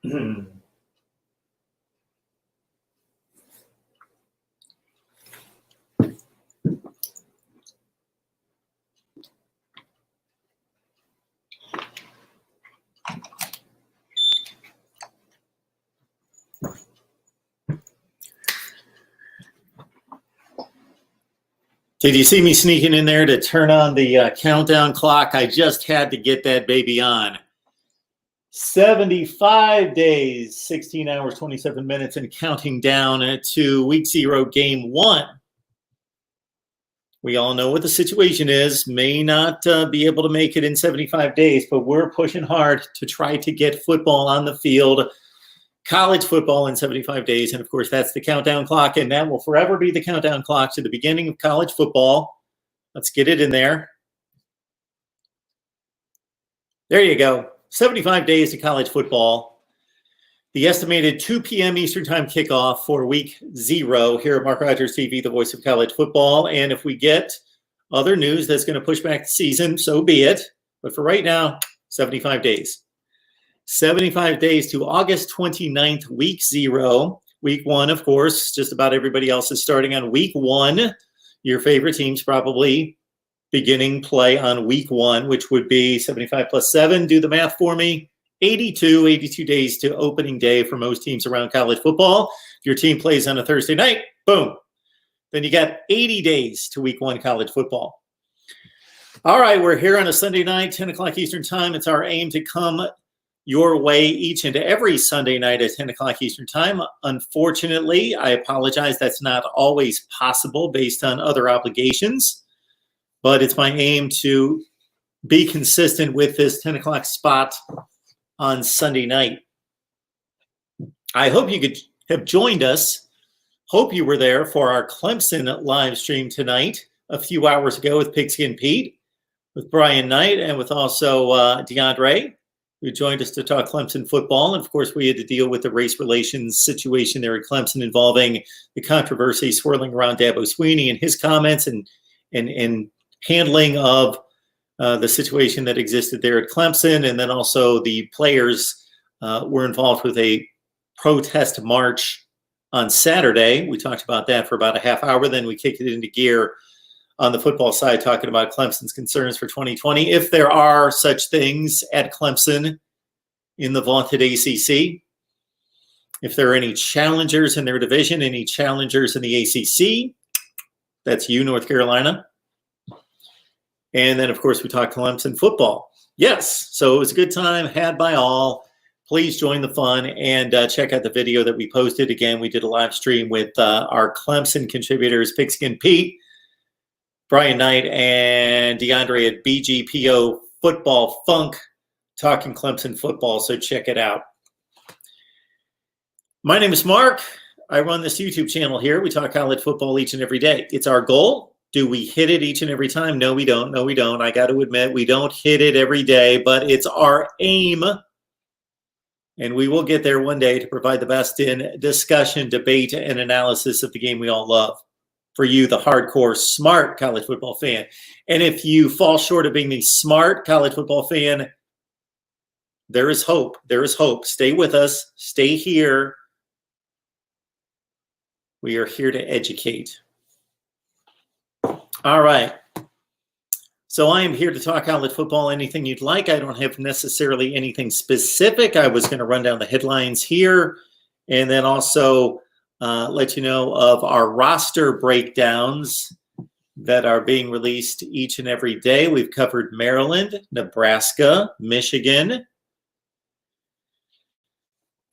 Did you see me sneaking in there to turn on the countdown clock? I just had to get that baby on. 75 days, 16 hours, 27 minutes, and counting down to week 0, game 1. We all know what the situation is. May not be able to make it in 75 days, but we're pushing hard to try to get football on the field, college football in 75 days. And, of course, that's the countdown clock, and that will forever be the countdown clock to the beginning of college football. Let's get it in there. There you go. 75 days to college football. The estimated 2 p.m. Eastern Time kickoff for week 0 here at Mark Rogers TV, the voice of college football. And if we get other news that's going to push back the season, so be it. But for right now, 75 days. 75 days to August 29th, week 0. Week 1, of course, just about everybody else is starting on week 1. Your favorite teams probably beginning play on week 1, which would be 75 plus 7. Do the math for me. 82 days to opening day for most teams around college football. If your team plays on a Thursday night, boom. Then you got 80 days to week 1 college football. All right, we're here on a Sunday night, 10 o'clock Eastern Time. It's our aim to come your way each and every Sunday night at 10 o'clock Eastern Time. Unfortunately, I apologize, that's not always possible based on other obligations, but it's my aim to be consistent with this 10 o'clock spot on Sunday night. I hope you could have joined us. Hope you were there for our Clemson live stream tonight, a few hours ago with Pigskin Pete, with Brian Knight, and with also DeAndre, who joined us to talk Clemson football. And, of course, we had to deal with the race relations situation there at Clemson involving the controversy swirling around Dabo Swinney and his comments and handling of the situation that existed there at Clemson. And then also the players were involved with a protest march on Saturday. We talked about that for about a half hour. Then we kicked it into gear on the football side, talking about Clemson's concerns for 2020, if there are such things at Clemson in the vaunted ACC, if there are any challengers in their division, any challengers in the ACC, that's you, North Carolina. And then, of course, we talked Clemson football. Yes, so it was a good time had by all. Please join the fun and check out the video that we posted. Again, we did a live stream with our Clemson contributors, Pigskin Pete, Brian Knight, and DeAndre at BGPO Football Funk, talking Clemson football, so check it out. My name is Mark. I run this YouTube channel here. We talk college football each and every day. It's our goal. Do we hit it each and every time? No, we don't. No, we don't. I got to admit, we don't hit it every day, but it's our aim, and we will get there one day to provide the best in discussion, debate, and analysis of the game we all love. For you, the hardcore, smart college football fan. And if you fall short of being the smart college football fan, there is hope. There is hope. Stay with us. Stay here. We are here to educate. All right. So I am here to talk college football, anything you'd like. I don't have necessarily anything specific. I was going to run down the headlines here and then also let you know of our roster breakdowns that are being released each and every day. We've covered Maryland, Nebraska, Michigan.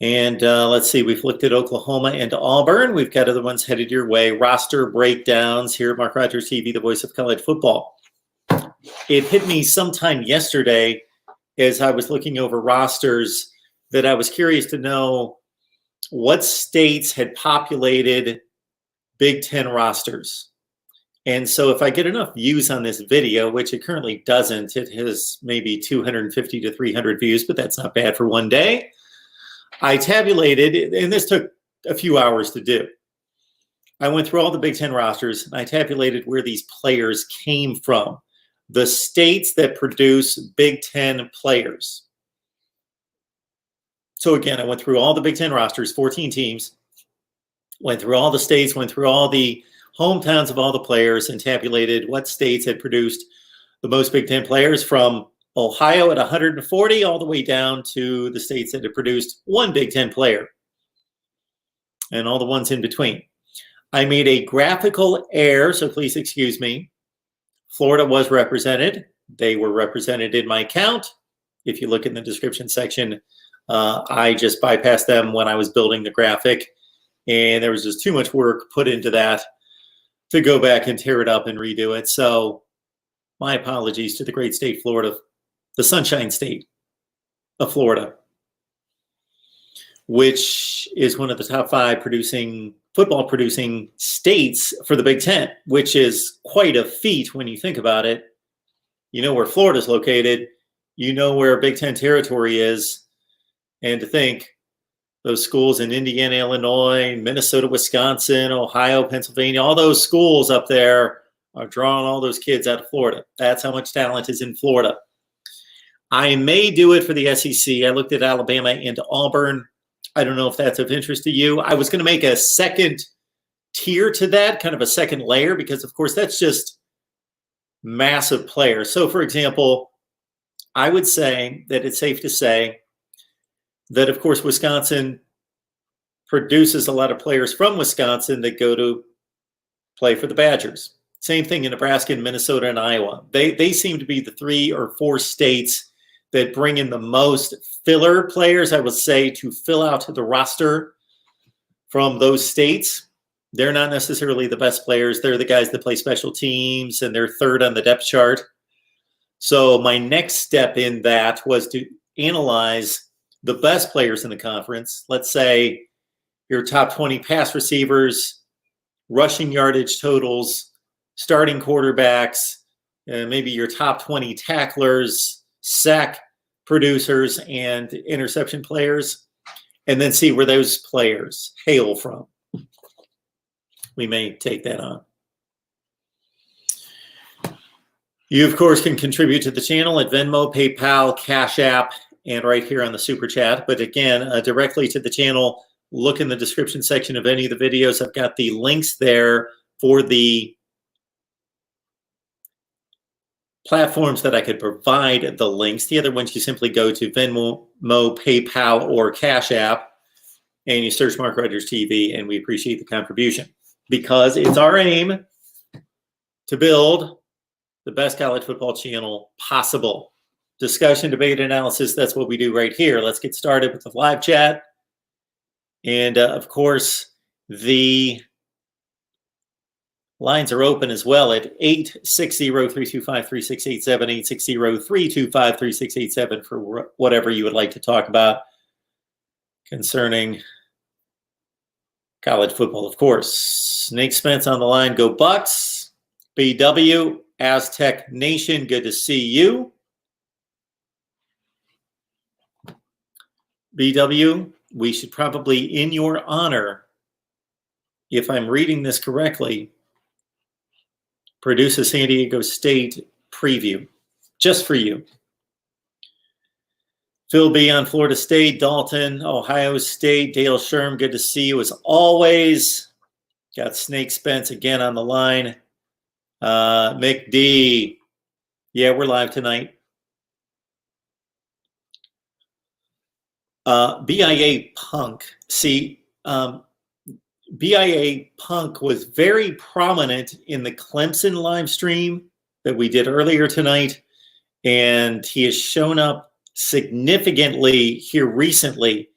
And let's see, we've looked at Oklahoma and Auburn. We've got other ones headed your way. Roster breakdowns here at Mark Rogers TV, the voice of college football. It hit me sometime yesterday as I was looking over rosters that I was curious to know what states had populated Big Ten rosters. And so if I get enough views on this video, which it currently doesn't, it has maybe 250 to 300 views, but that's not bad for one day. I tabulated, and this took a few hours to do. I went through all the Big Ten rosters, and I tabulated where these players came from, the states that produce Big Ten players. So again, I went through all the Big Ten rosters, 14 teams, went through all the states, went through all the hometowns of all the players, and tabulated what states had produced the most Big Ten players, from Ohio at 140 all the way down to the states that had produced one Big Ten player and all the ones in between. I made a graphical error, so please excuse me. Florida was represented. They were represented in my count. If you look in the description section, I just bypassed them when I was building the graphic, and there was just too much work put into that to go back and tear it up and redo it. So my apologies to the great state Florida, the Sunshine State of Florida, which is one of the top 5 football producing states for the Big Ten, which is quite a feat when you think about it. You know where Florida's located, you know where Big Ten territory is, and to think those schools in Indiana, Illinois, Minnesota, Wisconsin, Ohio, Pennsylvania, all those schools up there are drawing all those kids out of Florida. That's how much talent is in Florida. I may do it for the SEC. I looked at Alabama and Auburn. I don't know if that's of interest to you. I was going to make a second tier to that, kind of a second layer, because, of course, that's just massive players. So, for example, I would say that it's safe to say that, of course, Wisconsin produces a lot of players from Wisconsin that go to play for the Badgers. Same thing in Nebraska and Minnesota and Iowa. They seem to be the 3 or 4 states that bring in the most filler players, I would say, to fill out the roster from those states. They're not necessarily the best players. They're the guys that play special teams, and they're 3rd on the depth chart. So my next step in that was to analyze the best players in the conference. Let's say your top 20 pass receivers, rushing yardage totals, starting quarterbacks, maybe your top 20 tacklers, sack producers, and interception players, and then see where those players hail from. We may take that on. You, of course, can contribute to the channel at Venmo, PayPal, Cash App, and right here on the Super Chat. But again, directly to the channel, look in the description section of any of the videos. I've got the links there for the platforms that I could provide the links. The other ones, you simply go to Venmo, PayPal, or Cash App, and you search Mark Rogers TV, and we appreciate the contribution, because it's our aim to build the best college football channel possible. Discussion, debate, analysis, that's what we do right here. Let's get started with the live chat. And of course, the lines are open as well at 860-325-3687, 860-325-3687 for whatever you would like to talk about concerning college football, of course. Snake Spence on the line. Go Bucks. BW, Aztec Nation, good to see you. BW, we should probably, in your honor, if I'm reading this correctly, produce a San Diego State preview just for you. Phil B on Florida State, Dalton, Ohio State, Dale Sherm, good to see you as always. Got Snake Spence again on the line. Mick D, yeah, we're live tonight. BIA Punk. See, BIA Punk was very prominent in the Clemson live stream that we did earlier tonight, and he has shown up significantly here recently.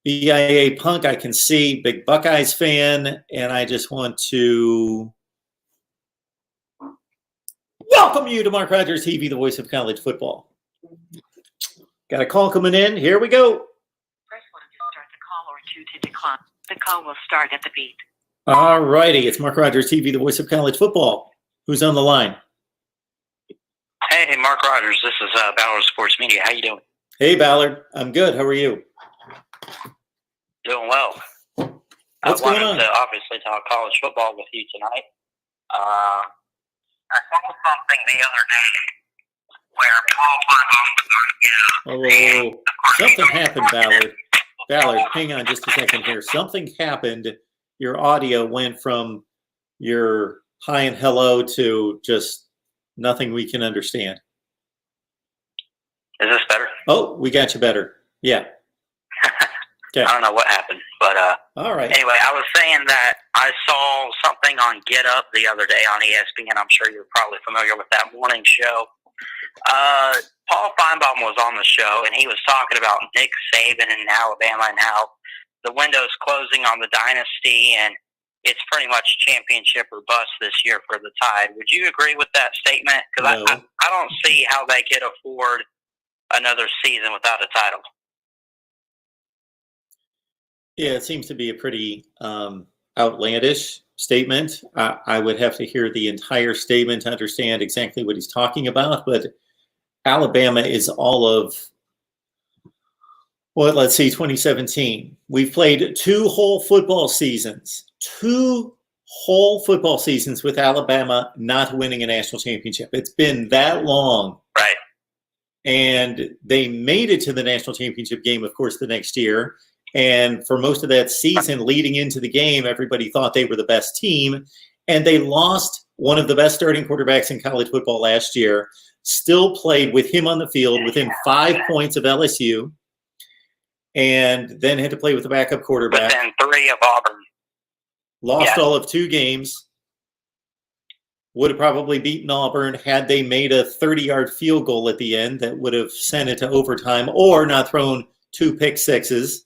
BIA Punk, I can see, big Buckeyes fan, and I just want to welcome you to Mark Rogers TV, the voice of college football. Got a call coming in. Here we go. Press 1 to start the call or 2 to decline. The call will start at the beep. All righty. It's Mark Rogers TV, the voice of college football. Who's on the line? Hey, Mark Rogers. This is Ballard Sports Media. How you doing? Hey, Ballard. I'm good. How are you? Doing well. What's going on? I wanted to obviously talk college football with you tonight. I saw something the other day where Paul Finebaum was on, Oh, something happened, Ballard. Ballard, hang on just a second here. Something happened. Your audio went from your hi and hello to just nothing we can understand. Is this better? Oh, we got you better. Yeah. Okay. I don't know what happened, but All right. anyway, I was saying that I saw something on Get Up the other day on ESPN. I'm sure you're probably familiar with that morning show. Paul Finebaum was on the show, and he was talking about Nick Saban in Alabama and how the window's closing on the dynasty, and it's pretty much championship or bust this year for the Tide. Would you agree with that statement? Because No. I don't see how they could afford another season without a title. Yeah, it seems to be a pretty outlandish statement. I would have to hear the entire statement to understand exactly what he's talking about. But Alabama is all of, well, let's see, 2017. We've played 2 whole football seasons. 2 whole football seasons with Alabama not winning a national championship. It's been that long. Right. And they made it to the national championship game, of course, the next year. And for most of that season leading into the game, everybody thought they were the best team. And they lost one of the best starting quarterbacks in college football last year, still played with him on the field within 5 points of LSU, and then had to play with the backup quarterback. Within 3 of Auburn. Lost all of 2 games. Would have probably beaten Auburn had they made a 30-yard field goal at the end that would have sent it to overtime, or not thrown 2 pick sixes.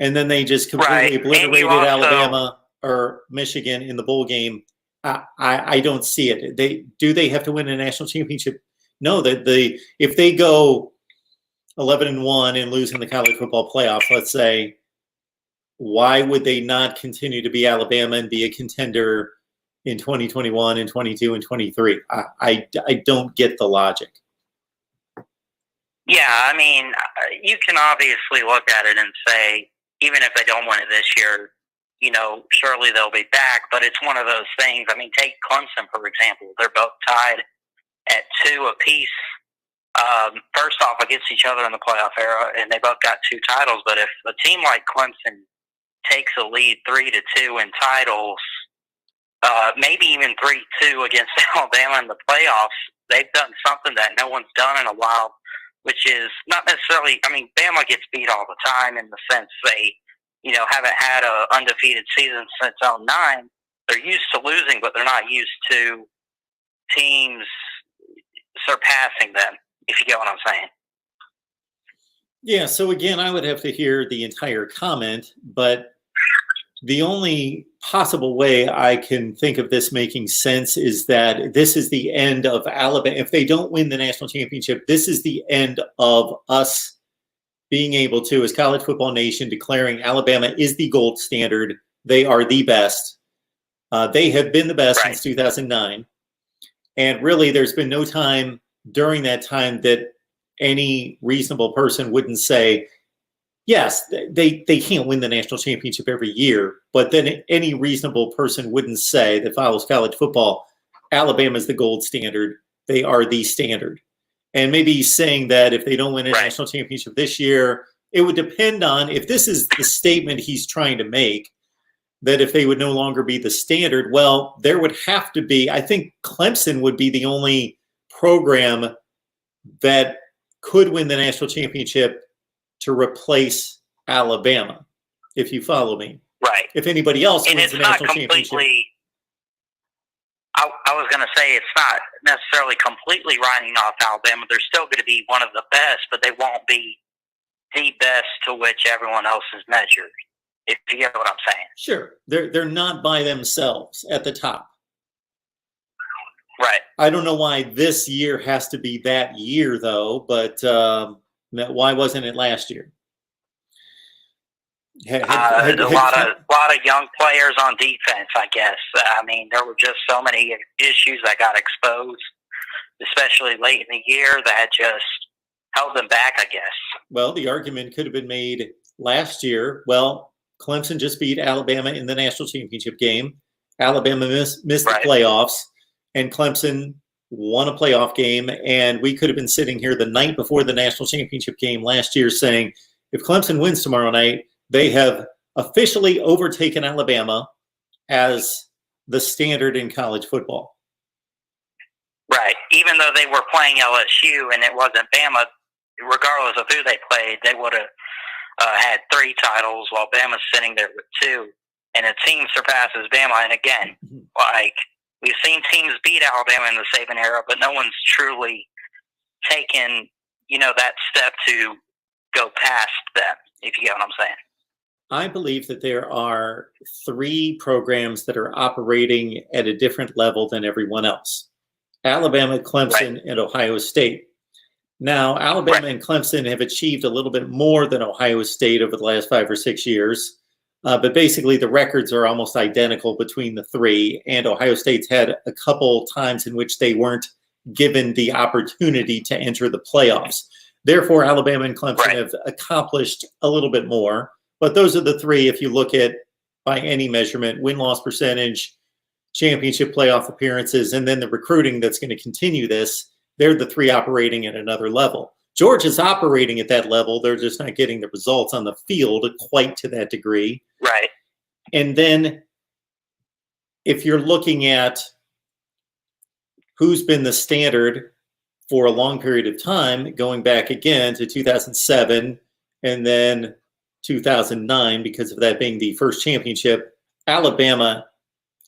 And then they just completely obliterated Alabama or Michigan in the bowl game. I don't see it. They have to win a national championship? No. If they go 11-1 and lose in the college football playoffs, let's say, why would they not continue to be Alabama and be a contender in 2021 and 22 and 23? I don't get the logic. Yeah, I mean, you can obviously look at it and say, even if they don't win it this year, you know, surely they'll be back. But it's one of those things. I mean, take Clemson, for example. They're both tied at 2 apiece. First off, against each other in the playoff era, and they both got 2 titles. But if a team like Clemson takes a lead 3-2 in titles, maybe even 3-2 against Alabama in the playoffs, they've done something that no one's done in a while, which is not necessarily, I mean, Bama gets beat all the time in the sense they, you know, haven't had an undefeated season since 2009. They're used to losing, but they're not used to teams surpassing them, if you get what I'm saying. Yeah, so again, I would have to hear the entire comment, but the only possible way I can think of this making sense is that this is the end of Alabama. If they don't win the national championship, this is the end of us being able to, as college football nation, declaring Alabama is the gold standard. They are the best. They have been the best since 2009. And really, there's been no time during that time that any reasonable person wouldn't say, yes, they can't win the national championship every year, but then any reasonable person wouldn't say, that follows college football, Alabama is the gold standard. They are the standard. And maybe he's saying that if they don't win a national championship this year, it would depend on, if this is the statement he's trying to make, that if they would no longer be the standard, well, there would have to be, I think Clemson would be the only program that could win the national championship to replace Alabama, if you follow me. Right. If anybody else and wins the national championship. I was going to say it's not necessarily completely writing off Alabama. They're still going to be one of the best, but they won't be the best to which everyone else is measured, if you get what I'm saying. Sure. They're not by themselves at the top. Right. I don't know why this year has to be that year, though, but why wasn't it last year? A lot of young players on defense, I guess. I mean, there were just so many issues that got exposed, especially late in the year, that just held them back, I guess. Well, the argument could have been made last year. Well, Clemson just beat Alabama in the national championship game. Alabama missed the playoffs, and Clemson won a playoff game, and we could have been sitting here the night before the national championship game last year saying, if Clemson wins tomorrow night, they have officially overtaken Alabama as the standard in college football. Right. Even though they were playing LSU and it wasn't Bama, regardless of who they played, they would have had 3 titles while Bama's sitting there with 2. And a team surpasses Bama. And again, like, we've seen teams beat Alabama in the Saban era, but no one's truly taken, that step to go past them, if you get what I'm saying. I believe that there are 3 programs that are operating at a different level than everyone else. Alabama, Clemson, and Ohio State. Now, Alabama and Clemson have achieved a little bit more than Ohio State over the last 5 or 6 years. But basically, the records are almost identical between the 3. And Ohio State's had a couple times in which they weren't given the opportunity to enter the playoffs. Therefore, Alabama and Clemson have accomplished a little bit more. But those are the 3, if you look at by any measurement, win-loss percentage, championship playoff appearances, and then the recruiting that's going to continue this. They're the 3 operating at another level. Georgia's operating at that level. They're just not getting the results on the field quite to that degree. Right. And then if you're looking at who's been the standard for a long period of time, going back again to 2007 and then 2009, because of that being the first championship, Alabama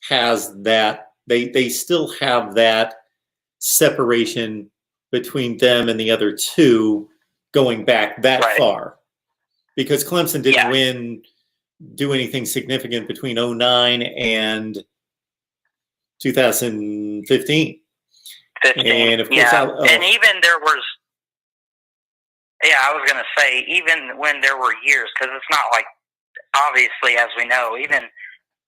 has that. They still have that separation between them and the other 2 going back that far, because Clemson didn't do anything significant between 2009 and 2015. And of course, and even there was, I was going to say, even when there were years, because it's not like, obviously, as we know, even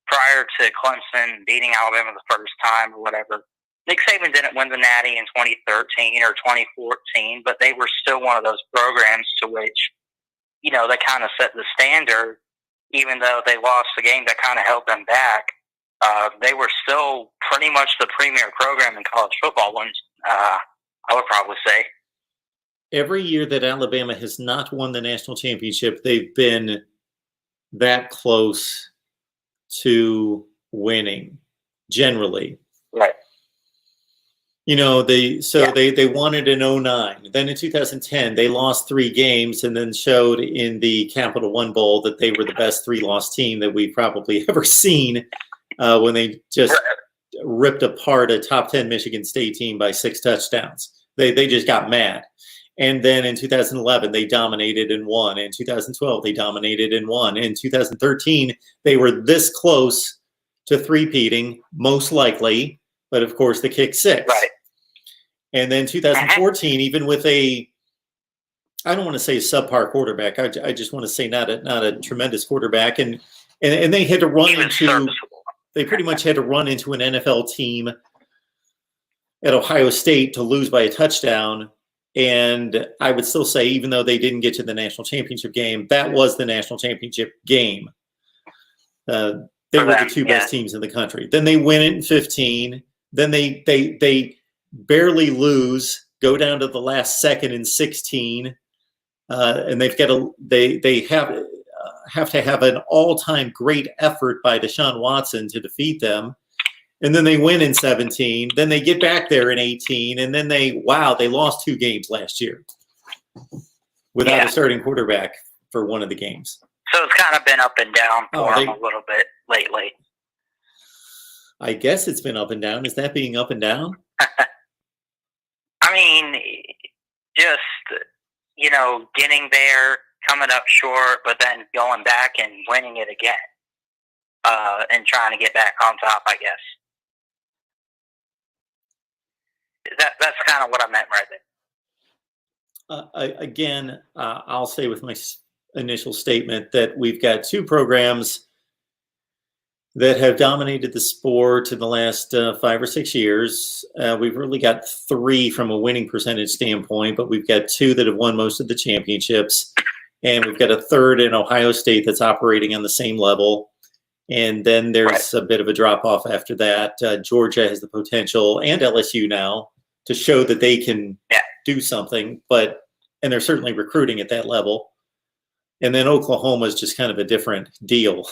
prior to Clemson beating Alabama the first time or whatever, Nick Saban didn't win the Natty in 2013 or 2014, but they were still one of those programs to which, they kind of set the standard, even though they lost the game that kind of held them back. They were still pretty much the premier program in college football, I would probably say. Every year that Alabama has not won the national championship, they've been that close to winning, generally. Right. They won it in 2009. Then in 2010, they lost 3 games and then showed in the Capital One Bowl that they were the best 3-loss team that we've probably ever seen when they just ripped apart a top 10 Michigan State team by 6 touchdowns. They just got mad. And then in 2011, they dominated and won. In 2012, they dominated and won. In 2013, they were this close to 3-peating, most likely. But of course, the kick 6. Right. And then 2014, even with I don't want to say subpar quarterback. I just want to say not a tremendous quarterback. And they had to run they pretty much had to run into an NFL team at Ohio State to lose by a touchdown. And I would still say, even though they didn't get to the national championship game, that was the national championship game. They were the 2 best teams in the country. Then they win it in 15. Then they barely lose, go down to the last second in 16, and they have to have an all-time great effort by Deshaun Watson to defeat them. And then they win in 17. Then they get back there in 18, and then they lost 2 games last year without a starting quarterback for one of the games. So it's kind of been up and down for them a little bit lately. I guess it's been up and down. Is that being up and down? I mean, just, getting there, coming up short, but then going back and winning it again, and trying to get back on top, I guess. That's kind of what I meant right there. I'll say with my initial statement that we've got 2 programs that have dominated the sport in the last 5 or 6 years. We've really got 3 from a winning percentage standpoint, but we've got 2 that have won most of the championships. And we've got a 3rd in Ohio State that's operating on the same level. And then there's a bit of a drop-off after that. Georgia has the potential, and LSU now, to show that they can do something. And they're certainly recruiting at that level. And then Oklahoma is just kind of a different deal.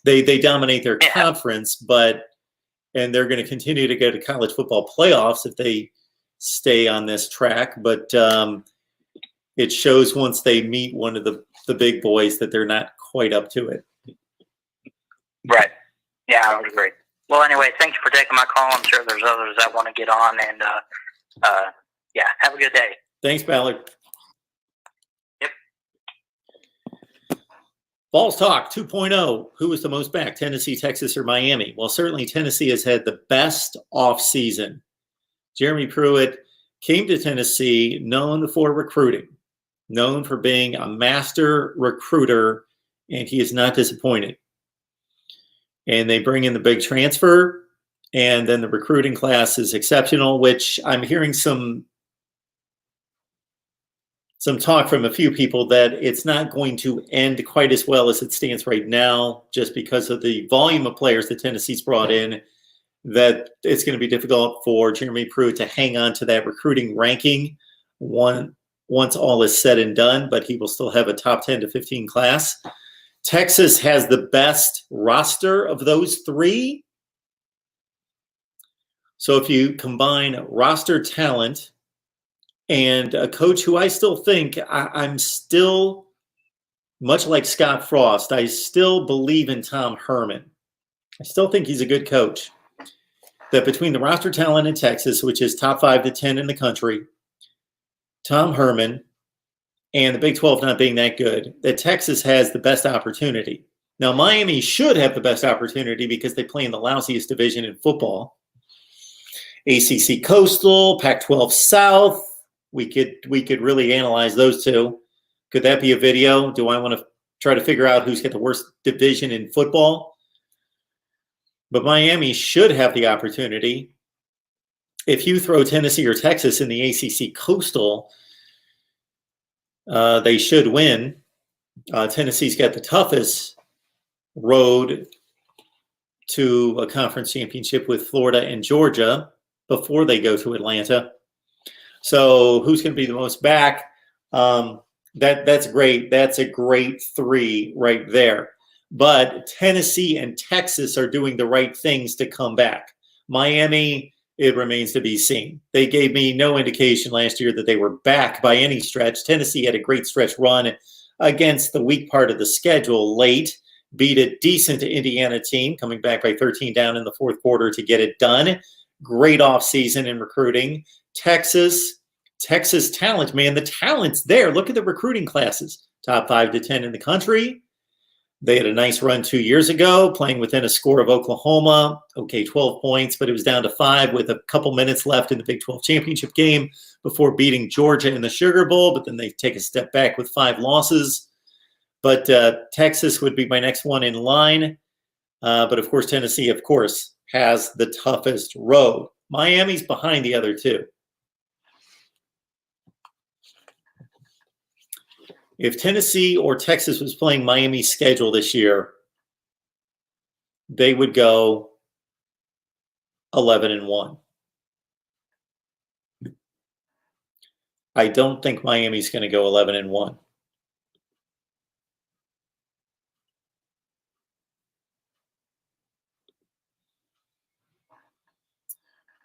They dominate their conference, and they're going to continue to go to college football playoffs if they stay on this track. But it shows once they meet one of the big boys that they're not quite up to it. Right. Yeah, I would agree. Well, anyway, thank you for taking my call. I'm sure there's others that want to get on. And, have a good day. Thanks, Ballard. Yep. Balls Talk 2.0. Who was the most back, Tennessee, Texas, or Miami? Well, certainly Tennessee has had the best offseason. Jeremy Pruitt came to Tennessee known for recruiting, known for being a master recruiter, and he is not disappointed. And they bring in the big transfer, and then the recruiting class is exceptional, which I'm hearing some talk from a few people that it's not going to end quite as well as it stands right now, just because of the volume of players that Tennessee's brought in, that it's going to be difficult for Jeremy Pruitt to hang on to that recruiting ranking once all is said and done, but he will still have a top 10 to 15 class. Texas has the best roster of those three. So if you combine roster talent and a coach who I still think, I'm still, much like Scott Frost, I still believe in Tom Herman. I still think he's a good coach. That between the roster talent in Texas, which is top 5 to 10 in the country, Tom Herman, and the Big 12 not being that good, that Texas has the best opportunity. Now, Miami should have the best opportunity because they play in the lousiest division in football. ACC Coastal, Pac-12 South. We could really analyze those two. Could that be a video? Do I want to try to figure out who's got the worst division in football? But Miami should have the opportunity. If you throw Tennessee or Texas in the ACC Coastal, they should win. Tennessee's got the toughest road to a conference championship with Florida and Georgia before they go to Atlanta. So who's going to be the most back? That's great. That's a great three right there. But Tennessee and Texas are doing the right things to come back. Miami, it remains to be seen. They gave me no indication last year that they were back by any stretch. Tennessee had a great stretch run against the weak part of the schedule late, beat a decent Indiana team, coming back by 13 down in the fourth quarter to get it done. Great offseason in recruiting. Texas talent, man, the talent's there. Look at the recruiting classes, top 5 to 10 in the country. They had a nice run 2 years ago, playing within a score of Oklahoma. Okay, 12 points, but it was down to 5 with a couple minutes left in the Big 12 championship game before beating Georgia in the Sugar Bowl, but then they take a step back with 5 losses. But Texas would be my next one in line. But, of course, Tennessee, of course, has the toughest road. Miami's behind the other two. If Tennessee or Texas was playing Miami's schedule this year, they would go 11-1. I don't think Miami's going to go 11-1.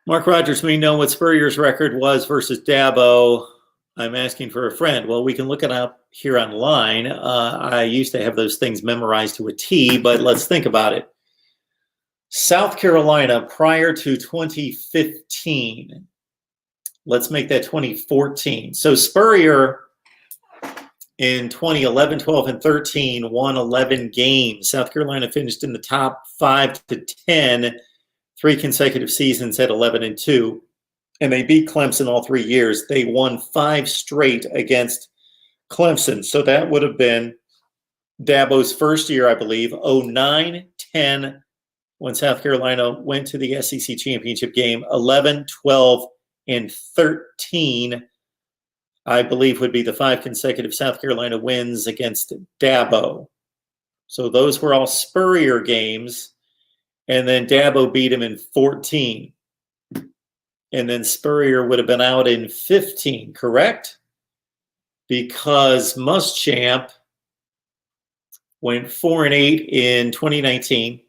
Mark Rogers may know what Spurrier's record was versus Dabo. I'm asking for a friend. Well, we can look it up here online. I used to have those things memorized to a T, but let's think about it. South Carolina prior to 2015. Let's make that 2014. So Spurrier in 2011, 12, and 13 won 11 games. South Carolina finished in the top 5 to 10, 3 consecutive seasons at 11-2. And they beat Clemson all 3 years. They won 5 straight against Clemson. So that would have been Dabo's first year, I believe, 09-10, when South Carolina went to the SEC championship game. 11, 12, and 13, I believe, would be the 5 consecutive South Carolina wins against Dabo. So those were all Spurrier games. And then Dabo beat him in 14. And then Spurrier would have been out in 15, correct? Because Muschamp went 4-8 in 2019.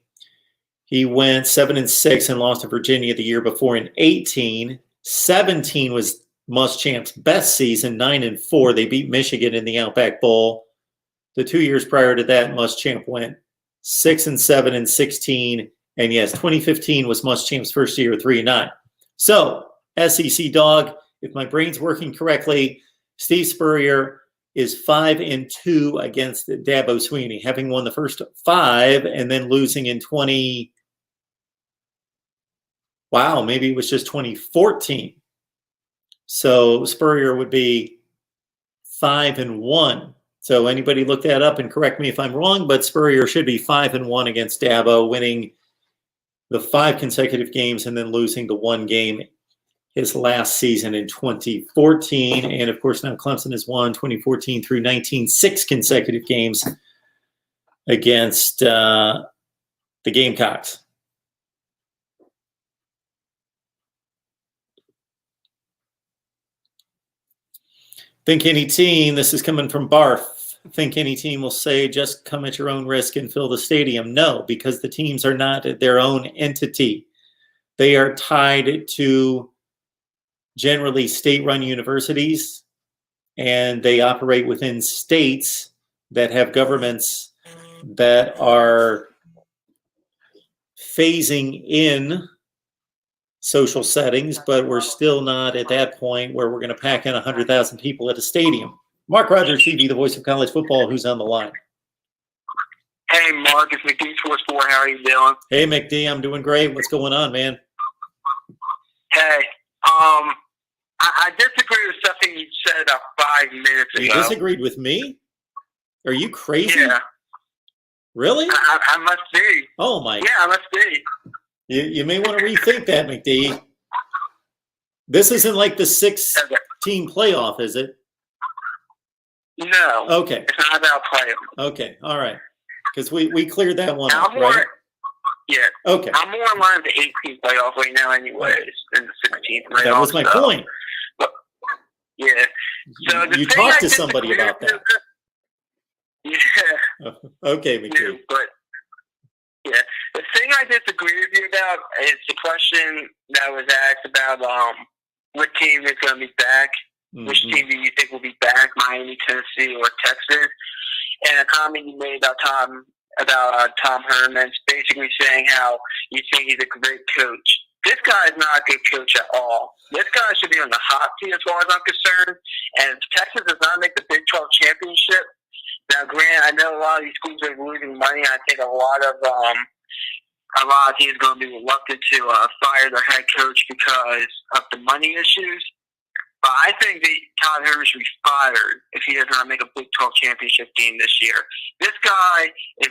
He went 7-6 and lost to Virginia the year before in 18. 17 was Muschamp's best season, 9-4. They beat Michigan in the Outback Bowl. The 2 years prior to that, Muschamp went 6-7 and 16. And yes, 2015 was Muschamp's first year, 3-9. So, SEC dog, if my brain's working correctly, Steve Spurrier is 5-2 against Dabo Swinney, having won the first 5 and then losing in 20. Wow, maybe it was just 2014. So Spurrier would be 5-1. So anybody look that up and correct me if I'm wrong, but Spurrier should be 5-1 against Dabo, winning the 5 consecutive games and then losing the 1 game his last season in 2014. And of course, now Clemson has won 2014 through 19, 6 consecutive games against the Gamecocks. Think any team, this is coming from Barf, think any team will say just come at your own risk and fill the stadium. No, because the teams are not their own entity. They are tied to generally state-run universities, and they operate within states that have governments that are phasing in social settings, but we're still not at that point where we're going to pack in 100,000 people at a stadium. MarkRogersTV, the voice of college football, who's on the line? Hey, Mark, it's McD Sports 4. How are you doing? Hey, McD, I'm doing great. What's going on, man? Hey, I disagree with something you said about 5 minutes ago. You disagreed with me? Are you crazy? Yeah. Really? I must be. Oh, my. Yeah, I must be. You may want to rethink that, McD. This isn't like the 6-team playoff, is it? No. Okay. It's not about playoff. Okay. All right. Because we cleared that one I'm up, more, right? Yeah. Okay. I'm more in line with the 18th playoff right now anyways than the 16th playoff. That was my point. But, yeah. So You talked to somebody about that. Yeah. Okay, McD. But yeah, the thing I disagree with you about is the question that was asked about what team is going to be back. Mm-hmm. Which team do you think will be back? Miami, Tennessee, or Texas? And a comment you made about Tom Herman, basically saying how you think he's a great coach. This guy is not a good coach at all. This guy should be on the hot seat as far as I'm concerned. And if Texas does not make the Big 12 championship, now, Grant, I know a lot of these schools are losing money. I think a lot of teams are going to be reluctant to fire their head coach because of the money issues. But I think that Todd Herman should be fired if he does not make a Big 12 championship game this year. This guy is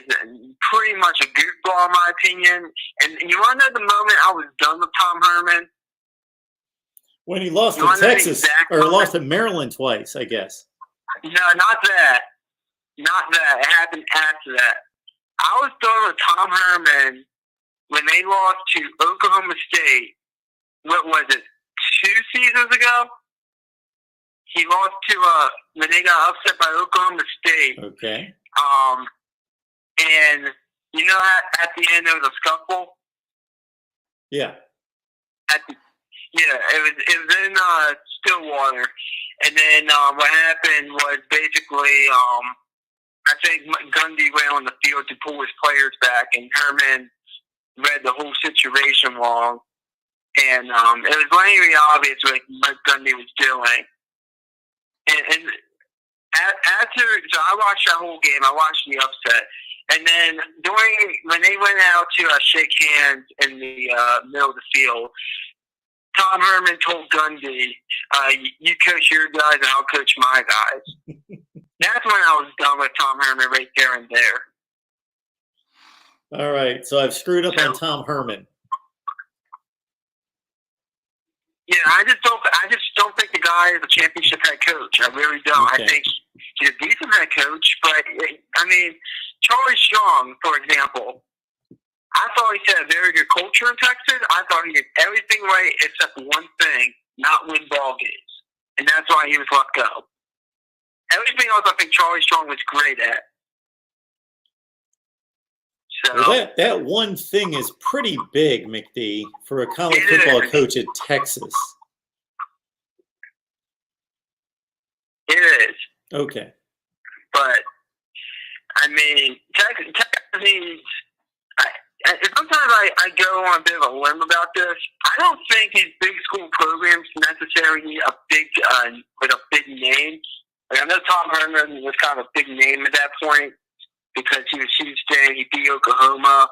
pretty much a goofball, in my opinion. And you want to know the moment I was done with Tom Herman? When he lost to Texas, or lost to Maryland twice, I guess. No, not that. Not that. It happened after that. I was done with Tom Herman when they lost to Oklahoma State. What was it? 2 seasons ago? He lost to when they got upset by Oklahoma State. Okay. And you know at the end there was a scuffle. Yeah. It was in Stillwater, and then what happened was basically I think Gundy went on the field to pull his players back, and Herman read the whole situation wrong, and it was blatantly obvious what Gundy was doing. And after, so I watched that whole game. I watched the upset, and then when they went out to shake hands in the middle of the field, Tom Herman told Gundy, "You coach your guys, and I'll coach my guys." That's when I was done with Tom Herman right there and there. All right, so I've screwed up on Tom Herman. Yeah, I just don't think the guy is a championship head coach. I really don't. Okay. I think he's a decent head coach, but I mean, Charlie Strong, for example, I thought he had a very good culture in Texas. I thought he did everything right except one thing, not win ball games. And that's why he was let go. Everything else I think Charlie Strong was great at. So, well, that one thing is pretty big, McD, for a college football coach at Texas. It is. Okay. But, I mean, Texas needs... Sometimes I go on a bit of a limb about this. I don't think these big school programs necessarily need a big, with a big name. Like, I know Tom Herman was kind of a big name at that point because he was Houston, he beat Oklahoma,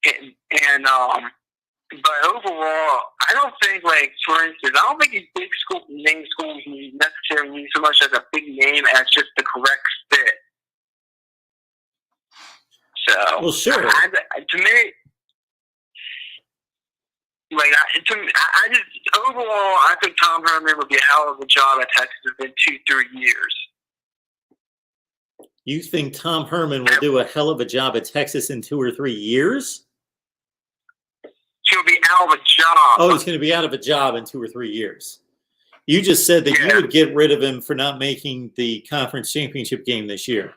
but overall, I don't think, like, for instance, I don't think these big school name schools necessarily need so much as a big name as just the correct fit. So, well, sure. To me, like, I just overall, I think Tom Herman would be a hell of a job at Texas in 2-3 years. You think Tom Herman will do a hell of a job at Texas in 2 or 3 years? He'll be out of a job. Oh, he's going to be out of a job in 2 or 3 years. You just said that you would get rid of him for not making the conference championship game this year.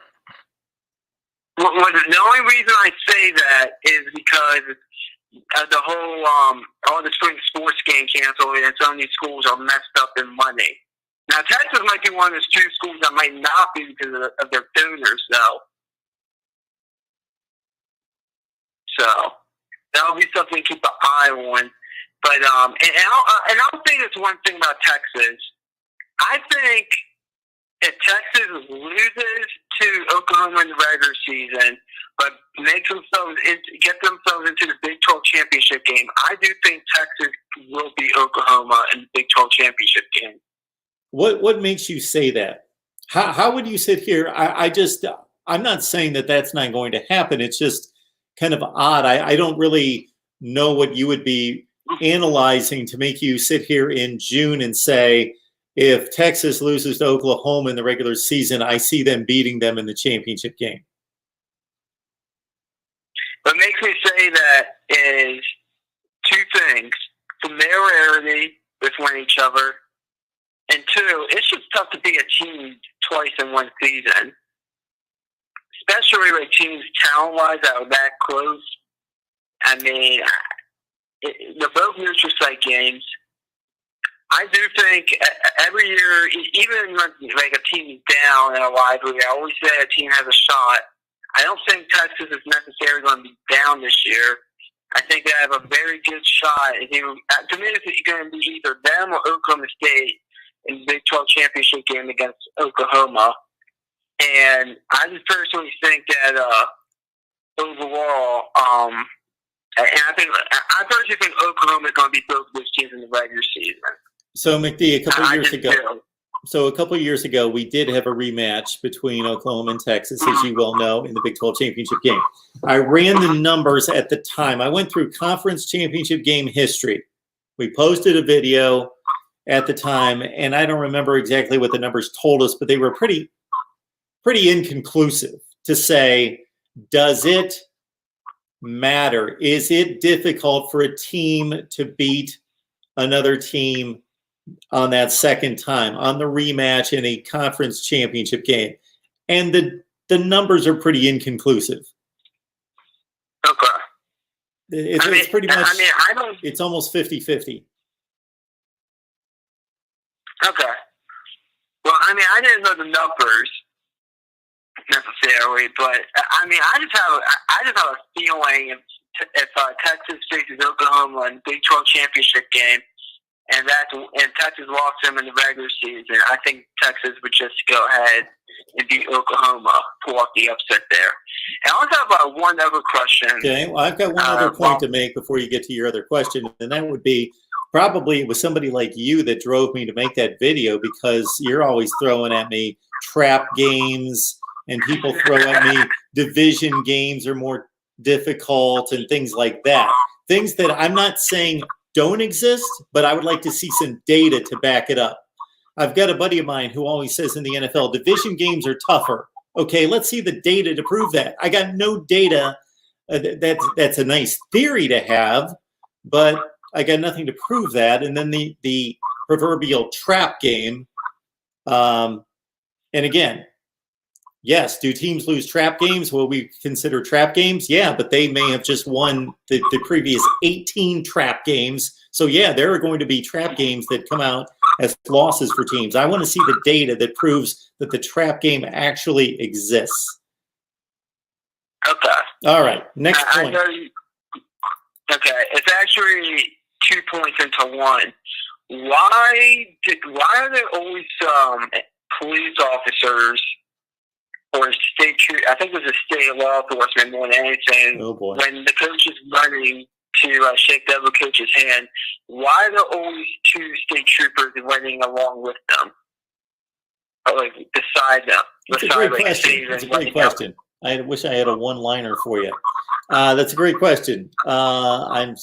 Well, the only reason I say that is because the whole all the spring sports game canceled, and some of these schools are messed up in money. Now, Texas might be one of those 2 schools that might not be because of their donors, though. So that'll be something to keep an eye on. But and I'll say this one thing about Texas. I think if Texas loses to Oklahoma in the regular season, but get themselves into the Big 12 championship game, I do think Texas will beat Oklahoma in the Big 12 championship game. What makes you say that? How would you sit here? I'm not saying that that's not going to happen. It's just kind of odd. I don't really know what you would be analyzing to make you sit here in June and say, if Texas loses to Oklahoma in the regular season, I see them beating them in the championship game. What makes me say that is 2 things. Familiarity with one each other. And 2, it's just tough to beat a team twice in one season. Especially like teams talent-wise that are that close. I mean, they're both neutral site games. I do think every year, even when like a team is down in a rivalry, I always say a team has a shot. I don't think Texas is necessarily going to be down this year. I think they have a very good shot. To me, it's going to be either them or Oklahoma State in the Big 12 championship game against Oklahoma. And I just personally think that overall, and I personally think Oklahoma is going to beat both of those teams in the regular season. So, McD, a couple of years ago, we did have a rematch between Oklahoma and Texas, as you well know, in the Big 12 championship game. I ran the numbers at the time. I went through conference championship game history. We posted a video at the time, and I don't remember exactly what the numbers told us, but they were pretty inconclusive to say, does it matter? Is it difficult for a team to beat another team on that second time, on the rematch in a conference championship game? And the numbers are pretty inconclusive. Okay. It's pretty much, it's almost 50-50. Okay. Well, I didn't know the numbers necessarily, but I just have a feeling if Texas faces Oklahoma in the Big 12 championship game, and Texas lost them in the regular season, I think Texas would just go ahead and beat Oklahoma, pull off the upset there. And I also have one other question. Okay, well, I've got one other point to make before you get to your other question, and that would be probably it was somebody like you that drove me to make that video, because you're always throwing at me trap games, and people throw at me division games are more difficult and things like that. Things that I'm not saying don't exist, but I would like to see some data to back it up. I've got a buddy of mine who always says in the NFL, division games are tougher. Okay, let's see the data to prove that. I got no data that's a nice theory to have, but I got nothing to prove that. And then the proverbial trap game. And again, yes, do teams lose trap games? Will we consider trap games? Yeah, but they may have just won the previous 18 trap games. So yeah, there are going to be trap games that come out as losses for teams. I want to see the data that proves that the trap game actually exists. Okay. All right, next point. Okay, it's actually 2 points into one. Why are there always police officers or state? I think it was a state law enforcement more than anything. Oh boy! When the coach is running to shake the other coach's hand, why are there always 2 state troopers running along with them, or like beside them? That's a great question. That's a great question. I wish I had a one-liner for you. That's a great question. I'm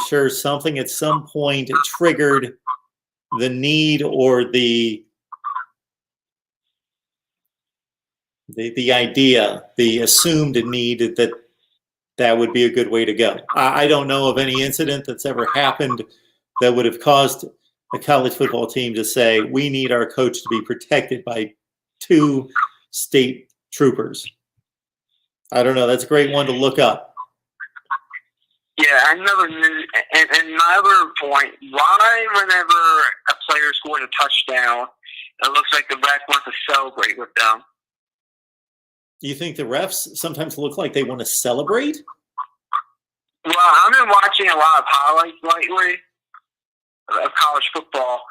sure something at some point triggered the need or the idea, the assumed need that would be a good way to go. I don't know of any incident that's ever happened that would have caused a college football team to say, we need our coach to be protected by 2 state troopers. I don't know. That's a great one to look up. Yeah, I never knew. And my other point, why whenever a player scores a touchdown, it looks like the ref wants to celebrate with them? You think the refs sometimes look like they want to celebrate? Well, I've been watching a lot of highlights lately of college football,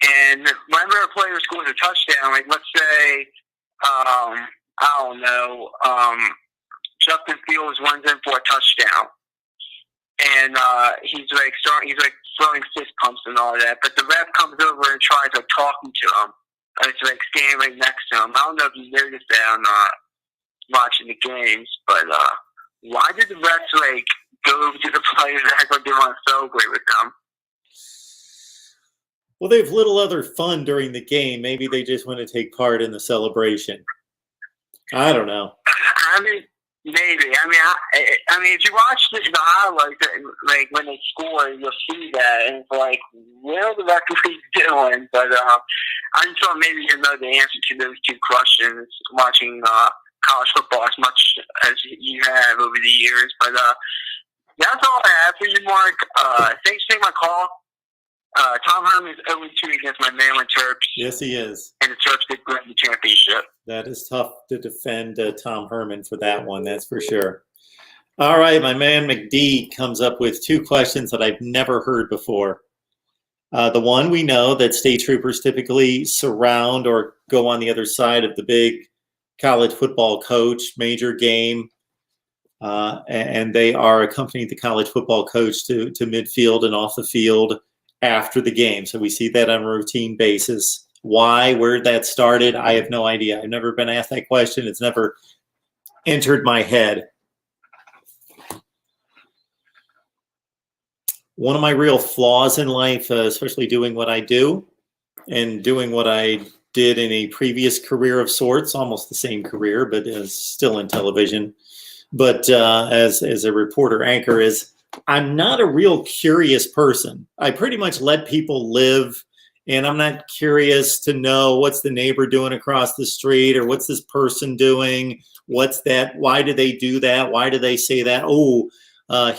and whenever a player scores a touchdown, like let's say, I don't know, Justin Fields runs in for a touchdown, and he's throwing fist pumps and all that, but the ref comes over and tries talking to him. It's like standing right next to him. I don't know if you noticed that on watching the games, but why did the refs go over to the players and act like they want to celebrate with them? Well, they have little other fun during the game. Maybe they just want to take part in the celebration. I don't know. I mean, maybe. I mean, if you watch the highlights, like when they score, you'll see that, and it's like, what are the referees doing? But I'm sure maybe you know the answer to those 2 questions watching college football as much as you have over the years. But that's all I have for you, Mark. Thanks for taking my call. Tom Herman is 0-2 against my Maryland Terps. Yes, he is. And the Terps did win the championship. That is tough to defend Tom Herman for that one, that's for sure. All right, my man McD comes up with 2 questions that I've never heard before. The one, we know that state troopers typically surround or go on the other side of the big college football coach, major game, and they are accompanying the college football coach to midfield and off the field after the game. So we see that on a routine basis. Why, where that started, I have no idea. I've never been asked that question. It's never entered my head. One of my real flaws in life, especially doing what I do and doing what I did in a previous career of sorts, almost the same career, but still in television, but as a reporter anchor, is I'm not a real curious person. I pretty much let people live, and I'm not curious to know what's the neighbor doing across the street, or what's this person doing, what's that, why do they do that, why do they say that,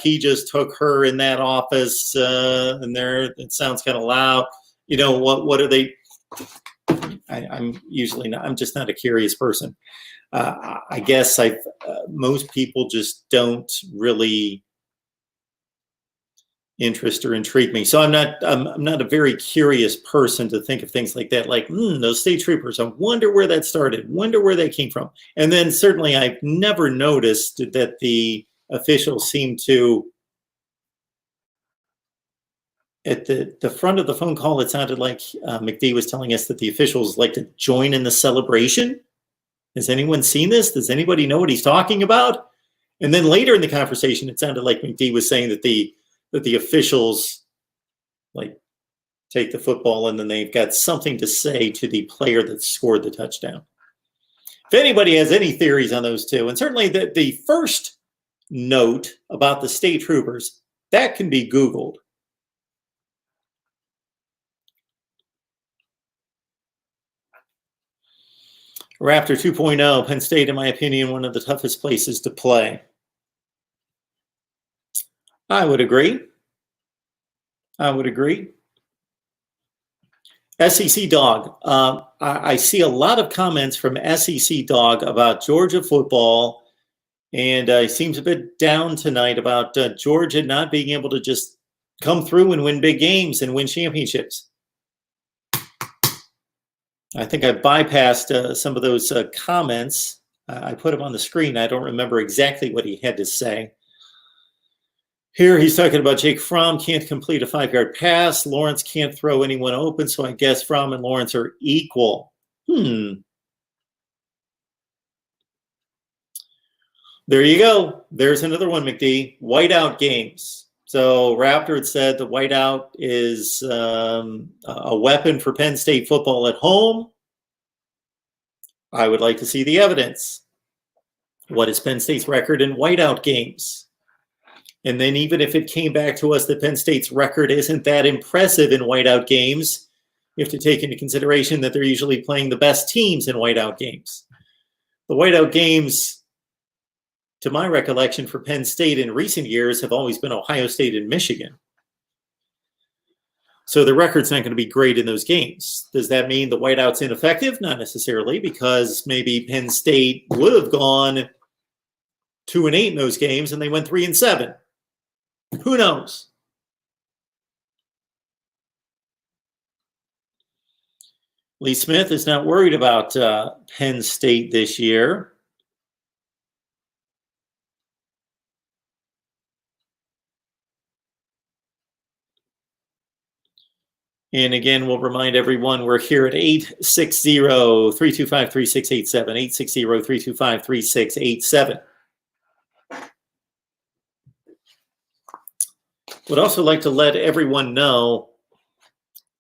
he just took her in that office, and there, it sounds kind of loud, what are they, I'm usually not, I'm just not a curious person. I guess most people just don't really interest or intrigue me. So I'm not a very curious person to think of things like that, like those state troopers, I wonder where that started, wonder where they came from. And then certainly I've never noticed that the officials seem to, at the front of the phone call, it sounded like McD was telling us that the officials like to join in the celebration. Has anyone seen this? Does anybody know what he's talking about? And then later in the conversation, it sounded like McD was saying that the officials like take the football and then they've got something to say to the player that scored the touchdown. If anybody has any theories on those two, and certainly the first note about the state troopers, that can be Googled. Raptor 2.0, Penn State, in my opinion, one of the toughest places to play. I would agree. SEC Dog. I see a lot of comments from SEC Dog about Georgia football, and he seems a bit down tonight about Georgia not being able to just come through and win big games and win championships. I think I bypassed some of those comments. I put them on the screen. I don't remember exactly what he had to say. Here he's talking about Jake Fromm can't complete a 5-yard pass. Lawrence can't throw anyone open, so I guess Fromm and Lawrence are equal. There you go. There's another one, McD. Whiteout games. So Raptor had said the whiteout is a weapon for Penn State football at home. I would like to see the evidence. What is Penn State's record in whiteout games? And then even if it came back to us that Penn State's record isn't that impressive in whiteout games, you have to take into consideration that they're usually playing the best teams in whiteout games. The whiteout games, to my recollection, for Penn State in recent years have always been Ohio State and Michigan. So the record's not going to be great in those games. Does that mean the whiteout's ineffective? Not necessarily, because maybe Penn State would have gone 2-8 in those games and they went 3-7. Who knows? Lee Smith is not worried about Penn State this year. And again, we'll remind everyone we're here at 860-325-3687, 860-325-3687. Would also like to let everyone know,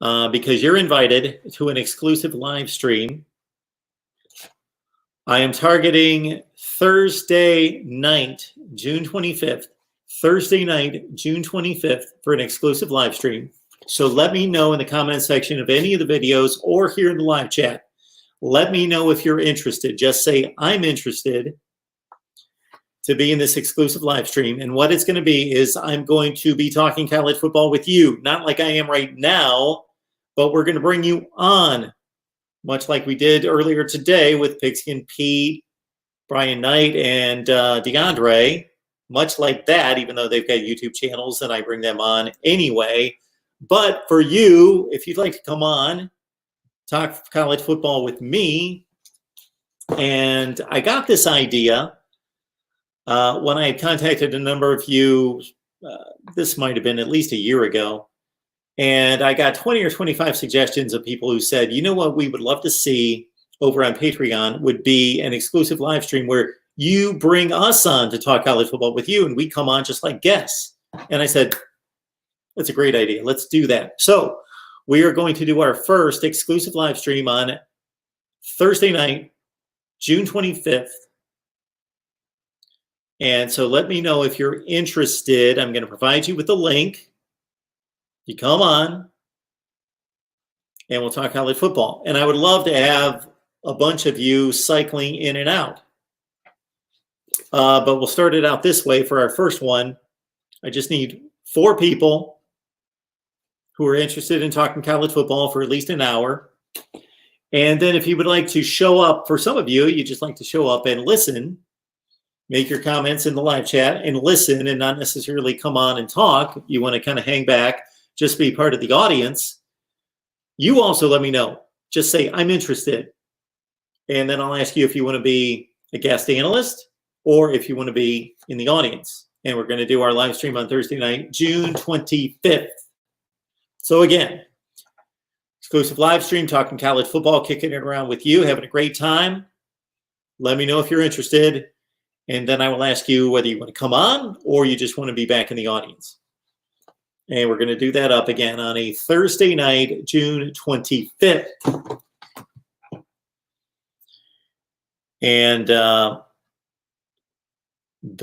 because you're invited to an exclusive live stream. I am targeting Thursday night, June 25th. Thursday night, June 25th for an exclusive live stream. So let me know in the comment section of any of the videos or here in the live chat. Let me know if you're interested. Just say, I'm interested to be in this exclusive live stream. And what it's going to be is I'm going to be talking college football with you, not like I am right now, but we're going to bring you on, much like we did earlier today with Pigskin Pete, Brian Knight, and DeAndre. Much like that, even though they've got YouTube channels and I bring them on anyway. But for you, if you'd like to come on, talk college football with me, and I got this idea when I contacted a number of you, this might have been at least a year ago, and I got 20 or 25 suggestions of people who said, you know what we would love to see over on Patreon would be an exclusive live stream where you bring us on to talk college football with you, and we come on just like guests. And I said, that's a great idea. Let's do that. So we are going to do our first exclusive live stream on Thursday night, June 25th. And so let me know if you're interested. I'm going to provide you with the link. You come on and we'll talk college football. And I would love to have a bunch of you cycling in and out. But we'll start it out this way for our first one. I just need 4 people who are interested in talking college football for at least an hour. And then if you would like to show up, for some of you, you just like to show up and listen, make your comments in the live chat and listen and not necessarily come on and talk. You want to kind of hang back, just be part of the audience. You also let me know. Just say, I'm interested. And then I'll ask you if you want to be a guest analyst or if you want to be in the audience. And we're going to do our live stream on Thursday night, June 25th. So again, exclusive live stream, talking college football, kicking it around with you, having a great time. Let me know if you're interested. And then I will ask you whether you want to come on or you just want to be back in the audience. And we're going to do that up again on a Thursday night, June 25th. And the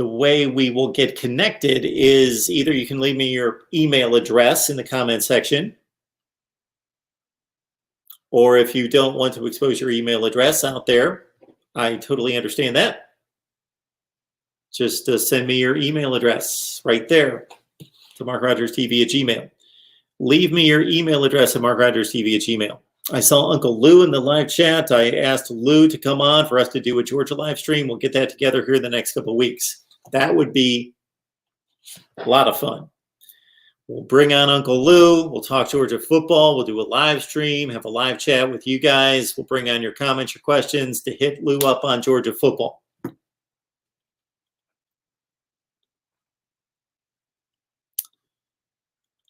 way we will get connected is either you can leave me your email address in the comment section, or if you don't want to expose your email address out there, I totally understand that. Just send me your email address right there to MarkRogersTV at Gmail. Leave me your email address at MarkRogersTV at Gmail. I saw Uncle Lou in the live chat. I asked Lou to come on for us to do a Georgia live stream. We'll get that together here in the next couple of weeks. That would be a lot of fun. We'll bring on Uncle Lou. We'll talk Georgia football. We'll do a live stream, have a live chat with you guys. We'll bring on your comments, your questions to hit Lou up on Georgia football.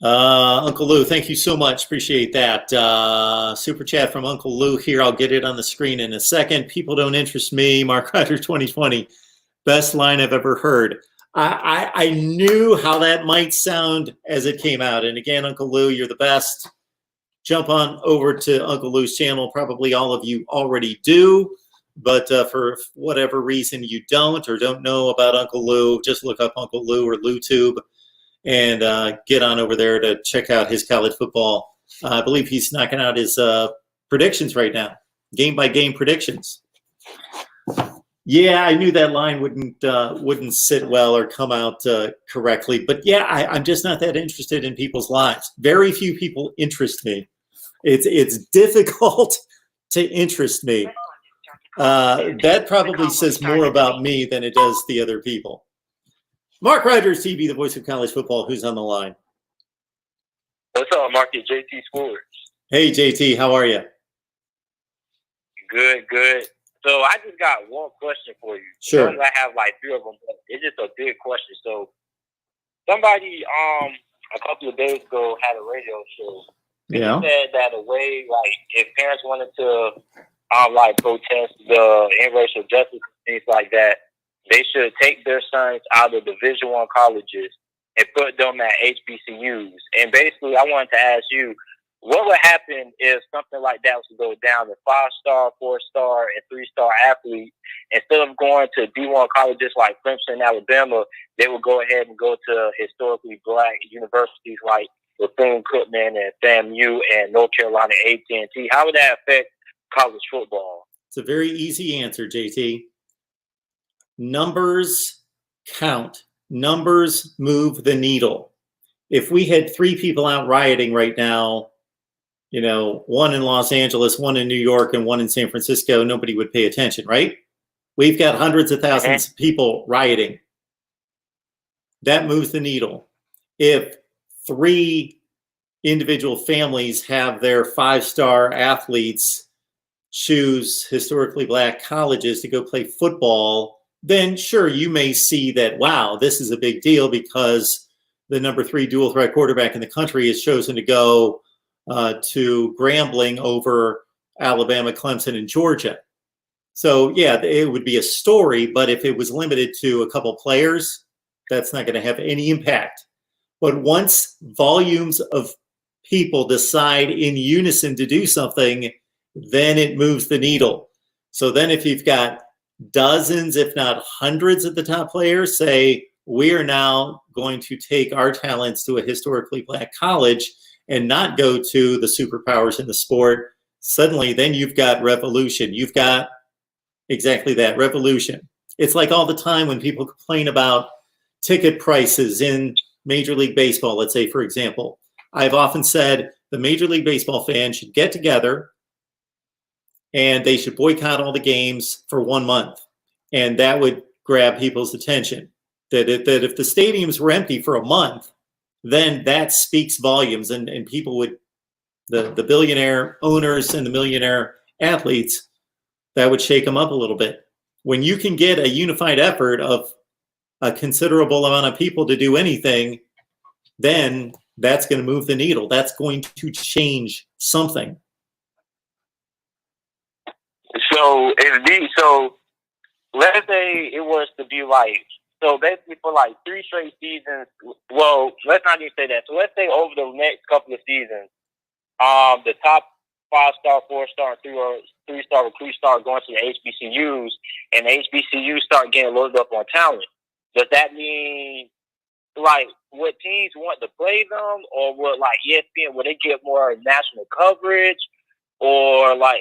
Uncle Lou, thank you so much. Appreciate that. Super chat from Uncle Lou here. I'll get it on the screen in a second. People don't interest me. Mark Rogers 2020. Best line I've ever heard. I knew how that might sound as it came out. And again, Uncle Lou, you're the best. Jump on over to Uncle Lou's channel. Probably all of you already do. But for whatever reason you don't or don't know about Uncle Lou, just look up Uncle Lou or LouTube and get on over there to check out his college football. I believe he's knocking out his predictions right now, game-by-game predictions. Yeah, I knew that line wouldn't sit well or come out correctly. But yeah, I'm just not that interested in people's lives. Very few people interest me. It's difficult to interest me. That probably says more about me than it does the other people. Mark Rogers TV, the voice of college football. Who's on the line? What's up, Mark? It's JT Sports. Hey, JT, how are you? Good, good. So I just got one question for you. Sure. I have like three of them, but it's just a big question. So somebody a couple of days ago had a radio show. Yeah. He said that a way, like, if parents wanted to like protest the interracial justice and things like that, they should take their sons out of Division I colleges and put them at HBCUs. And basically, I wanted to ask you, what would happen if something like that was to go down? The 5-star, 4-star, and 3-star athletes, instead of going to D1 colleges like Clemson, Alabama, they would go ahead and go to historically black universities like Bethune-Cookman and FAMU and North Carolina A&T. How would that affect college football? It's a very easy answer, JT. Numbers count. Numbers move the needle. If we had 3 people out rioting right now, you know, one in Los Angeles, one in New York, and one in San Francisco, nobody would pay attention, right? We've got hundreds of thousands of people rioting. That moves the needle. If 3 individual families have their 5-star athletes choose historically black colleges to go play football, then sure, you may see that, wow, this is a big deal because the number 3 dual threat quarterback in the country has chosen to go to Grambling over Alabama, Clemson, and Georgia. So yeah, it would be a story, but if it was limited to a couple players, that's not going to have any impact. But once volumes of people decide in unison to do something, then it moves the needle. So then if you've got dozens, if not hundreds of the top players say, we are now going to take our talents to a historically black college and not go to the superpowers in the sport, suddenly then you've got revolution. You've got exactly that, revolution. It's like all the time when people complain about ticket prices in Major League Baseball, let's say, for example. I've often said the Major League Baseball fans should get together and they should boycott all the games for 1 month. And that would grab people's attention. That if the stadiums were empty for a month, then that speaks volumes. And people would, the billionaire owners and the millionaire athletes, that would shake them up a little bit. When you can get a unified effort of a considerable amount of people to do anything, then that's going to move the needle. That's going to change something. So let's say it was to be like, so basically for like 3 straight seasons, well, let's not even say that. So let's say over the next couple of seasons, the top 5-star, 4-star, and 3-star recruits start going to the HBCUs, and the HBCUs start getting loaded up on talent. Does that mean, like, would teams want to play them, or would, like, ESPN, would they get more national coverage, or like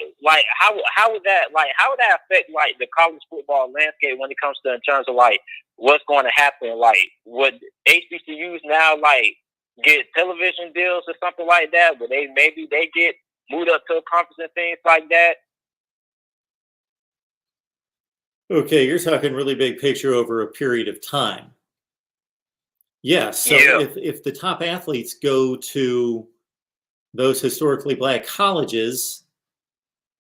how would that affect, like, the college football landscape when it comes to, in terms of, like, what's going to happen? Like, would HBCUs now, like, get television deals or something like that? Would they get moved up to a conference and things like that? Okay, you're talking really big picture over a period of time. Yes. So if the top athletes go to those historically black colleges,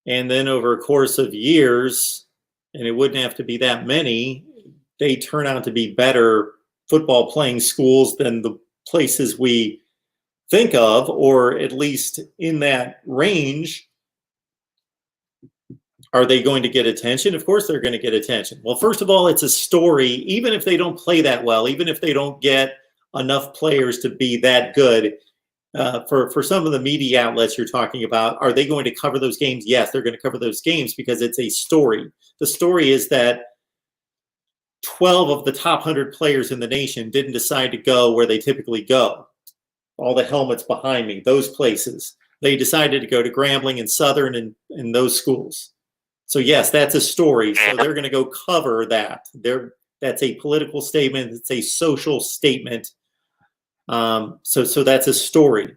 and then over a course of years, and it wouldn't have to be that many, they turn out to be better football playing schools than the places we think of, or at least in that range, are they going to get attention? Of course they're going to get attention. Well, first of all, it's a story. Even if they don't play that well, even if they don't get enough players to be that good, for some of the media outlets you're talking about, are they going to cover those games? Yes, they're going to cover those games because it's a story. The story is that 12 of the top 100 players in the nation didn't decide to go where they typically go. All the helmets behind me, those places. They decided to go to Grambling and Southern and those schools. So yes, that's a story. So they're going to go cover that. That's a political statement. It's a social statement. So that's a story.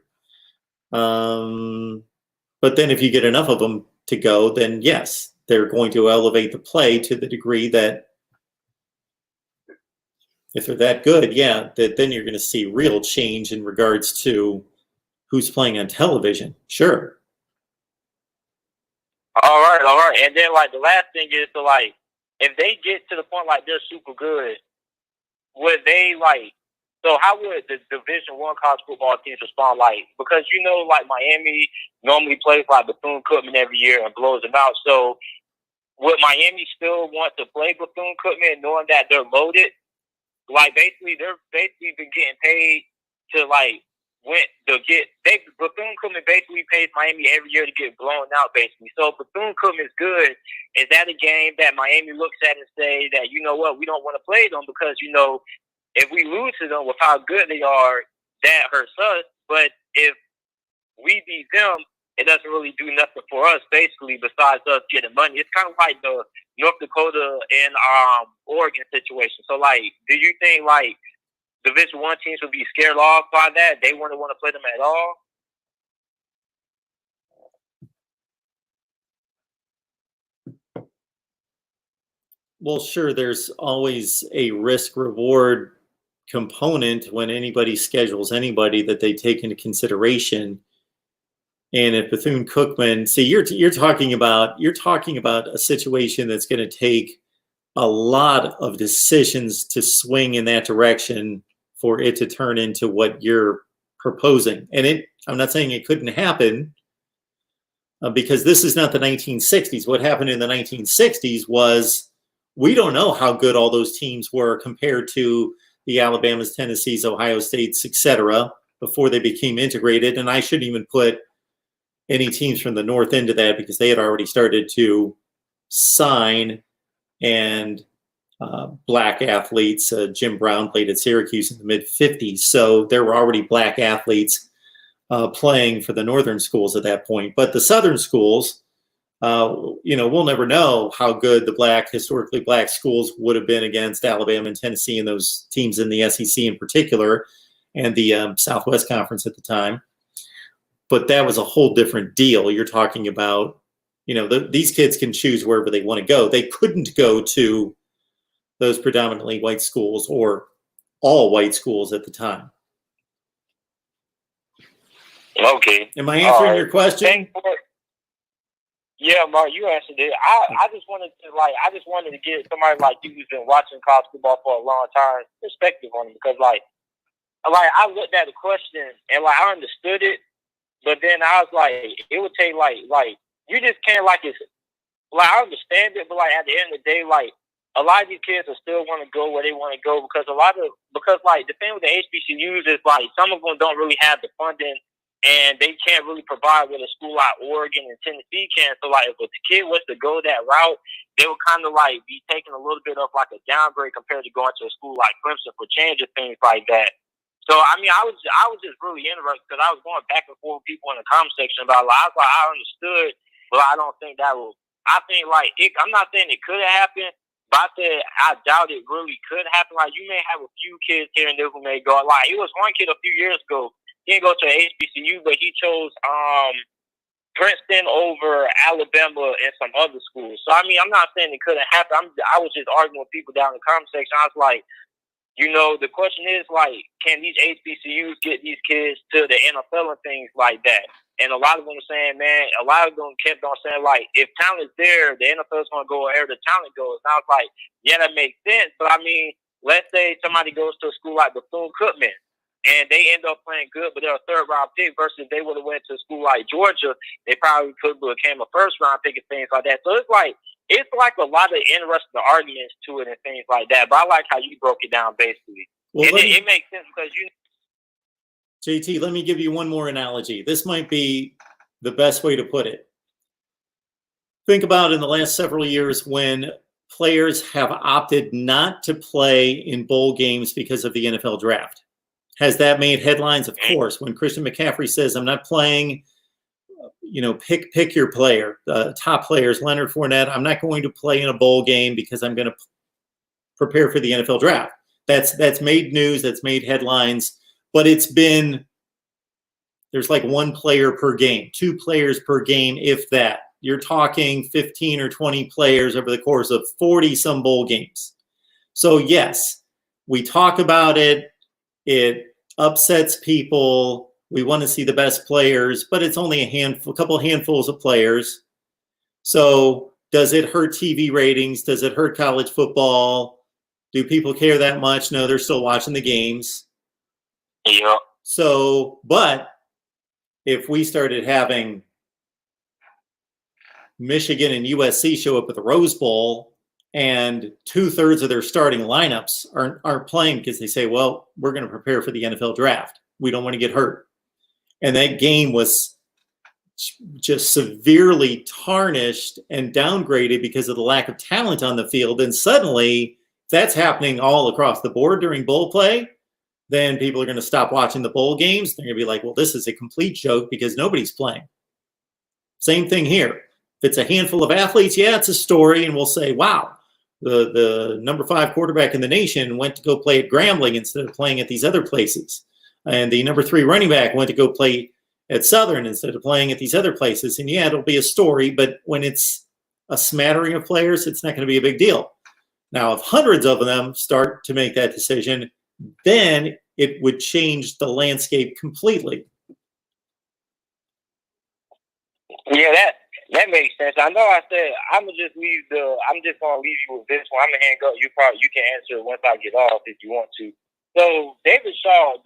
But then if you get enough of them to go, then yes, they're going to elevate the play to the degree that if they're that good, then you're going to see real change in regards to who's playing on television. Sure. All right. And then, like, the last thing is to, like, if they get to the point, like, they're super good, would they, like, so how would the Division I college football teams respond? Like, because, you know, like, Miami normally plays, like, Bethune-Cookman every year and blows them out. So would Miami still want to play Bethune-Cookman knowing that they're loaded? Like, they're basically been getting paid to, like, Bethune-Cookman basically pays Miami every year to get blown out, basically. So if Bethune-Cookman is good, is that a game that Miami looks at and say that, you know what, we don't want to play them because, you know, if we lose to them with how good they are, that hurts us. But if we beat them, it doesn't really do nothing for us, basically, besides us getting money. It's kind of like the North Dakota and Oregon situation. So, like, do you think, like, Division I teams would be scared off by that? They wouldn't want to play them at all? Well, sure, there's always a risk-reward component when anybody schedules anybody that they take into consideration. And if Bethune-Cookman, see, you're talking about a situation that's going to take a lot of decisions to swing in that direction for it to turn into what you're proposing. And I'm not saying it couldn't happen, because this is not the 1960s. What happened in the 1960s was, we don't know how good all those teams were compared to the Alabamas, Tennessees, Ohio States, etc., before they became integrated. And I shouldn't even put any teams from the North into that, because they had already started to sign and black athletes. Jim Brown played at Syracuse in the mid-50s. So there were already black athletes playing for the northern schools at that point. But the southern schools, we'll never know how good the historically black schools would have been against Alabama and Tennessee and those teams in the SEC in particular, and the Southwest Conference at the time. But that was a whole different deal. You're talking about, these kids can choose wherever they want to go. They couldn't go to those predominantly white schools or all white schools at the time. Okay. Am I answering your question? Yeah, Mark, you answered it. I just wanted to get somebody like you who's been watching college football for a long time perspective on it, because like I looked at the question and like I understood it, but then I was like, it would take like you just can't it's like I understand it, but like at the end of the day, like a lot of these kids will still want to go where they want to go because the thing with the HBCUs is like some of them don't really have the funding and they can't really provide what a school like Oregon and Tennessee can. So, like, if a kid was to go that route, they would kind of, like, be taking a little bit of, like, a downgrade compared to going to a school like Clemson for change and things like that. So, I mean, I was just really interested because I was going back and forth with people in the comment section about, like, I understood, but I don't think that will. I think, like, I'm not saying it could have happened, but I said I doubt it really could happen. Like, you may have a few kids here and there who may go. Like, it was one kid a few years ago. He didn't go to HBCU, but he chose Princeton over Alabama and some other schools. So, I mean, I'm not saying it couldn't happen. I was just arguing with people down in the comment section. I was like, you know, the question is, like, can these HBCUs get these kids to the NFL and things like that? And a lot of them were saying, man, a lot of them kept on saying, like, if talent's there, the NFL is going to go wherever the talent goes. And I was like, yeah, that makes sense. But, I mean, let's say somebody goes to a school like Bethune-Cookman, and they end up playing good, but they're a third-round pick versus they would have went to a school like Georgia, they probably could have became a first-round pick and things like that. So it's like a lot of interesting arguments to it and things like that. But I like how you broke it down, basically. Well, it makes sense because you. JT, let me give you one more analogy. This might be the best way to put it. Think about in the last several years when players have opted not to play in bowl games because of the NFL draft. Has that made headlines? Of course. When Christian McCaffrey says, I'm not playing, you know, pick your player, top players, Leonard Fournette, I'm not going to play in a bowl game because I'm going to prepare for the NFL draft. That's made news, that's made headlines. But there's like one player per game, 2 players per game, if that. You're talking 15 or 20 players over the course of 40-some bowl games. So, yes, we talk about it. It upsets people. We want to see the best players, but it's only a couple handfuls of players. So, does it hurt TV ratings? Does it hurt college football? Do people care that much? No, they're still watching the games. Yeah. So, but if we started having Michigan and USC show up at the Rose Bowl and 2/3 of their starting lineups aren't playing because they say, well, we're going to prepare for the NFL draft. We don't want to get hurt. And that game was just severely tarnished and downgraded because of the lack of talent on the field. And suddenly that's happening all across the board during bowl play. Then people are going to stop watching the bowl games. They're going to be like, well, this is a complete joke because nobody's playing. Same thing here. If it's a handful of athletes, yeah, it's a story. And we'll say, wow, the number 5 quarterback in the nation went to go play at Grambling instead of playing at these other places. And the number 3 running back went to go play at Southern instead of playing at these other places. And yeah, it'll be a story. But when it's a smattering of players, it's not going to be a big deal. Now, if hundreds of them start to make that decision, then it would change the landscape completely. Yeah, that makes sense. I know I said I'm just gonna leave you with this one. I'm gonna hang up. You can answer it once I get off if you want to. So David Shaw,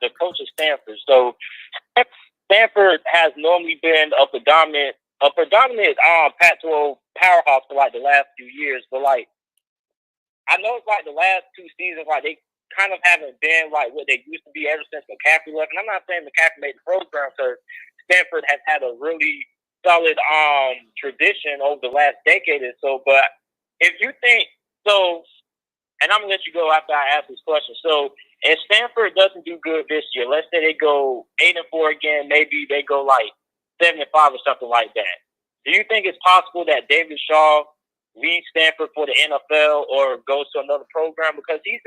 the coach of Stanford. So Stanford has normally been a predominant Pac-12 powerhouse for like the last few years, but like I know it's like the last 2 seasons, like they kind of haven't been like what they used to be ever since McCaffrey left. And I'm not saying McCaffrey made the program because Stanford has had a really solid tradition over the last decade or so. But if you think so, and I'm gonna let you go after I ask this question. So if Stanford doesn't do good this year, let's say they go 8-4 again, maybe they go like 7-5 or something like that. Do you think it's possible that David Shaw leaves Stanford for the NFL or goes to another program? Because he's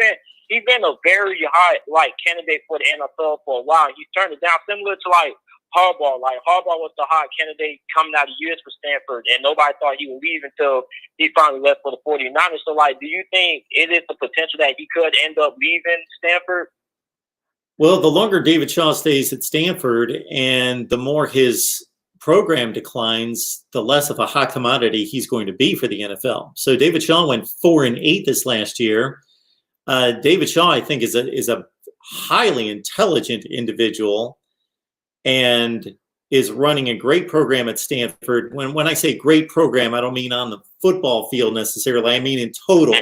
been a very high candidate for the NFL for a while. He's turned it down, similar to like Harbaugh. Like Harbaugh was the hot candidate coming out of years for Stanford, and nobody thought he would leave until he finally left for the 49ers. So, like, do you think it is the potential that he could end up leaving Stanford? Well, the longer David Shaw stays at Stanford and the more his program declines, the less of a hot commodity he's going to be for the NFL. So David Shaw went 4-8 this last year. David Shaw, I think, is a highly intelligent individual and is running a great program at Stanford. When I say great program, I don't mean on the football field necessarily. I mean in total.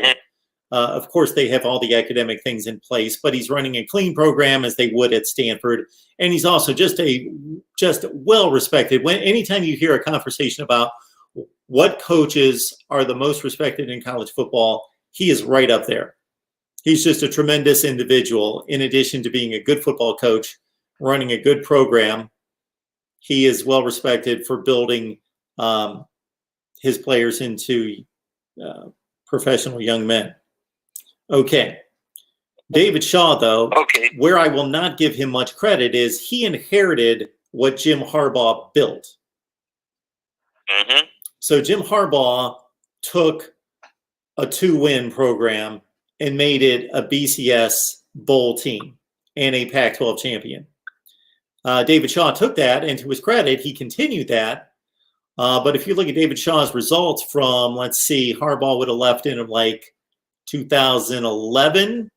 Of course, they have all the academic things in place, but he's running a clean program as they would at Stanford. And he's also just a just well respected. Anytime you hear a conversation about what coaches are the most respected in college football, he is right up there. He's just a tremendous individual. In addition to being a good football coach, running a good program, he is well respected for building his players into professional young men. Okay. David Shaw, though, where I will not give him much credit is he inherited what Jim Harbaugh built. Mm-hmm. So Jim Harbaugh took a 2-win program and made it a BCS bowl team and a Pac-12 champion. David Shaw took that, and to his credit, he continued that. But if you look at David Shaw's results from, let's see, Harbaugh would have left in like 2011.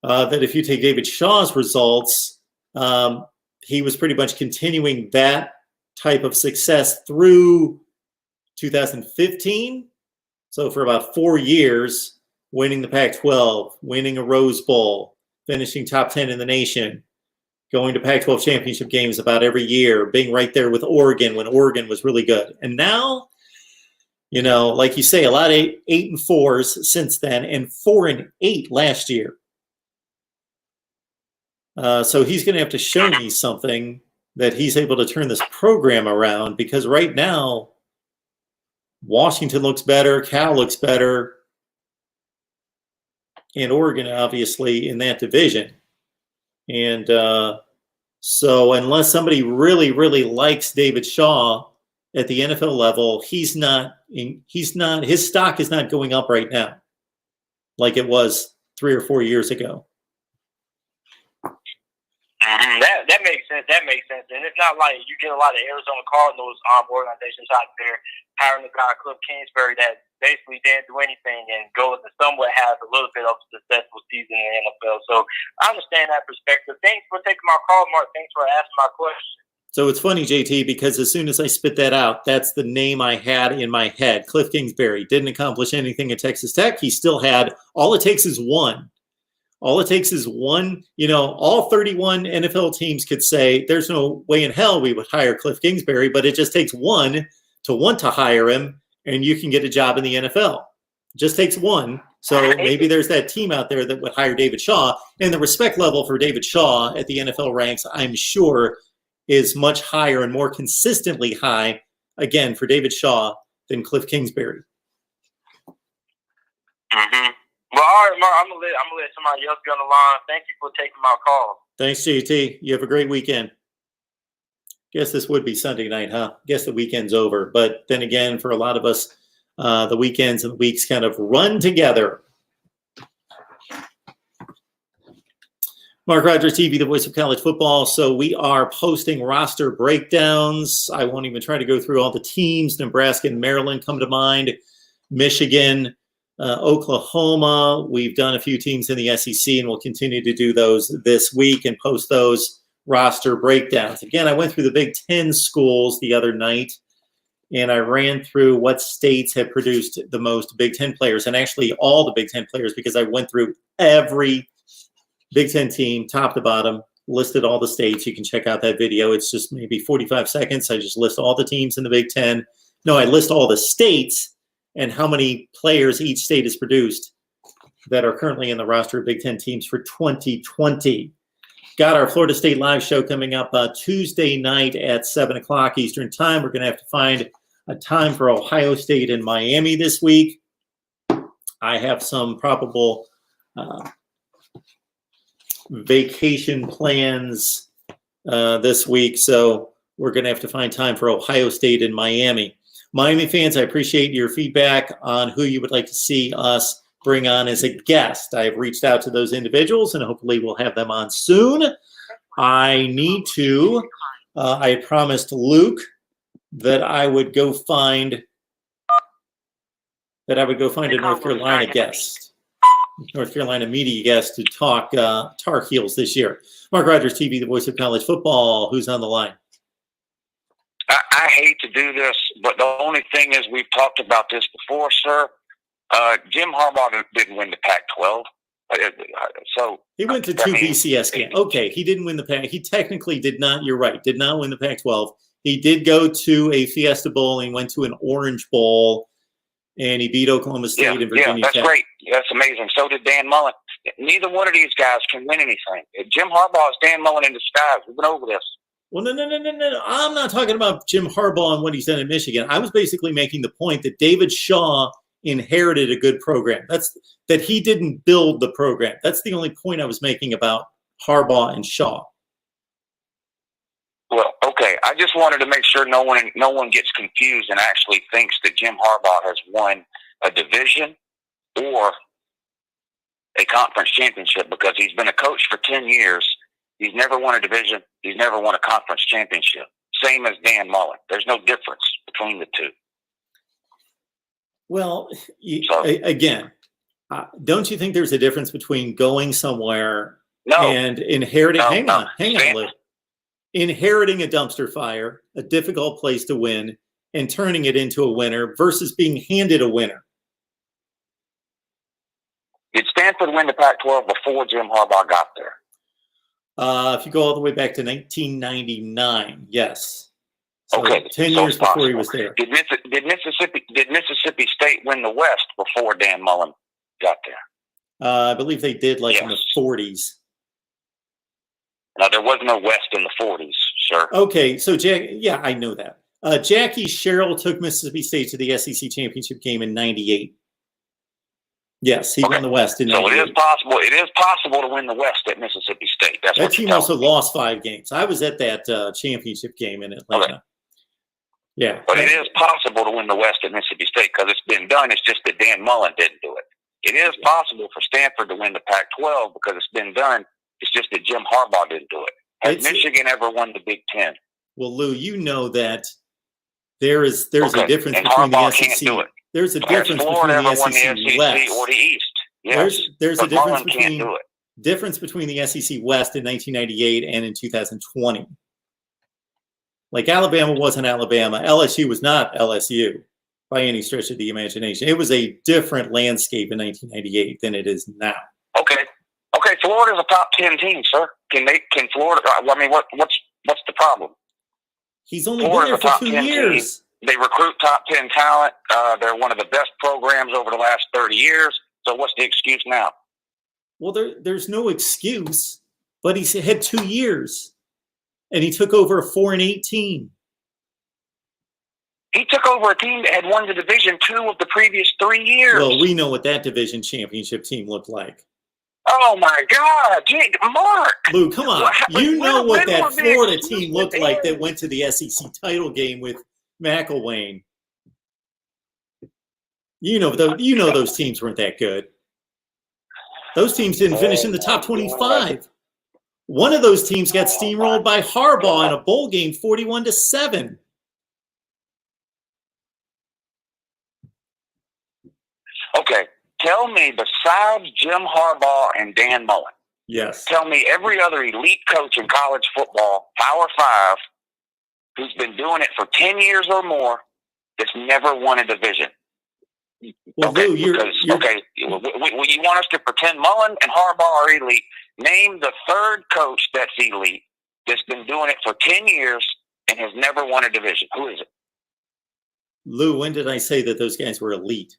That if you take David Shaw's results, he was pretty much continuing that type of success through 2015. So for about 4 years, winning the Pac-12, winning a Rose Bowl, finishing top 10 in the nation, going to Pac-12 championship games about every year, being right there with Oregon when Oregon was really good. And now, you know, like you say, a lot of 8-4s since then, and 4-8 last year. So he's going to have to show me something that he's able to turn this program around, because right now, Washington looks better, Cal looks better, and Oregon, obviously, in that division. And so unless somebody really, really likes David Shaw at the NFL level, his stock is not going up right now like it was 3 or 4 years ago. That makes sense. That makes sense. And it's not like you get a lot of Arizona Cardinals organizations out there hiring a guy, Cliff Kingsbury, that basically didn't do anything and goes and somewhat has a little bit of a successful season in the NFL. So I understand that perspective. Thanks for taking my call, Mark. Thanks for asking my question. So it's funny, JT, because as soon as I spit that out, that's the name I had in my head. Cliff Kingsbury didn't accomplish anything at Texas Tech. He still had, all it takes is one. All it takes is one. You know, all 31 NFL teams could say there's no way in hell we would hire Cliff Kingsbury, but it just takes one to want to hire him, and you can get a job in the NFL. It just takes one. So maybe there's that team out there that would hire David Shaw, and the respect level for David Shaw at the NFL ranks, I'm sure, is much higher and more consistently high, again, for David Shaw than Cliff Kingsbury. Mm-hmm. Well, all right, Mark, I'm gonna let somebody else be on the line. Thank you for taking my call. Thanks, JT. You have a great weekend. Guess this would be Sunday night, huh? Guess the weekend's over. But then again, for a lot of us, the weekends and the weeks kind of run together. Mark Rogers TV, the voice of college football. So we are posting roster breakdowns. I won't even try to go through all the teams. Nebraska and Maryland come to mind. Michigan, Oklahoma. We've done a few teams in the SEC, and we'll continue to do those this week and post those roster breakdowns. Again, I went through the Big Ten schools the other night, and I ran through what states have produced the most Big Ten players, and actually all the Big Ten players, because I went through every Big Ten team, top to bottom, listed all the states. You can check out that video. It's just maybe 45 seconds. I just list all the teams in the Big Ten. No, I list all the states and how many players each state has produced that are currently in the roster of Big Ten teams for 2020. Got our Florida State live show coming up Tuesday night at 7 o'clock Eastern time. We're going to have to find a time for Ohio State and Miami this week. I have some probable vacation plans this week, so we're going to have to find time for Ohio State and Miami. Miami fans, I appreciate your feedback on who you would like to see us bring on as a guest. I have reached out to those individuals, and hopefully we'll have them on soon. I need to, I had promised Luke that I would go find a North Carolina guest, North Carolina media guest to talk Tar Heels this year. Mark Rogers TV, the voice of college football. Who's on the line? I hate to do this, but the only thing is we've talked about this before, sir. Jim Harbaugh didn't win the Pac-12. So he went to two BCS games. Okay, he didn't win the Pac. He technically did not. You're right. Did not win the Pac-12. He did go to a Fiesta Bowl and went to an Orange Bowl, and he beat Oklahoma State and Virginia Tech. Tech. Great. That's amazing. So did Dan Mullen. Neither one of these guys can win anything. Jim Harbaugh is Dan Mullen in disguise. We've been over this. Well, no. I'm not talking about Jim Harbaugh and what he's done in Michigan. I was basically making the point that David Shaw inherited a good program. That he didn't build the program. That's the only point I was making about Harbaugh and Shaw. Well, okay. I just wanted to make sure no one gets confused and actually thinks that Jim Harbaugh has won a division or a conference championship, because he's been a coach for 10 years. He's never won a division. He's never won a conference championship. Same as Dan Mullen. There's no difference between the two. Well, again, don't you think there's a difference between going somewhere and inheriting? Hang on, Lou. Inheriting a dumpster fire, a difficult place to win, and turning it into a winner versus being handed a winner. Did Stanford win the Pac-12 before Jim Harbaugh got there? If you go all the way back to 1999, yes. So okay, 10 years before he was there. Did Mississippi State win the West before Dan Mullen got there? I believe they did, in the 40s. No, there was no West in the 40s, sir. Okay, so I know that. Jackie Sherrill took Mississippi State to the SEC championship game in '98. Yes, he won the West in '98. So it is possible to win the West at Mississippi State. That team also lost 5 games. I was at that championship game in Atlanta. Okay. Yeah, but it is possible to win the West at Mississippi State because it's been done. It's just that Dan Mullen didn't do it. It is possible for Stanford to win the Pac-12 because it's been done. It's just that Jim Harbaugh didn't do it. Has Michigan ever won the Big Ten? Well, Lou, you know that there's a difference and between Harbaugh the SEC. Can't do it. There's a difference between the SEC West or the East. Yes, there's a difference difference between the SEC West in 1998 and in 2020. Like Alabama wasn't Alabama. LSU was not LSU by any stretch of the imagination. It was a different landscape in 1998 than it is now. Okay, Florida's a top 10 team, sir. Can Florida? I mean, what's the problem? He's only been there for 2 years. They recruit top 10 talent. They're one of the best programs over the last 30 years. So what's the excuse now? Well, there's no excuse, but he's had 2 years, and he took over a 4-8 team. He took over a team that had won the Division II of the previous 3 years. Well, we know what that division championship team looked like. Oh, my God. Mark. Lou, come on. You know what that Florida team looked like that went to the SEC title game with McElwain. You know those teams weren't that good. Those teams didn't finish in the top 25. One of those teams got steamrolled by Harbaugh in a bowl game, 41-7. Okay, tell me, besides Jim Harbaugh and Dan Mullen, yes, tell me every other elite coach in college football, Power 5, who's been doing it for 10 years or more, that's never won a division. Well, okay, Lou, you're okay. You want us to pretend Mullen and Harbaugh are elite? Name the third coach that's elite that's been doing it for 10 years and has never won a division. Who is it? Lou, when did I say that those guys were elite?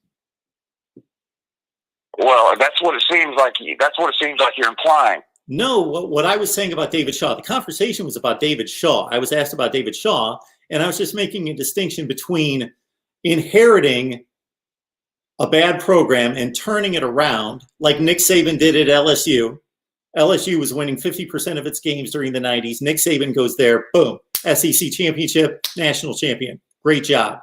Well, that's what it seems like. That's what it seems like you're implying. No, what I was saying about David Shaw, the conversation was about David Shaw. I was asked about David Shaw, and I was just making a distinction between inheriting a bad program and turning it around like Nick Saban did at LSU. LSU was winning 50% of its games during the 90s. Nick Saban goes there, boom, SEC championship, national champion. Great job.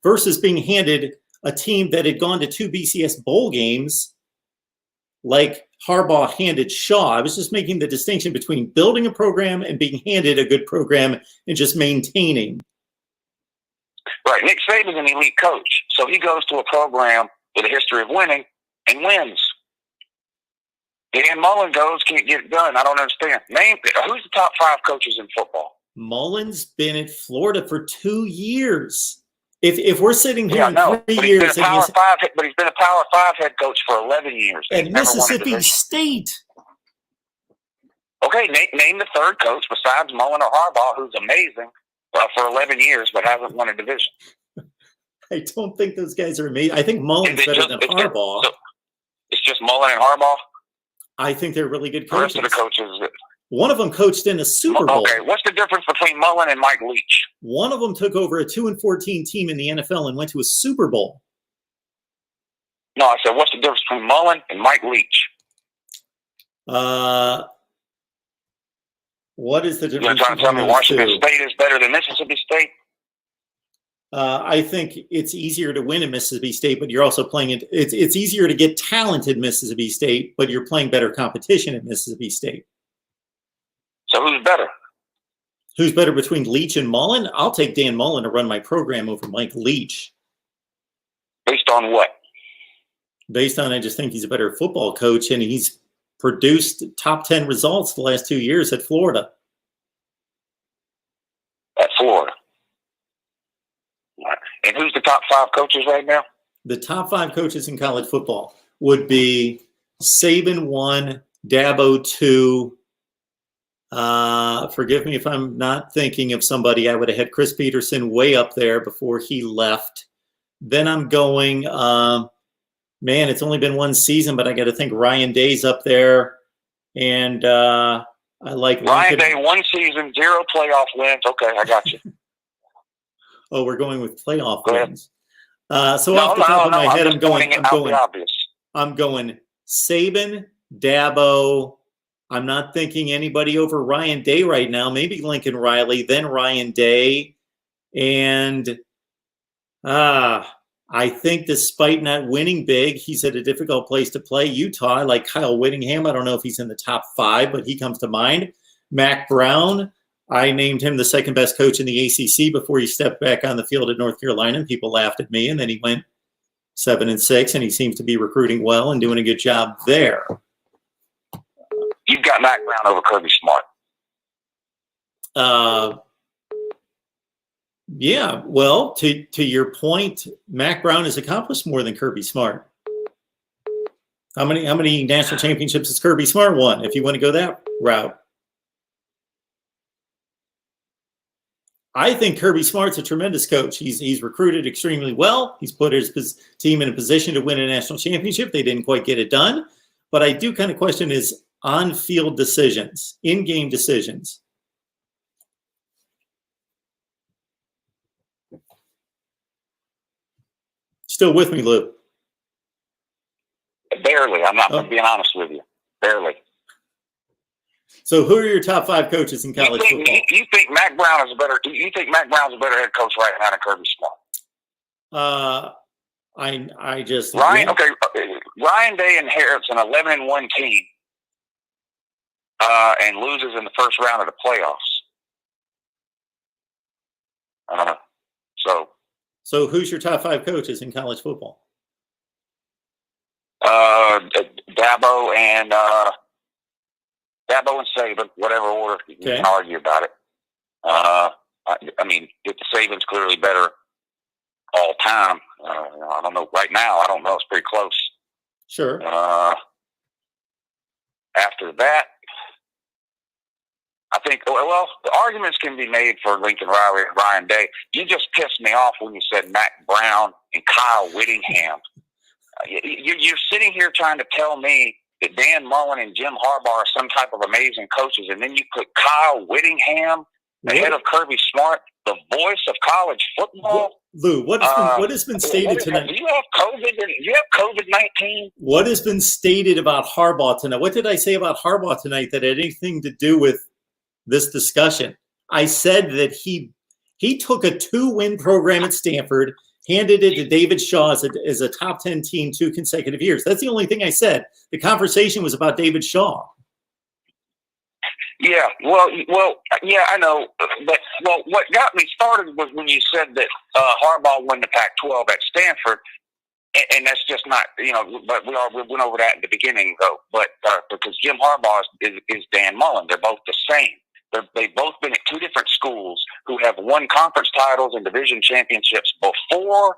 Versus being handed a team that had gone to 2 BCS bowl games like Harbaugh handed Shaw. I was just making the distinction between building a program and being handed a good program and just maintaining. Right. Nick Saban's an elite coach, so he goes to a program with a history of winning and wins. Dan Mullen goes, can't get it done. I don't understand. Who's the top 5 coaches in football? Mullen's been at Florida for 2 years. If we're sitting here Yeah, in no. 3 But years he's been a Power 5 head coach for 11 years. at He's never won a Mississippi division. State. Okay, name the third coach besides Mullen or Harbaugh who's amazing for 11 years but hasn't won a division. I don't think those guys are amazing. I think Mullen's better than Harbaugh. It's just Mullen and Harbaugh? I think they're really good The rest coaches. of the coaches. One of them coached in a Super Bowl. Okay, what's the difference between Mullen and Mike Leach? One of them took over a 2-14 team in the NFL and went to a Super Bowl. No, I said, what's the difference between Mullen and Mike Leach? What is the difference? You're trying to tell me Washington State is better than Mississippi State? I think it's easier to win in Mississippi State, but you're also playing it. It's easier to get talented in Mississippi State, but you're playing better competition at Mississippi State. So who's better? Who's better between Leach and Mullen? I'll take Dan Mullen to run my program over Mike Leach. Based on what? Based on, I just think he's a better football coach, and he's produced top 10 results the last 2 years at Florida. At Florida. And who's the top 5 coaches right now? The top 5 coaches in college football would be Saban 1, Dabo 2. Forgive me if I'm not thinking of somebody. I would have had Chris Peterson way up there before he left. Then I'm going, man, it's only been one season, but I got to think Ryan Day's up there. And I like Ryan Day, 1 season, 0 playoff wins. Okay, I got you. Oh, we're going with playoff Go ahead. wins. So off the top of my head, I'm going Saban, Dabo. I'm not thinking anybody over Ryan Day right now. Maybe Lincoln Riley, then Ryan Day. And I think despite not winning big, he's at a difficult place to play. Utah, I like Kyle Whittingham. I don't know if he's in the top 5, but he comes to mind. Mack Brown, I named him the second best coach in the ACC before he stepped back on the field at North Carolina, and people laughed at me. And then he went 7-6, and he seems to be recruiting well and doing a good job there. You've got Mack Brown over Kirby Smart. Yeah, well, to your point, Mack Brown has accomplished more than Kirby Smart. How many national championships has Kirby Smart won, if you want to go that route? I think Kirby Smart's a tremendous coach. He's recruited extremely well. He's put his team in a position to win a national championship. They didn't quite get it done. But I do kind of question his on-field decisions, in-game decisions. Still with me, Lou? Barely. I'm not being honest with you. Barely. So, who are your top 5 coaches in college football? You think Mack Brown is a better? You think Mack Brown's a better head coach right now than Kirby Smart? I just Ryan. Okay, Ryan Day inherits an 11-1 team and loses in the first round of the playoffs. So who's your top 5 coaches in college football? Dabo and Saban, whatever order. You can argue about it. I mean, if the Saban's clearly better all time. I don't know. Right now, I don't know. It's pretty close. Sure. After that, I think, well, the arguments can be made for Lincoln Riley and Ryan Day. You just pissed me off when you said Mack Brown and Kyle Whittingham. You're sitting here trying to tell me that Dan Mullen and Jim Harbaugh are some type of amazing coaches, and then you put Kyle Whittingham ahead of Kirby Smart, the voice of college football. Lou, what has been stated tonight? Do you have COVID? Do you have COVID-19? What has been stated about Harbaugh tonight? What did I say about Harbaugh tonight that had anything to do with this discussion? I said that he took a 2-win program at Stanford, handed it to David Shaw as a top 10 team 2 consecutive years. That's the only thing I said. The conversation was about David Shaw. Yeah, well, yeah, I know. But what got me started was when you said that Harbaugh won the Pac-12 at Stanford, and that's just not, But we went over that in the beginning, though. But because Jim Harbaugh is Dan Mullen, they're both the same. They've both been at 2 different schools who have won conference titles and division championships before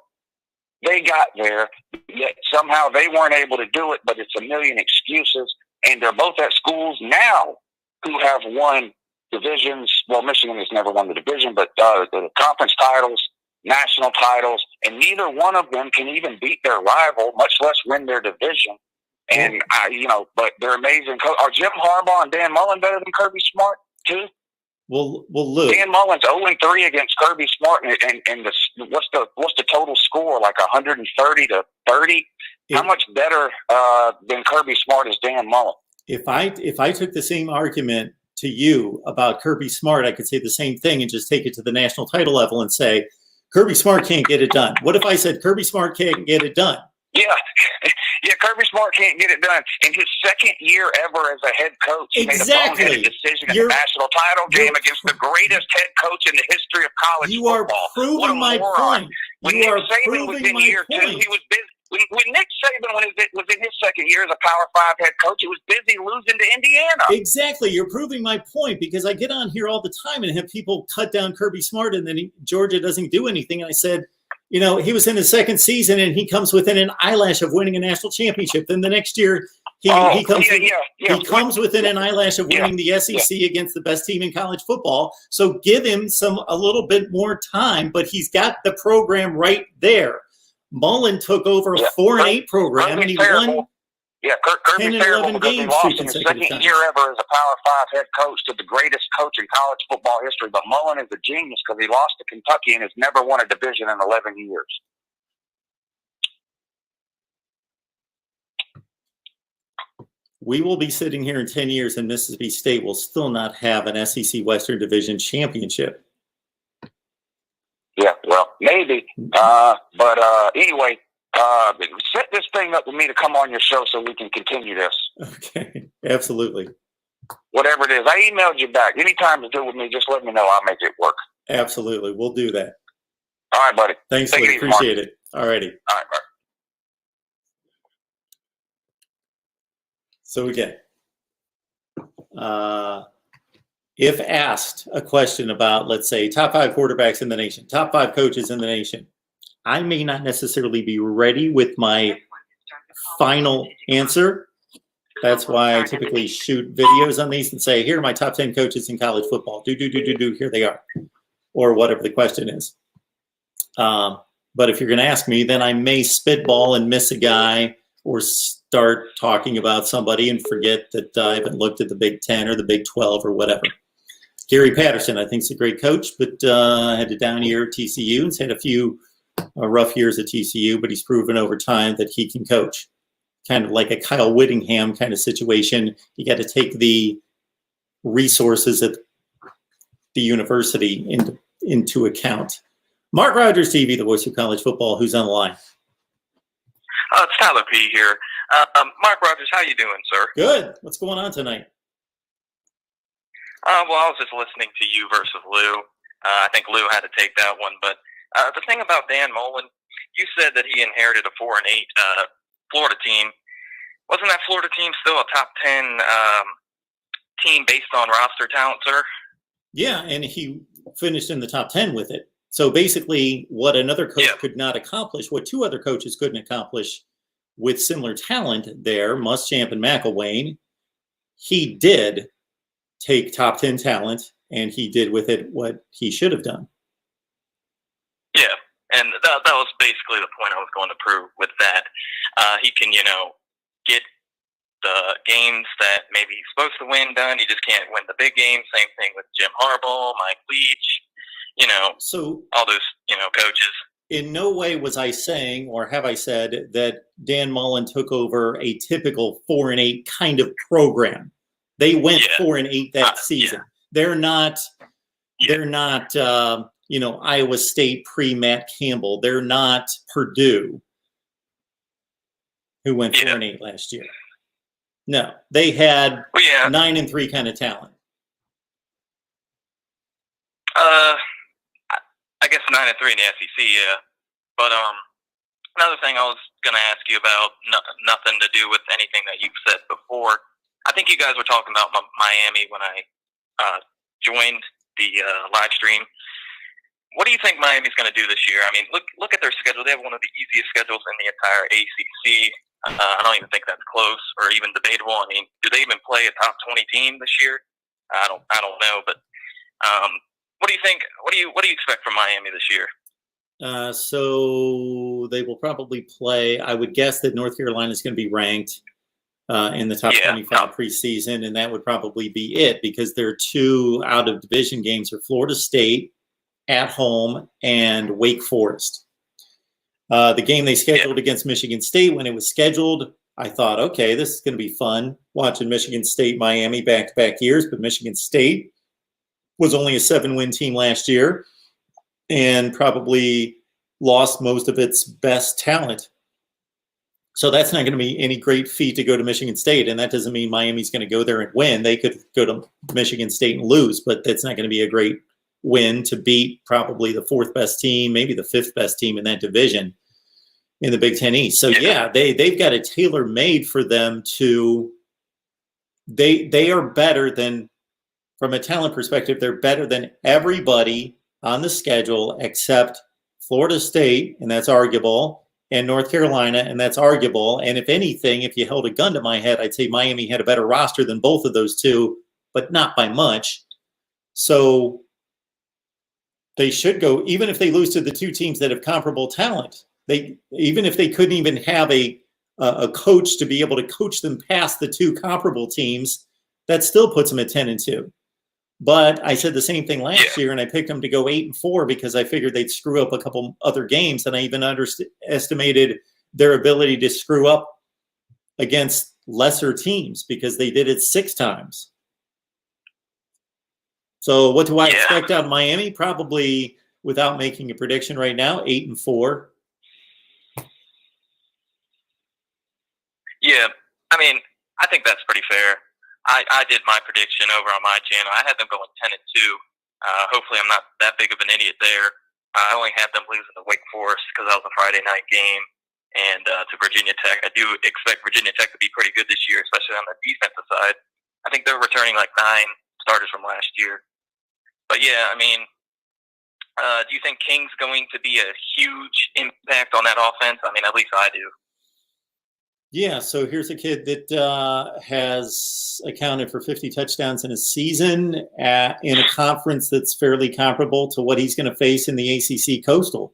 they got there, yet somehow they weren't able to do it, but it's a million excuses. And they're both at schools now who have won divisions. Well, Michigan has never won the division, but the conference titles, national titles, and neither one of them can even beat their rival, much less win their division. And, but they're amazing. Are Jim Harbaugh and Dan Mullen better than Kirby Smart, too? Well, Lou. Dan Mullen's 0-3 against Kirby Smart, and what's the total score? Like 130-30. How much better than Kirby Smart is Dan Mullen? If I took the same argument to you about Kirby Smart, I could say the same thing and just take it to the national title level and say Kirby Smart can't get it done. What if I said Kirby Smart can't get it done? Yeah, Kirby Smart can't get it done. In his second year ever as a head coach, he made a boneheaded decision in the national title game against the greatest head coach in the history of college football. You are proving my point. When Nick Saban was in year 2, he was busy. When Nick Saban was in his second year as a Power 5 head coach, he was busy losing to Indiana. Exactly. You're proving my point because I get on here all the time and have people cut down Kirby Smart and then Georgia doesn't do anything. And I said, he was in his second season and he comes within an eyelash of winning a national championship. Then the next year he comes within an eyelash of winning the SEC against the best team in college football. So give him a little bit more time, but he's got the program right there. Mullen took over a 4-8 program and he won. Yeah, Kirby's terrible because he lost in his second year ever as a Power 5 head coach to the greatest coach in college football history. But Mullen is a genius because he lost to Kentucky and has never won a division in 11 years. We will be sitting here in 10 years and Mississippi State will still not have an SEC Western Division championship. Yeah, well, maybe. Anyway, set this thing up with me to come on your show so we can continue this. Okay, absolutely. Whatever it is. I emailed you back. Anytime to do with me, just let me know. I'll make it work. Absolutely. We'll do that. All right, buddy. Thanks, Lee. Appreciate it. All righty. All right, bye. So again, if asked a question about, let's say, top 5 quarterbacks in the nation, top 5 coaches in the nation, I may not necessarily be ready with my final answer. That's why I typically shoot videos on these and say, here are my top 10 coaches in college football. Here they are. Or whatever the question is. But if you're going to ask me, then I may spitball and miss a guy or start talking about somebody and forget that I haven't looked at the Big 10 or the Big 12 or whatever. Gary Patterson, I think, is a great coach, but had a down year at TCU. He's had a few rough years at TCU, but he's proven over time that he can coach. Kind of like a Kyle Whittingham kind of situation. You got to take the resources at the university into account. Mark Rogers TV, the voice of college football. Who's on the line? It's Tyler P. here. Mark Rogers, how you doing, sir? Good. What's going on tonight? Well, I was just listening to you versus Lou. I think Lou had to take that one. But the thing about Dan Mullen, you said that he inherited a 4-8 Florida team. Wasn't that Florida team still a top 10 team based on roster talent, sir? Yeah, and he finished in the top 10 with it. So basically what another coach could not accomplish, what 2 other coaches couldn't accomplish with similar talent there, Muschamp and McElwain, he did take top 10 talent, and he did with it what he should have done. Yeah, and that was basically the point I was going to prove with that. He can, get the games that maybe he's supposed to win done. He just can't win the big games. Same thing with Jim Harbaugh, Mike Leach, so all those, coaches. In no way was I saying, or have I said, that Dan Mullen took over a typical 4-8 kind of program. They went 4-8 that season. They're not, Iowa State pre-Matt Campbell. They're not Purdue, who went 4-8 last year. No, they had 9-3 kind of talent. I guess 9-3 in the SEC, yeah. But another thing I was going to ask you about, nothing to do with anything that you've said before. I think you guys were talking about Miami when I joined the live stream. what do you think Miami's going to do this year? I mean, look at their schedule. They have one of the easiest schedules in the entire ACC. I don't even think that's close or even debatable. I mean, do they even play a top 20 team this year? I don't know. But what do you think? What do you expect from Miami this year? So they will probably play. I would guess that North Carolina is going to be ranked in the top 25 preseason, and that would probably be it because their two out of division games are Florida State at home and Wake Forest. The game they scheduled against Michigan State, when it was scheduled, I thought, okay, this is going to be fun watching Michigan State, Miami back-to-back years, but Michigan State was only a 7-win team last year and probably lost most of its best talent. So that's not going to be any great feat to go to Michigan State, and that doesn't mean Miami's going to go there and win. They could go to Michigan State and lose, but that's not going to be a great win to beat probably the fourth best team, maybe the fifth best team in that division in the Big Ten East. So they've got it tailor-made for them to they are better than, from a talent perspective, they're better than everybody on the schedule except Florida State, and that's arguable, and North Carolina, and that's arguable. And if anything, if you held a gun to my head, I'd say Miami had a better roster than both of those two, but not by much. So they should go, even if they lose to the two teams that have comparable talent. Even if they couldn't even have a coach to be able to coach them past the two comparable teams, that still puts them at 10-2. But I said the same thing last year, and I picked them to go 8-4 because I figured they'd screw up a couple other games, and I even underestimated their ability to screw up against lesser teams because they did it 6 times. So what do I expect out of Miami? Probably, without making a prediction right now, 8-4. Yeah, I mean, I think that's pretty fair. I did my prediction over on my channel. I had them going 10-2. Hopefully, I'm not that big of an idiot there. I only had them losing to Wake Forest because that was a Friday night game, and to Virginia Tech. I do expect Virginia Tech to be pretty good this year, especially on the defensive side. I think they're returning like 9 starters from last year. But yeah, I mean, do you think King's going to be a huge impact on that offense? I mean, at least I do. Yeah, so here's a kid that has accounted for 50 touchdowns in a season in a conference that's fairly comparable to what he's going to face in the ACC Coastal.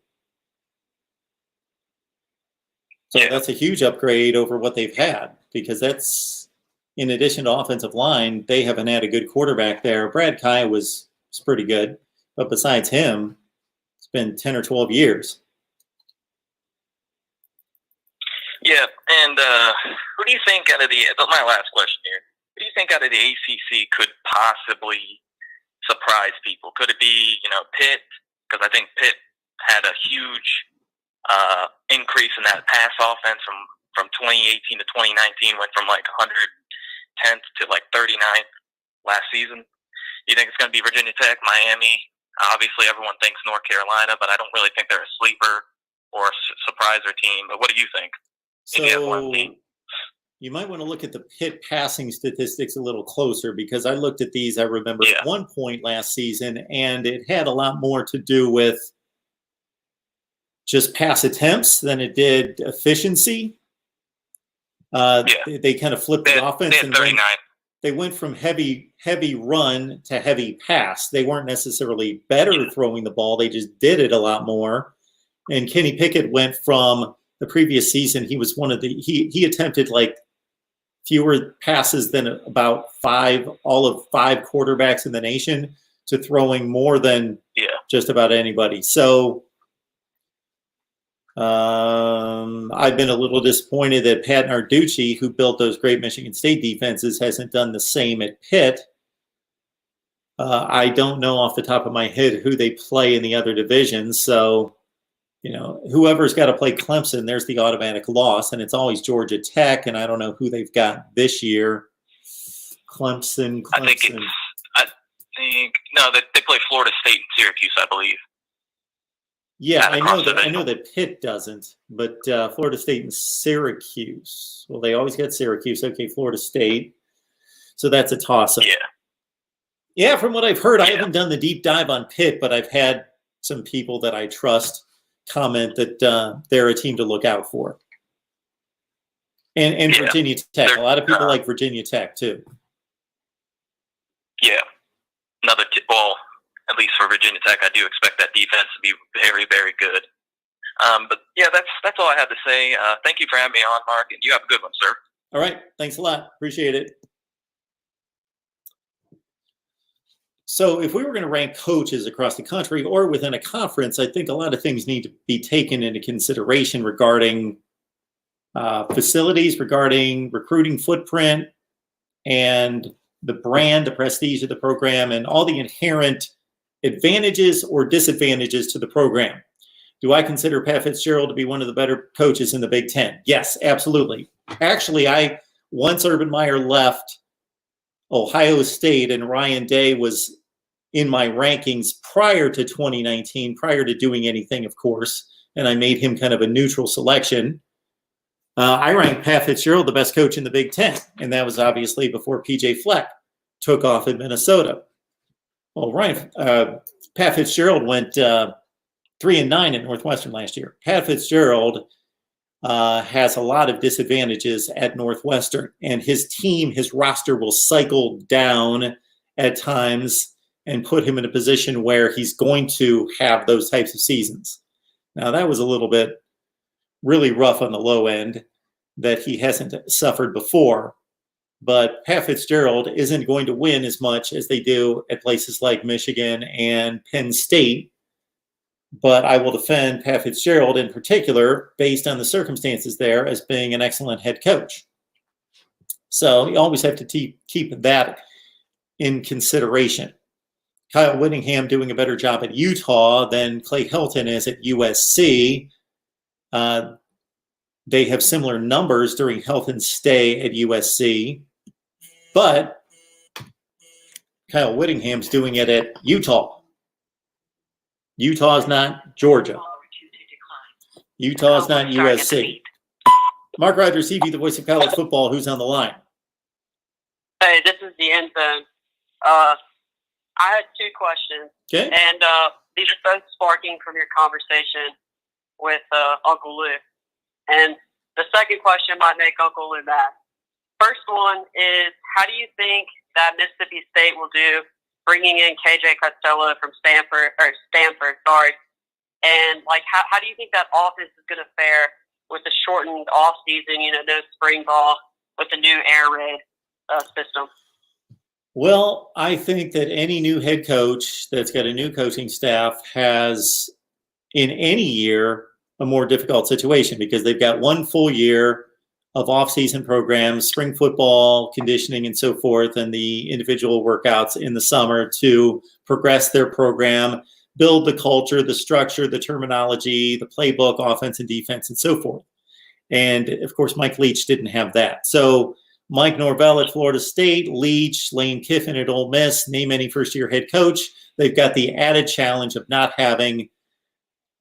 So that's a huge upgrade over what they've had because that's, in addition to offensive line, they haven't had a good quarterback there. Brad Kaya was pretty good, but besides him, it's been 10 or 12 years. Yeah, and who do you think out of my last question here, who do you think out of the ACC could possibly surprise people? Could it be, Pitt? Because I think Pitt had a huge increase in that pass offense from 2018 to 2019, went from like 110th to like 39th last season. You think it's going to be Virginia Tech, Miami? Obviously, everyone thinks North Carolina, but I don't really think they're a sleeper or a surpriser team. But what do you think? So you might want to look at the Pitt passing statistics a little closer because I looked at these, I remember, at one point last season, and it had a lot more to do with just pass attempts than it did efficiency. They kind of flipped the offense. They had 39. They went from heavy run to heavy pass. They weren't necessarily better throwing the ball. They just did it a lot more. And Kenny Pickett went from the previous season, he was one of he attempted like fewer passes than about all of 5 quarterbacks in the nation to throwing more than just about anybody. So I've been a little disappointed that Pat Narduzzi, who built those great Michigan State defenses, hasn't done the same at Pitt. I don't know off the top of my head who they play in the other divisions. So, whoever's got to play Clemson, there's the automatic loss. And it's always Georgia Tech. And I don't know who they've got this year. Clemson. I think they play Florida State and Syracuse, I believe. Yeah, I know that Pitt doesn't, but Florida State and Syracuse. Well, they always get Syracuse. Okay, Florida State. So that's a toss-up. Yeah. Yeah, from what I've heard, I haven't done the deep dive on Pitt, but I've had some people that I trust comment that they're a team to look out for. And Virginia Tech. A lot of people like Virginia Tech, too. Yeah. Well, at least for Virginia Tech, I do expect that defense to be very, very good. But, yeah, that's all I had to say. Thank you for having me on, Mark, and you have a good one, sir. All right. Thanks a lot. Appreciate it. So if we were going to rank coaches across the country or within a conference, I think a lot of things need to be taken into consideration regarding facilities, regarding recruiting footprint, and the brand, the prestige of the program, and all the inherent advantages or disadvantages to the program. Do I consider Pat Fitzgerald to be one of the better coaches in the Big Ten? Yes, absolutely. Actually, once Urban Meyer left Ohio State and Ryan Day was in my rankings prior to 2019, prior to doing anything, of course, and I made him kind of a neutral selection. I ranked Pat Fitzgerald the best coach in the Big Ten, and that was obviously before PJ Fleck took off in Minnesota. Well, Pat Fitzgerald went 3-9 at Northwestern last year. Pat Fitzgerald has a lot of disadvantages at Northwestern, and his team, his roster will cycle down at times and put him in a position where he's going to have those types of seasons. Now, that was a little bit really rough on the low end that he hasn't suffered before, but Pat Fitzgerald isn't going to win as much as they do at places like Michigan and Penn State. But I will defend Pat Fitzgerald in particular, based on the circumstances there, as being an excellent head coach. So you always have to keep that in consideration. Kyle Whittingham doing a better job at Utah than Clay Helton is at USC. They have similar numbers during Helton's stay at USC, but Kyle Whittingham's doing it at Utah. Utah is not Georgia. Utah is not USC. MarkRogersTV, the voice of college football. Who's on the line? Hey, this is the end zone. I had two questions. Okay. And these are both sparking from your conversation with Uncle Lou. And the second question might make Uncle Lou mad. First one is, how do you think that Mississippi State will do bringing in KJ Costello from Stanford, and how do you think that offense is going to fare with the shortened off season? No spring ball with the new air raid system. Well, I think that any new head coach that's got a new coaching staff has, in any year, a more difficult situation because they've got one full year of off-season programs, spring football, conditioning, and so forth, and the individual workouts in the summer to progress their program, build the culture, the structure, the terminology, the playbook, offense and defense, and so forth. And, of course, Mike Leach didn't have that. So Mike Norvell at Florida State, Leach, Lane Kiffin at Ole Miss, name any first-year head coach, they've got the added challenge of not having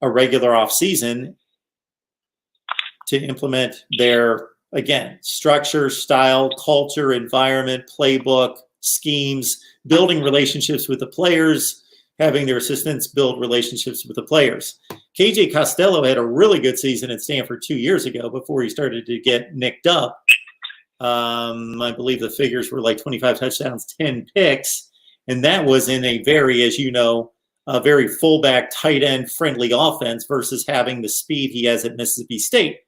a regular off-season to implement their, again, structure, style, culture, environment, playbook, schemes, building relationships with the players, having their assistants build relationships with the players. KJ Costello had a really good season at Stanford 2 years ago before he started to get nicked up. I believe the figures were like 25 touchdowns, 10 picks, and that was in a very, as you know, a very fullback, tight end friendly offense versus having the speed he has at Mississippi State.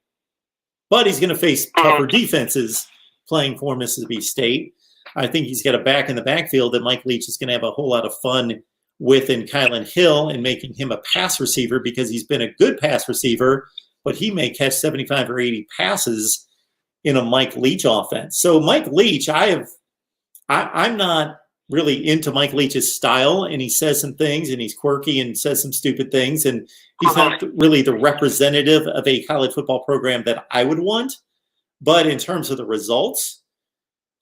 But he's going to face tougher defenses playing for Mississippi State. I think he's got a back in the backfield that Mike Leach is going to have a whole lot of fun with in Kylan Hill and making him a pass receiver because he's been a good pass receiver, but he may catch 75 or 80 passes in a Mike Leach offense. So Mike Leach, I'm not really into Mike Leach's style, and he says some things, and he's quirky and says some stupid things, and he's not really the representative of a college football program that I would want. But in terms of the results,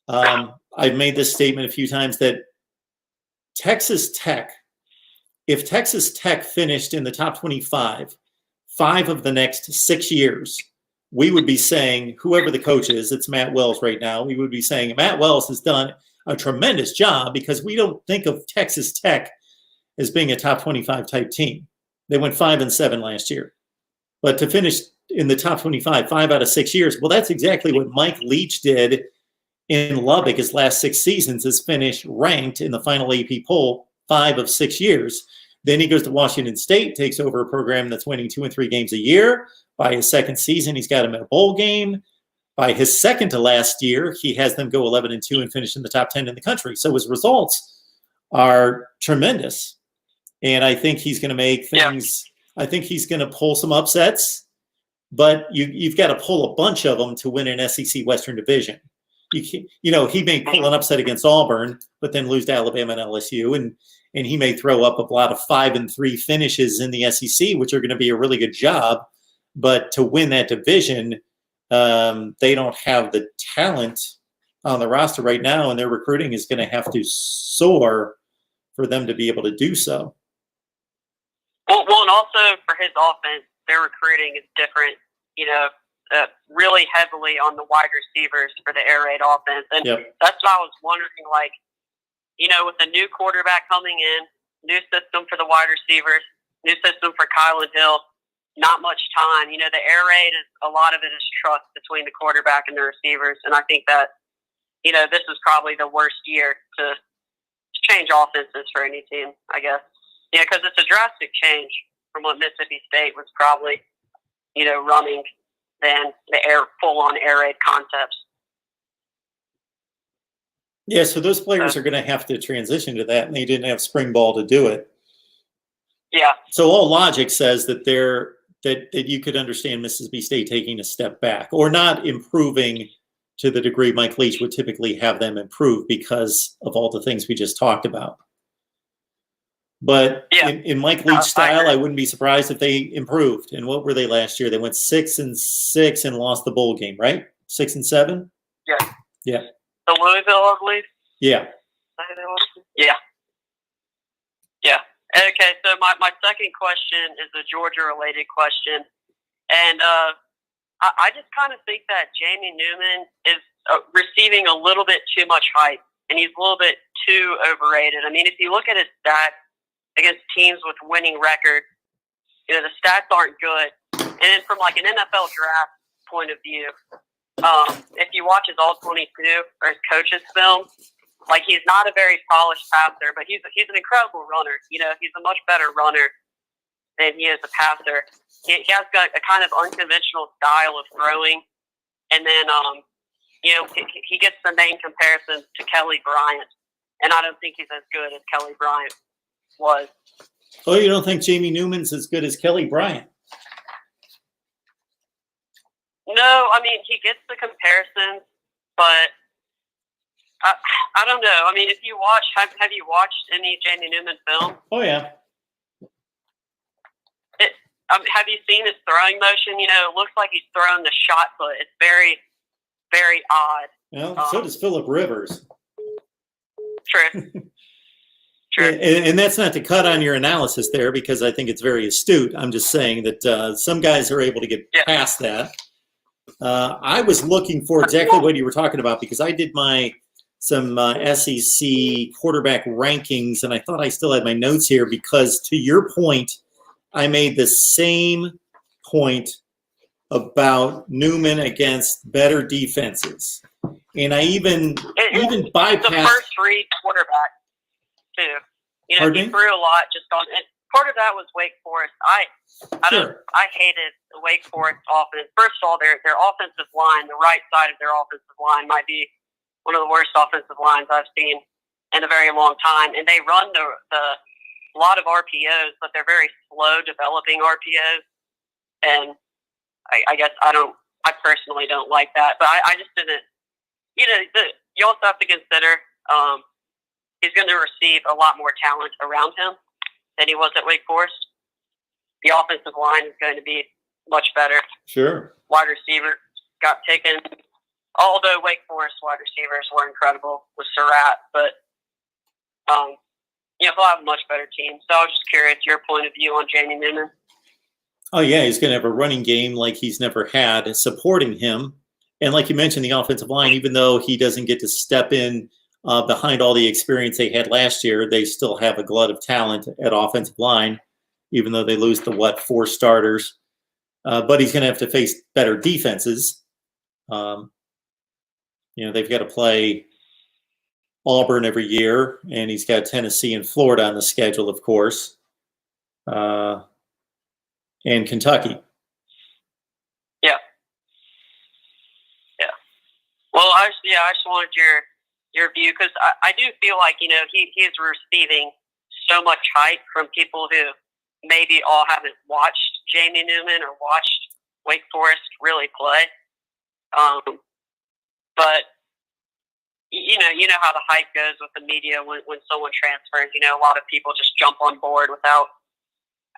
I've made this statement a few times that Texas Tech, if Texas Tech finished in the top 25, 5 of the next 6 years, we would be saying, whoever the coach is, it's Matt Wells right now, we would be saying Matt Wells has done a tremendous job because we don't think of Texas Tech as being a top 25 type team. They went 5-7 last year. But to finish in the top 25, 5 out of 6 years, well, that's exactly what Mike Leach did in Lubbock his last 6 seasons, is finish ranked in the final AP poll 5 of 6 years. Then he goes to Washington State, takes over a program that's winning 2 and 3 games a year. By his second season, he's got him in a bowl game. By his second to last year, he has them go 11-2 and finish in the top 10 in the country. So his results are tremendous. And I think he's going to make things – I think he's going to pull some upsets. But you've got to pull a bunch of them to win an SEC Western Division. He may pull an upset against Auburn, but then lose to Alabama and LSU. And he may throw up a lot of 5-3 finishes in the SEC, which are going to be a really good job. But to win that division – they don't have the talent on the roster right now, and their recruiting is going to have to soar for them to be able to do so. Well, and also for his offense, their recruiting is different, really heavily on the wide receivers for the air raid offense. And that's what I was wondering, with the new quarterback coming in, new system for the wide receivers, new system for Kylan Hill, not much time. The air raid is a lot of it is trust between the quarterback and the receivers, and I think that this is probably the worst year to change offenses for any team, I guess. Because it's a drastic change from what Mississippi State was probably running than the full-on air raid concepts. Yeah, so those players are going to have to transition to that, and they didn't have spring ball to do it. Yeah. So all logic says that that you could understand Mississippi State taking a step back or not improving to the degree Mike Leach would typically have them improve because of all the things we just talked about. But in Mike Leach's style, I wouldn't be surprised if they improved. And what were they last year? They went 6-6 and lost the bowl game, right? 6-7? Yeah. Yeah. The Louisville, I believe? Yeah. Yeah. Yeah. Okay, so my second question is a Georgia-related question. And I just kind of think that Jamie Newman is receiving a little bit too much hype, and he's a little bit too overrated. I mean, if you look at his stats against teams with winning records, the stats aren't good. And then from an NFL draft point of view, if you watch his All-22 or his coach's film, he's not a very polished passer, but he's an incredible runner. He's a much better runner than he is a passer. He has got a kind of unconventional style of throwing, and then he gets the name comparisons to Kelly Bryant, and I don't think he's as good as Kelly Bryant was. Oh, you don't think Jamie Newman's as good as Kelly Bryant? No, I mean he gets the comparisons, but I don't know. I mean, if you watch, have you watched any Jamie Newman film? Oh, yeah. Have you seen his throwing motion? It looks like he's throwing the shot put. It's very, very odd. Well, so does Phillip Rivers. True. True. And that's not to cut on your analysis there because I think it's very astute. I'm just saying that some guys are able to get past that. I was looking for exactly what you were talking about because I did some SEC quarterback rankings, and I thought I still had my notes here because to your point, I made the same point about Newman against better defenses. And I even bypassed the first read quarterback too. He threw a lot just on it. Part of that was Wake Forest. I hated the Wake Forest offense. First of all, their offensive line, the right side of their offensive line might be one of the worst offensive lines I've seen in a very long time. And they run a lot of RPOs, but they're very slow developing RPOs. And I guess I personally don't like that. But I just didn't, you also have to consider he's going to receive a lot more talent around him than he was at Wake Forest. The offensive line is going to be much better. Sure. Wide receiver got taken. Although Wake Forest wide receivers were incredible with Surratt, but he'll have a much better team. So I was just curious your point of view on Jamie Newman. Oh yeah, he's going to have a running game like he's never had supporting him, and like you mentioned, the offensive line. Even though he doesn't get to step in behind all the experience they had last year, they still have a glut of talent at offensive line. even though they lose the 4 starters. But he's going to have to face better defenses. They've got to play Auburn every year, and he's got Tennessee and Florida on the schedule, of course, and Kentucky. Yeah. Well, I just wanted your view, because I do feel like he's receiving so much hype from people who maybe all haven't watched Jamie Newman or watched Wake Forest really play. But you know how the hype goes with the media when someone transfers. A lot of people just jump on board without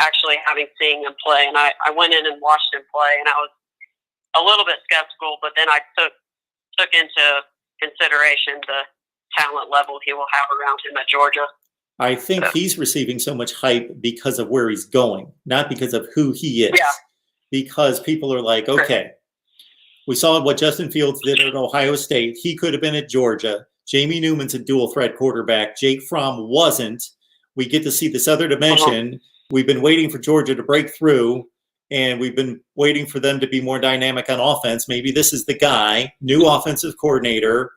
actually having seen him play. And I went in and watched him play, and I was a little bit skeptical, but then I took into consideration the talent level he will have around him at Georgia. I think he's receiving so much hype because of where he's going, not because of who he is. Yeah. Because people are like, okay, we saw what Justin Fields did at Ohio State. He could have been at Georgia. Jamie Newman's a dual threat quarterback. Jake Fromm wasn't. We get to see this other dimension. We've been waiting for Georgia to break through, and we've been waiting for them to be more dynamic on offense. Maybe this is the guy, new offensive coordinator.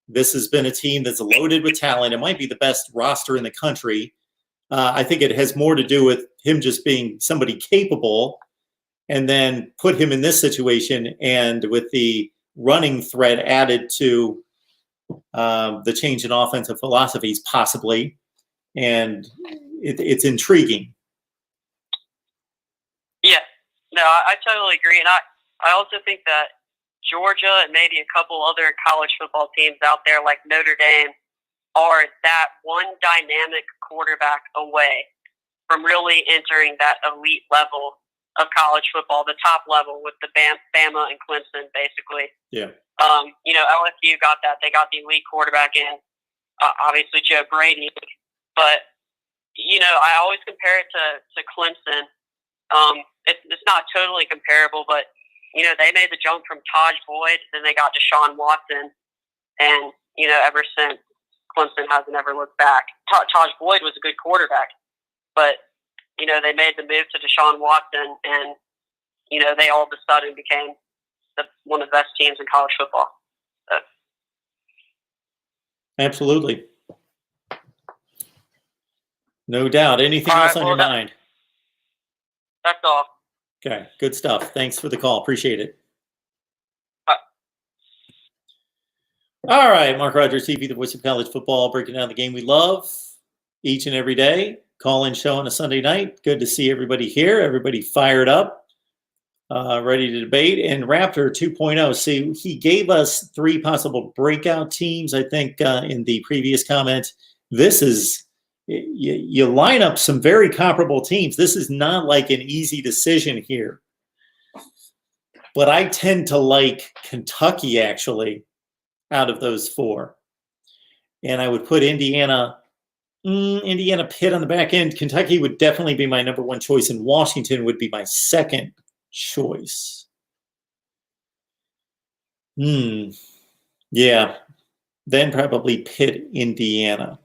This has been a team that's loaded with talent. It might be the best roster in the country. I think it has more to do with him just being somebody capable, and then put him in this situation, and with the running threat added to the change in offensive philosophies, possibly. And it's intriguing. Yeah, no, I totally agree. And I also think that Georgia and maybe a couple other college football teams out there like Notre Dame are that one dynamic quarterback away from really entering that elite level of college football, the top level with the Bama and Clemson, basically. Yeah. LSU got that. They got the elite quarterback in, obviously Joe Brady. But, I always compare it to Clemson. It's not totally comparable, but, they made the jump from Taj Boyd, then they got Deshaun Watson, and, ever since, Clemson hasn't ever looked back. Taj Boyd was a good quarterback, but, they made the move to Deshaun Watson, and, they all of a sudden became one of the best teams in college football. So. Absolutely. No doubt. Anything else on your mind? That's all. Okay, good stuff. Thanks for the call. Appreciate it. All right, Mark Rogers TV, the voice of college football, breaking down the game we love each and every day. Call-in show on a Sunday night. Good to see everybody here. Everybody fired up, ready to debate. And Raptor 2.0. See, he gave us 3 possible breakout teams, I think, in the previous comment. This is, you line up some very comparable teams. This is not like an easy decision here. But I tend to like Kentucky, actually, out of those 4. And I would put Indiana Pitt on the back end. Kentucky would definitely be my number 1 choice, and Washington would be my second choice. Yeah. Then probably Pitt, Indiana.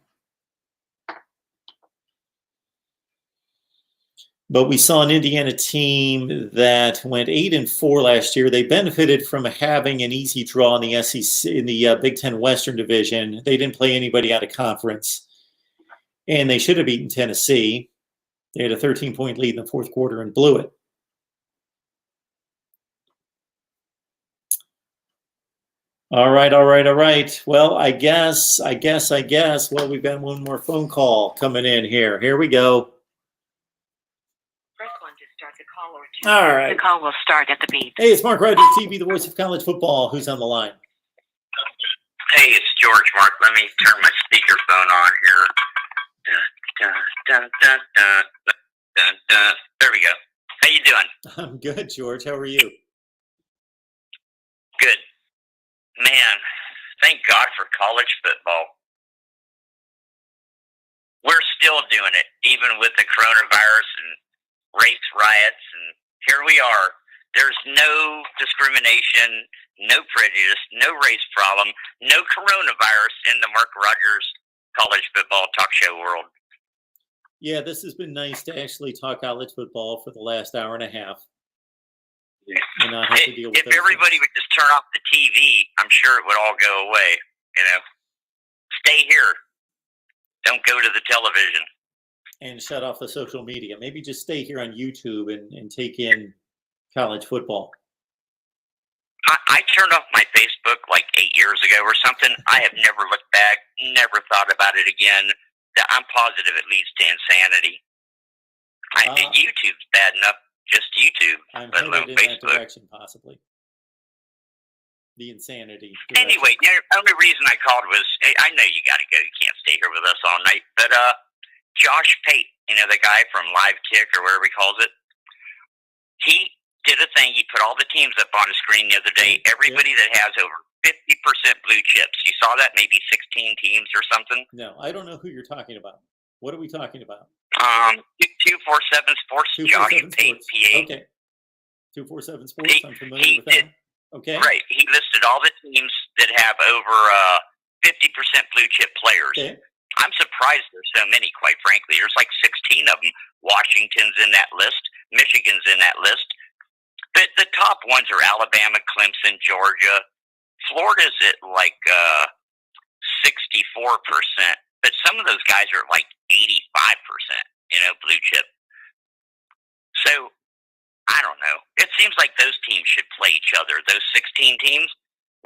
But we saw an Indiana team that went 8-4 last year. They benefited from having an easy draw in the SEC, in the Big Ten Western Division. They didn't play anybody out of conference, and they should have beaten Tennessee. They had a 13-point lead in the 4th quarter and blew it. All right. Well, I guess. Well, we've got one more phone call coming in here. Here we go. All right. The call will start at the beep. Hey, it's Mark Rogers TV, the voice of college football. Who's on the line? Hey, it's George, Mark. Let me turn my speakerphone on here. There we go. How you doing? I'm good, George. How are you? Good. Man, thank God for college football. We're still doing it, even with the coronavirus and race riots, and here we are. There's no discrimination, no prejudice, no race problem, no coronavirus in the Mark Rogers college football talk show world. Yeah, this has been nice to actually talk college football for the last hour and a half. And not have to deal with if everybody would just turn off the TV, I'm sure it would all go away. You know, stay here. Don't go to the television. And shut off the social media. Maybe just stay here on YouTube and take in college football. I turned off my Facebook like 8 years ago or something. I have never looked back, never thought about it again. I'm positive it leads to insanity. YouTube's bad enough, just YouTube, I'm let alone headed in Facebook. that direction, possibly. The insanity direction. Anyway, the only reason I called was, I know you got to go. You can't stay here with us all night. But Josh Pate, you know, the guy from Live Kick or whatever he calls it, he did a thing. He put all the teams up on the screen the other day. Everybody that has over 50% blue chips. You saw that? Maybe 16 teams or something? No, I don't know who you're talking about. What are we talking about? 247 Sports, Josh Pate, PA. Okay. 247 Sports, I'm familiar with that. Okay. Right. He listed all the teams that have over 50% blue chip players. Okay. I'm surprised there's so many, quite frankly. There's like 16 of them. Washington's in that list. Michigan's in that list. But the top ones are Alabama, Clemson, Georgia. Florida's at like 64%. But some of those guys are like 85%, you know, blue chip. So, I don't know. It seems like those teams should play each other. Those 16 teams,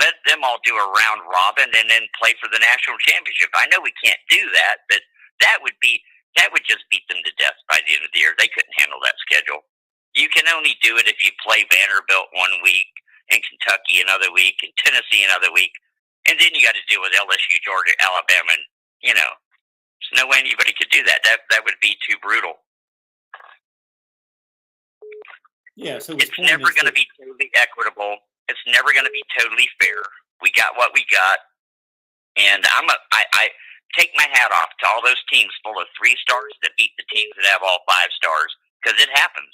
let them all do a round robin and then play for the national championship. I know we can't do that, but that would just beat them to death by the end of the year. They couldn't handle that schedule. You can only do it if you play Vanderbilt one week and Kentucky another week and Tennessee another week. And then you got to deal with LSU, Georgia, Alabama, and, you know, there's no way anybody could do that. That would be too brutal. Yeah, so it's never going to be totally equitable. It's never going to be totally fair. We got what we got, and I take my hat off to all those teams full of 3 stars that beat the teams that have all 5 stars, because it happens.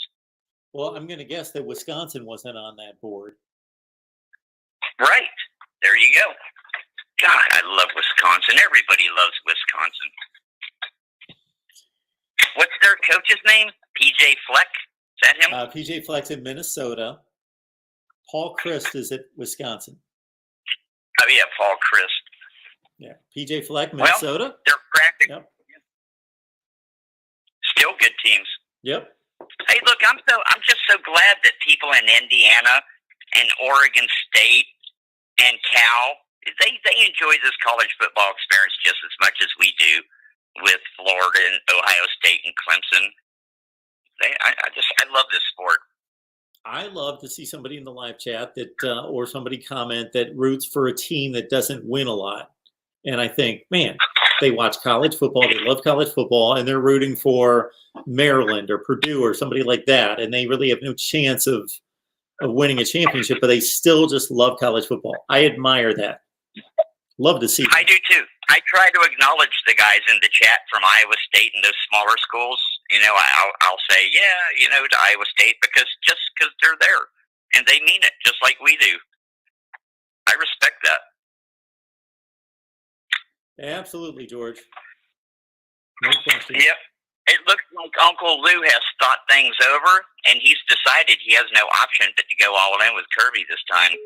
Well, I'm going to guess that Wisconsin wasn't on that board. Right. There you go. God, I love Wisconsin. Everybody loves Wisconsin. What's their coach's name? PJ Fleck? Is that him? PJ Fleck's in Minnesota. Paul Chryst is at Wisconsin. Oh, yeah, Paul Chryst. Yeah, PJ Fleck, Minnesota. Well, they're practically still good teams. Yep. Hey, look, I'm just so glad that people in Indiana and Oregon State and Cal, they enjoy this college football experience just as much as we do with Florida and Ohio State and Clemson. I love this sport. I love to see somebody in the live chat that or somebody comment that roots for a team that doesn't win a lot. And I think, man, they watch college football, they love college football, and they're rooting for Maryland or Purdue or somebody like that, and they really have no chance of winning a championship, but they still just love college football. I admire that. Love to see that. I do too. I try to acknowledge the guys in the chat from Iowa State and those smaller schools. You know, I'll say, yeah, you know, to Iowa State because they're there and they mean it just like we do. I respect that. Absolutely, George. No question. Yep. It looks like Uncle Lou has thought things over, and he's decided he has no option but to go all in with Kirby this time.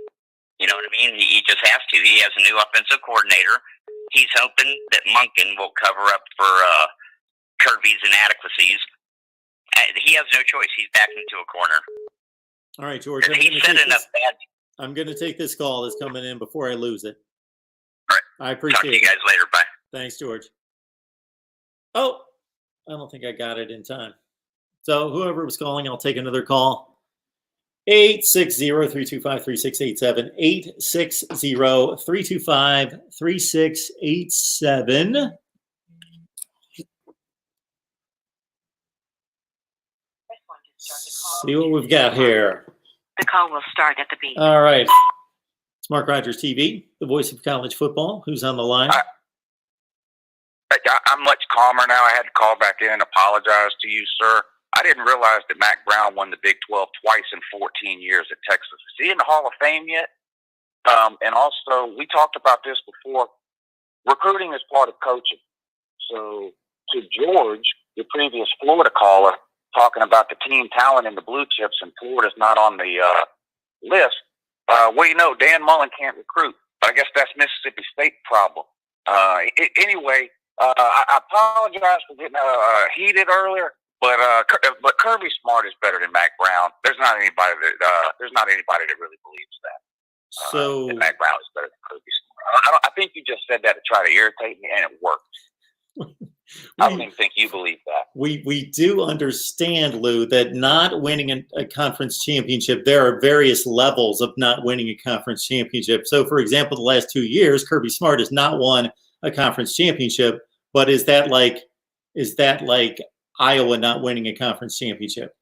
You know what I mean? He just has to. He has a new offensive coordinator. He's hoping that Monken will cover up for Kirby's inadequacies. He has no choice. He's backed into a corner. All right, George. I'm going to take this call that's coming in before I lose it. All right. I appreciate it. Talk to you guys later. Bye. Thanks, George. Oh, I don't think I got it in time. So whoever was calling, I'll take another call. 860-325-3687. 860-325-3687. See what we've got here. The call will start at the beep. All right. It's Mark Rogers TV, the voice of college football. Who's on the line? I'm much calmer now. I had to call back in and apologize to you, sir. I didn't realize that Mack Brown won the Big 12 twice in 14 years at Texas. Is he in the Hall of Fame yet? And also, we talked about this before. Recruiting is part of coaching. So, to George, your previous Florida caller talking about the team talent in the blue chips, and Florida's not on the list. Well, you know, Dan Mullen can't recruit. I guess that's Mississippi State problem. Anyway, I apologize for getting heated earlier, but Kirby Smart is better than Mack Brown. There's not anybody that really believes that. That Mack Brown is better than Kirby Smart. I think you just said that to try to irritate me, and it worked. I don't even think you believe that. We do understand, Lou, that not winning a conference championship, there are various levels of not winning a conference championship. So, for example, the last 2 years, Kirby Smart has not won a conference championship. But is that like Iowa not winning a conference championship?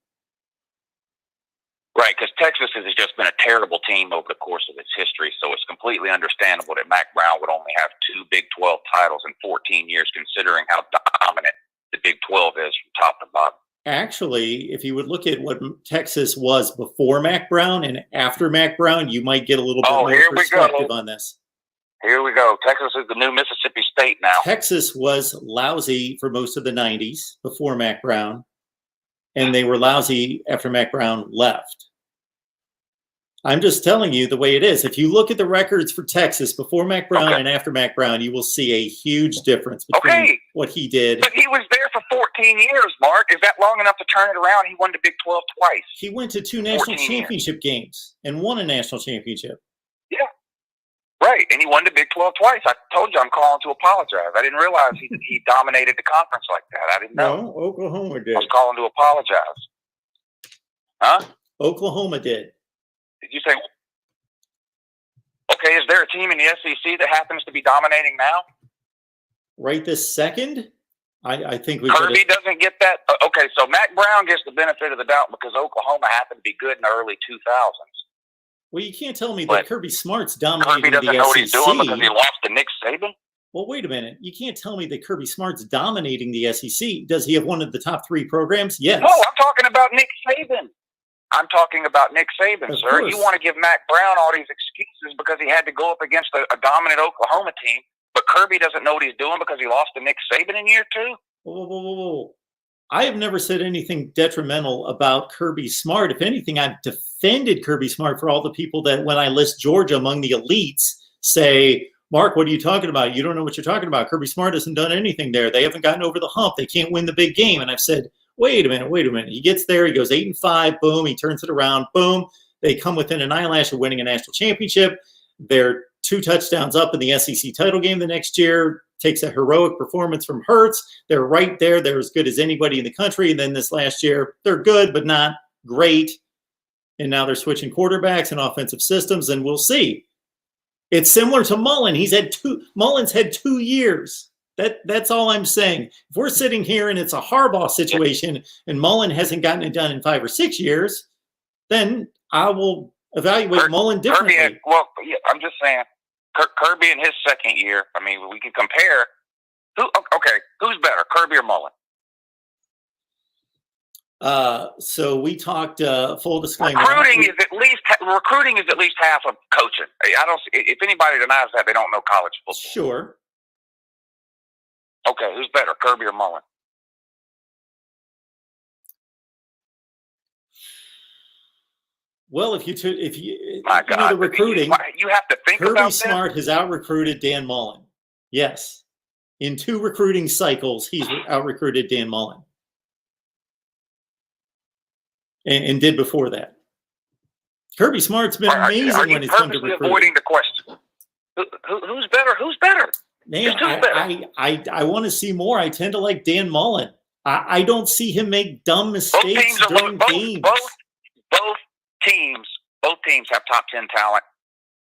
Right, because Texas has just been a terrible team over the course of its history, so it's completely understandable that Mack Brown would only have 2 Big 12 titles in 14 years, considering how dominant the Big 12 is from top to bottom. Actually, if you would look at what Texas was before Mack Brown and after Mack Brown, you might get a little bit more perspective on this. Here we go. Texas is the new Mississippi State now. Texas was lousy for most of the 90s before Mack Brown, and they were lousy after Mack Brown left. I'm just telling you the way it is. If you look at the records for Texas before Mack Brown and after Mack Brown, you will see a huge difference between what he did. But he was there for 14 years, Mark. Is that long enough to turn it around? He won the Big 12 twice. He went to 2 national championship games and won a national championship. Yeah. Right, and he won the Big 12 twice. I told you I'm calling to apologize. I didn't realize he dominated the conference like that. I didn't know. No, Oklahoma did. I was calling to apologize. Huh? Oklahoma did. Did you say? Okay, is there a team in the SEC that happens to be dominating now? Right this second? I think we Kirby doesn't get that. Okay, so Mack Brown gets the benefit of the doubt because Oklahoma happened to be good in the early 2000s. Well, you can't tell me that Kirby Smart's dominating the SEC. Kirby doesn't know what he's doing because he lost to Nick Saban? Well, wait a minute. You can't tell me that Kirby Smart's dominating the SEC. Does he have one of the top 3 programs? Yes. No, I'm talking about Nick Saban. I'm talking about Nick Saban, of sir. Course. You want to give Mack Brown all these excuses because he had to go up against a dominant Oklahoma team, but Kirby doesn't know what he's doing because he lost to Nick Saban in year 2? Whoa. I have never said anything detrimental about Kirby Smart. If anything, I've defended Kirby Smart for all the people that, when I list Georgia among the elites, say, Mark, what are you talking about? You don't know what you're talking about. Kirby Smart hasn't done anything there. They haven't gotten over the hump. They can't win the big game. And I've said, wait a minute. He gets there. He goes 8-5. Boom. He turns it around. Boom. They come within an eyelash of winning a national championship. They're 2 touchdowns up in the SEC title game the next year. Takes a heroic performance from Hurts. They're right there. They're as good as anybody in the country. And then this last year, they're good, but not great. And now they're switching quarterbacks and offensive systems, and we'll see. It's similar to Mullen. Mullen's had 2 years. That's all I'm saying. If we're sitting here and it's a Harbaugh situation and Mullen hasn't gotten it done in 5 or 6 years, then I will evaluate Mullen differently. I'm just saying, Kirby in his second year, I mean, we can compare. Who's better, Kirby or Mullen? So we talked, full disclaimer. Recruiting is at least half of coaching. I don't. If anybody denies that, they don't know college football. Sure. Okay, who's better, Kirby or Mullen? Well, if you My God, know the recruiting, you have to think Kirby about Smart has out-recruited Dan Mullen. Yes. In 2 recruiting cycles, he's out-recruited Dan Mullen. And did before that. Kirby Smart's been amazing when it's come to recruiting. Avoiding the question. Who's better? Who's better? Man, I want to see more. I tend to like Dan Mullen. I don't see him make dumb mistakes during games. Both teams have top 10 talent.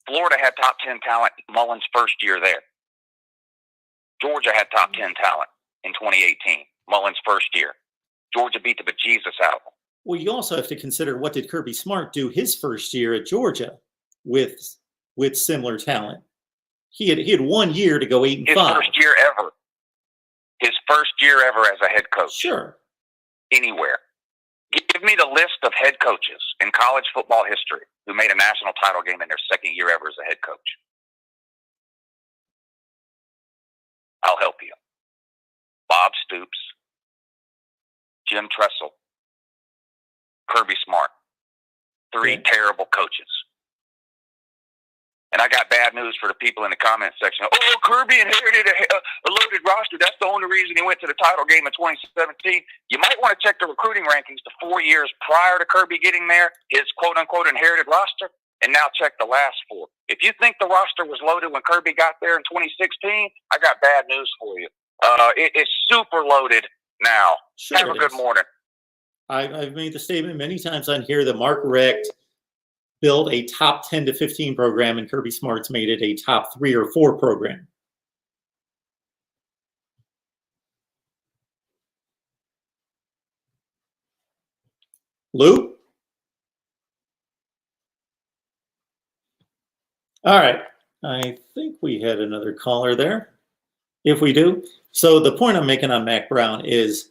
Florida had top 10 talent Mullen's first year there. Georgia had top 10 talent in 2018, Mullen's first year. Georgia beat the bejesus out of them. Well, you also have to consider, what did Kirby Smart do his first year at Georgia with similar talent? He had 1 year to go 8-5. His first year ever as a head coach. Sure. Anywhere. Give me the list of head coaches in college football history who made a national title game in their second year ever as a head coach. I'll help you. Bob Stoops, Jim Tressel, Kirby Smart. Three terrible coaches. And I got bad news for the people in the comment section. Oh, Kirby inherited a loaded roster. That's the only reason he went to the title game in 2017. You might want to check the recruiting rankings the 4 years prior to Kirby getting there, his quote-unquote inherited roster, and now check the last 4. If you think the roster was loaded when Kirby got there in 2016, I got bad news for you. It's super loaded now. Sure, have a good morning. I've made the statement many times on here that Mark Richt built a top 10 to 15 program, and Kirby Smart's made it a top 3 or 4 program. Lou? All right. I think we had another caller there. If we do. So the point I'm making on Mack Brown is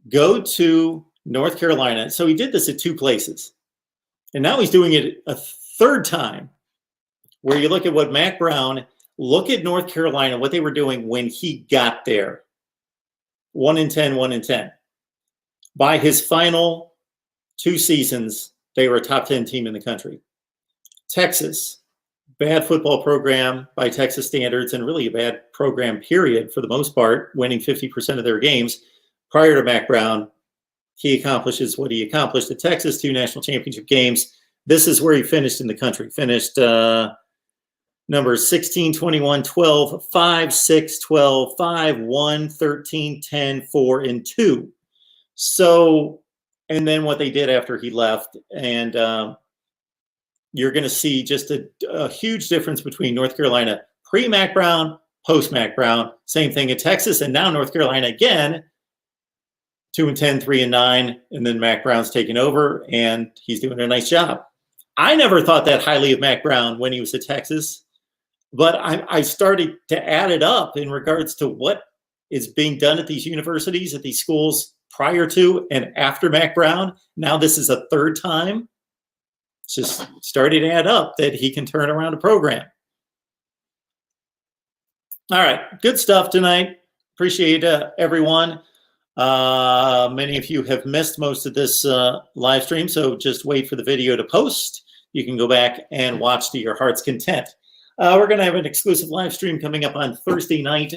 go to North Carolina. So he did this at 2 places. And now he's doing it a 3rd time, where you look at what Mack Brown, look at North Carolina, what they were doing when he got there. 1-10, 1-10. By his final 2 seasons, they were a top 10 team in the country. Texas, bad football program by Texas standards, and really a bad program, period, for the most part, winning 50% of their games. Prior to Mack Brown, he accomplishes what he accomplished at Texas, 2 national championship games. This is where he finished in the country. Finished numbers 16, 21, 12, 5, 6, 12, 5, 1, 13, 10, 4, and 2. So, and then what they did after he left. And you're going to see just a huge difference between North Carolina pre-Mack Brown, post-Mack Brown. Same thing at Texas, and now North Carolina again. 2-10, 3-9, and then Mack Brown's taking over, and he's doing a nice job. I never thought that highly of Mack Brown when he was at Texas, but I started to add it up in regards to what is being done at these universities, at these schools prior to and after Mack Brown. Now this is a 3rd time. It's just started to add up that he can turn around a program. All right, good stuff tonight. Appreciate everyone. Many of you have missed most of this live stream, so just wait for the video to post. You can go back and watch to your heart's content. We're going to have an exclusive live stream coming up on Thursday night,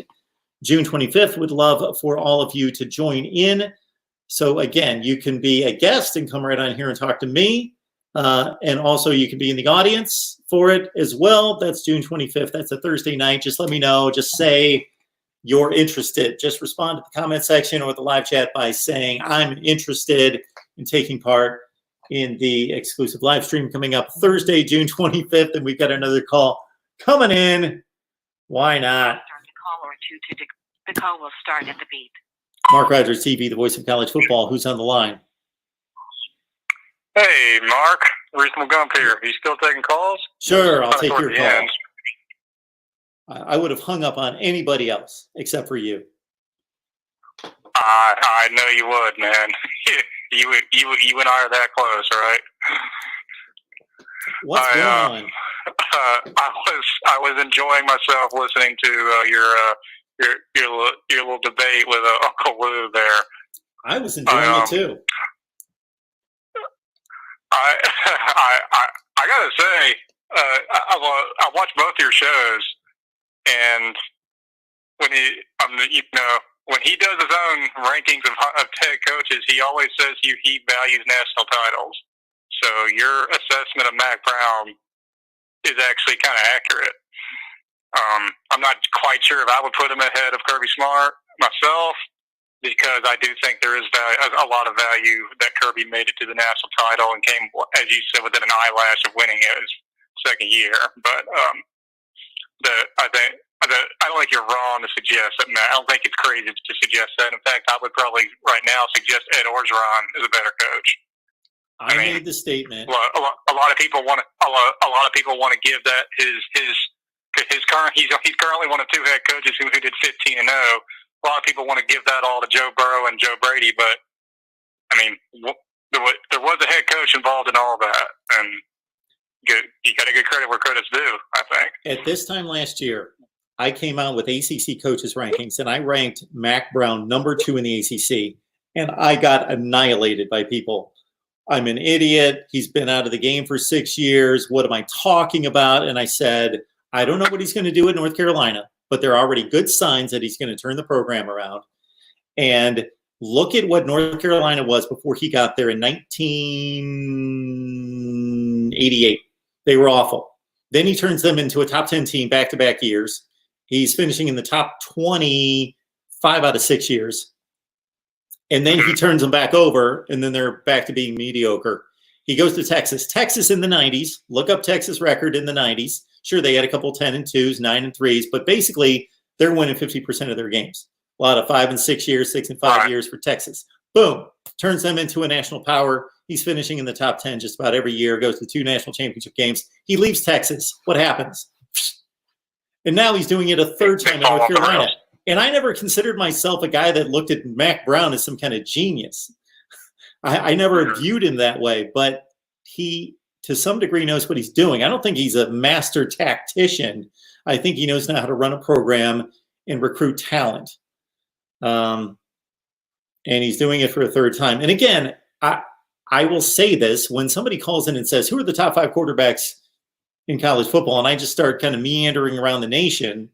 June 25th. Would love for all of you to join in. So again, you can be a guest and come right on here and talk to me. And also you can be in the audience for it as well. That's June 25th. That's a Thursday night. Just let me know. Just say you're interested. Just respond to the comment section or the live chat by saying, I'm interested in taking part in the exclusive live stream coming up Thursday, June 25th. And we've got another call coming in. Why not? The call will start at the beep. Mark Rogers TV, the voice of college football. Who's on the line? Hey, Mark. Reasonable Gump here. You still taking calls? Sure, I'll take your call. I would have hung up on anybody else except for you. I know you would, man. you and I are that close, right? What's going on? I was enjoying myself listening to your little debate with Uncle Lou there. I was enjoying it too. I gotta say, I watched both your shows, and when he does his own rankings of head coaches, he always says he values national titles. So your assessment of Mack Brown is actually kind of accurate. I'm not quite sure if I would put him ahead of Kirby Smart myself, because I do think there is a lot of value that Kirby made it to the national title and came, as you said, within an eyelash of winning it his second year. But I don't think you're wrong to suggest that. I don't think it's crazy to suggest that. In fact, I would probably right now suggest Ed Orgeron is a better coach. I made the statement. A lot of people want to give that his current. He's currently one of 2 head coaches who did 15-0. A lot of people want to give that all to Joe Burrow and Joe Brady, but I mean, there was a head coach involved in all that, and you got to give credit where credit's due, I think. At this time last year, I came out with ACC coaches rankings, and I ranked Mack Brown number 2 in the ACC, And I got annihilated by people. I'm an idiot. He's been out of the game for 6 years. What am I talking about? And I said, I don't know what he's going to do at North Carolina, but there are already good signs that he's going to turn the program around. And look at what North Carolina was before he got there in 1988. They were awful. Then he turns them into a top 10 team back-to-back years. He's finishing in the top 20 5 out of 6 years. And then he turns them back over, and then they're back to being mediocre. He goes to Texas. Texas in the 90s. Look up Texas record in the 90s. Sure, they had a couple 10-2s, 9-3s, but basically they're winning 50% of their games. A lot of 5 and 6 years, 6 and 5 years for Texas. Boom. Turns them into a national power. He's finishing in the top 10 just about every year, goes to 2 national championship games. He leaves Texas. What happens? And now he's doing it a third time in North Carolina. And I never considered myself a guy that looked at Mack Brown as some kind of genius. I never viewed him that way, but he, to some degree, knows what he's doing. I don't think he's a master tactician. I think he knows now how to run a program and recruit talent. And he's doing it for a third time. And again, I will say this, when somebody calls in and says, who are the top 5 quarterbacks in college football? And I just start kind of meandering around the nation.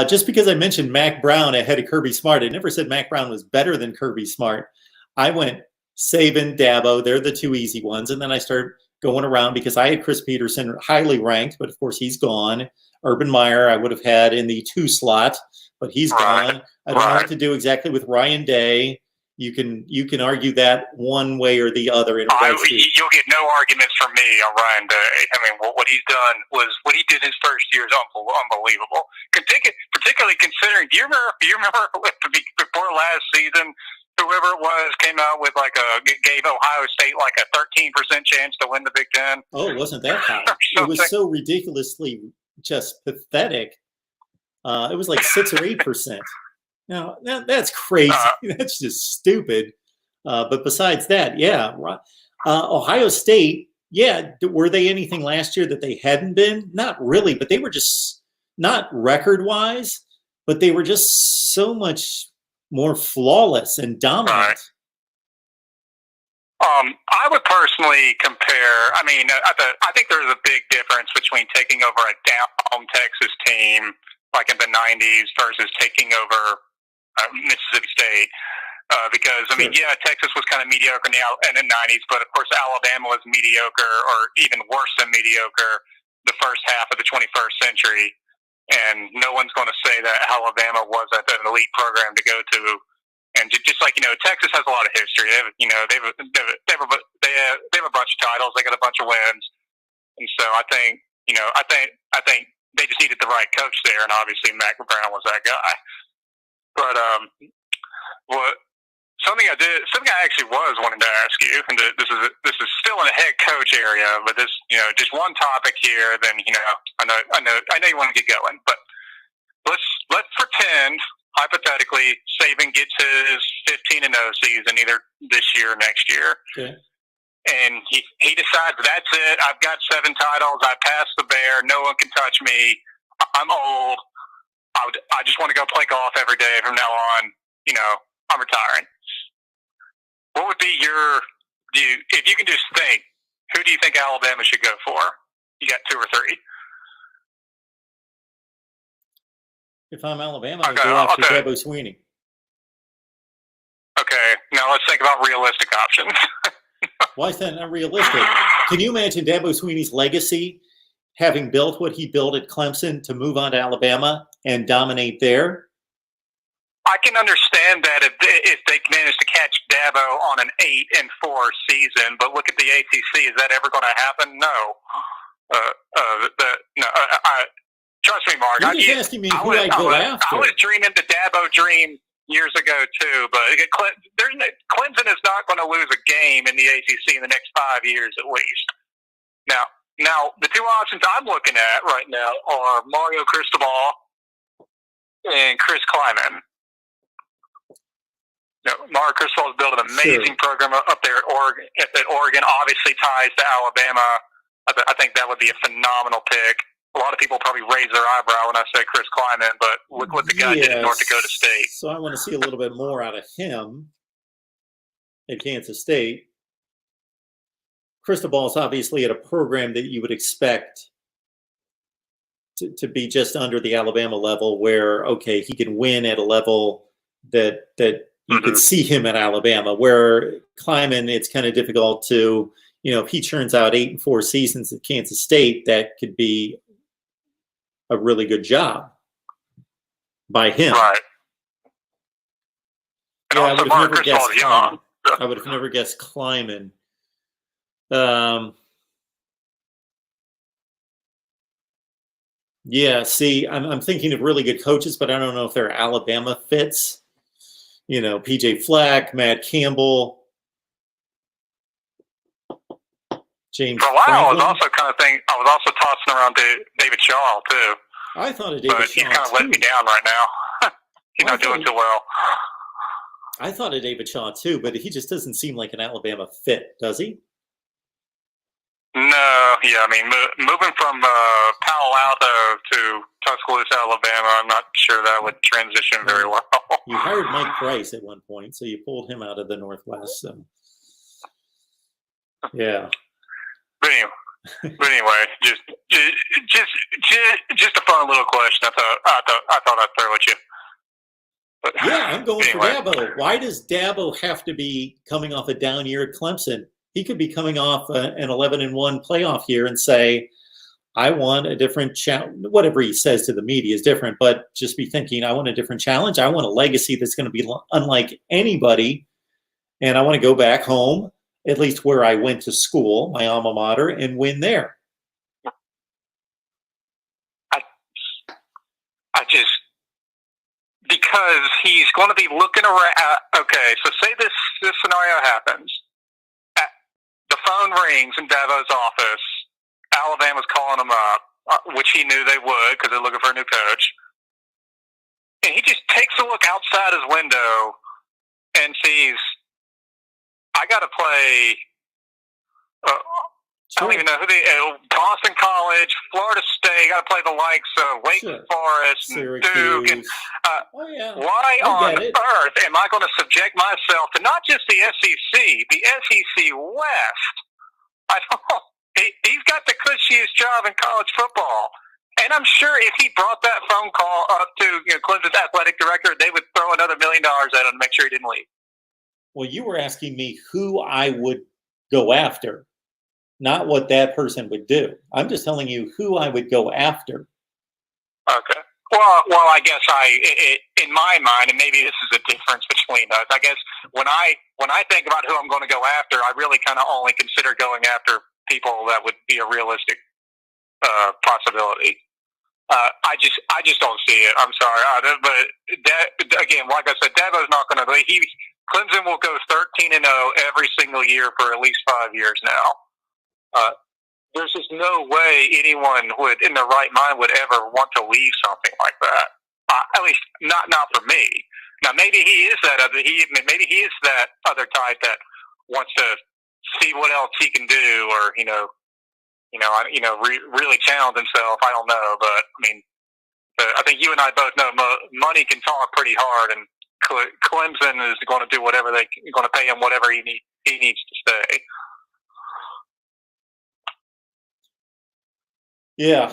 Just because I mentioned Mack Brown ahead of Kirby Smart, I never said Mack Brown was better than Kirby Smart. I went Saban, Dabo, they're the 2 easy ones. And then I started going around because I had Chris Peterson highly ranked, but of course he's gone. Urban Meyer I would have had in the 2 slot, but he's gone. I don't know what to do exactly with Ryan Day. You can argue that one way or the other. You'll get no arguments from me on Ryan Day. I mean, what he's done was what he did his first year is unbelievable. Particularly considering, do you remember before last season, whoever it was came out with gave Ohio State like a 13% chance to win the Big Ten. Oh, it wasn't that high. It was so ridiculously just pathetic. It was like 6 or 8%. Now that's crazy. That's just stupid. But besides that, yeah, Ohio State, yeah, were they anything last year that they hadn't been? Not really, but they were just not record-wise, but they were just so much more flawless and dominant. I would personally compare. I mean, I think there's a big difference between taking over a down Texas team like in the '90s versus taking over Mississippi State. Because I mean, yeah, Texas was kind of mediocre in the '90s, but of course Alabama was mediocre, or even worse than mediocre, the first half of the 21st century. And no one's going to say that Alabama was an elite program to go to. And just like, Texas has a lot of history. They have a bunch of titles. They got a bunch of wins. And so I think they just needed the right coach there. And obviously Mack Brown was that guy. But something I actually was wanting to ask you, and this is still in the head coach area, but this, just one topic here. Then I know you want to get going, but let's pretend hypothetically Saban gets his 15-0 season either this year or next year, and he decides that's it. I've got 7 titles. I passed the bear. No one can touch me. I'm old. I just want to go play golf every day from now on. I'm retiring. What would be if you can just think, who do you think Alabama should go for? You got 2 or 3. If I'm Alabama, I'd go after Dabo Swinney. Okay, now let's think about realistic options. Why is that not realistic? Can you imagine Dabo Swinney's legacy, having built what he built at Clemson, to move on to Alabama and dominate there? I can understand that if they manage to catch Dabo on an 8-4 season, but look at the ACC. Is that ever going to happen? No. Trust me, Mark. You're just asking me who I'd go after. I was dreaming the Dabo dream years ago too, but Clemson is not going to lose a game in the ACC in the next 5 years at least. Now the 2 options I'm looking at right now are Mario Cristobal and Chris Kleiman. Mario Cristobal has built an amazing program up there at Oregon. Obviously ties to Alabama. I think that would be a phenomenal pick. A lot of people probably raise their eyebrow when I say Chris Kleiman, but look what the guy did at North Dakota State. So I want to see a little bit more out of him. at Kansas State. Cristobal is obviously at a program that you would expect to be just under the Alabama level, where, okay, he can win at a level that you could see him at Alabama, where Kleiman, it's kind of difficult to, if he churns out 8-4 seasons at Kansas State, that could be a really good job by him. Right. And Yeah, also Mark Cristobal's young. I would have never guessed Kleiman. Yeah, see, I'm thinking of really good coaches, but I don't know if they're Alabama fits. PJ Fleck, Matt Campbell, James. For a while, Franklin. I was also tossing around David Shaw too. I thought of David but Shaw. He's kind of let me down right now. He's not doing too well. I thought of David Shaw too, but he just doesn't seem like an Alabama fit, does he? No, yeah, I mean, moving from Palo Alto to Tuscaloosa, Alabama, I'm not sure that would transition very well. You hired Mike Price at one point, so you pulled him out of the Northwest. So, yeah. But anyway, just a fun little question. I thought I'd throw at you. But yeah, I'm going anyway. for Dabo. Why does Dabo have to be coming off a down year at Clemson? He could be coming off an 11-1 playoff year and say, I want a different challenge. Whatever he says to the media is different, but just be thinking, I want a different challenge. I want a legacy that's going to be unlike anybody. And I want to go back home, at least where I went to school, my alma mater, and win there. Because he's going to be looking around. Okay, so say this scenario happens. The phone rings in Dabo's office. Alabama's calling him up, which he knew they would because they're looking for a new coach. And he just takes a look outside his window and sees, I got to play, I don't even know who Boston College, Florida State, got to play the likes of Wake Forest, and Duke. And, why on earth am I going to subject myself to not just the SEC, the SEC West? I don't. He's got the cushiest job in college football. And I'm sure if he brought that phone call up to Clemson's athletic director, they would throw another $1 million at him to make sure he didn't leave. Well, you were asking me who I would go after, not what that person would do. I'm just telling you who I would go after. Okay. Well, I guess in my mind, and maybe this is a difference between us, I guess when I think about who I'm going to go after, I really kind of only consider going after people that would be a realistic possibility. I just don't see it. I'm sorry, but again, like I said, Dabo's not going to. Clemson will go 13-0 every single year for at least 5 years now. There's just no way anyone would, in their right mind, would ever want to leave something like that. At least not for me. Now maybe he is that other. Maybe he is that other type that wants to see what else he can do, or really challenge himself. I don't know, but I mean, I think you and I both know money can talk pretty hard, and Clemson is going to do whatever they're going to pay him, whatever he needs to stay. Yeah,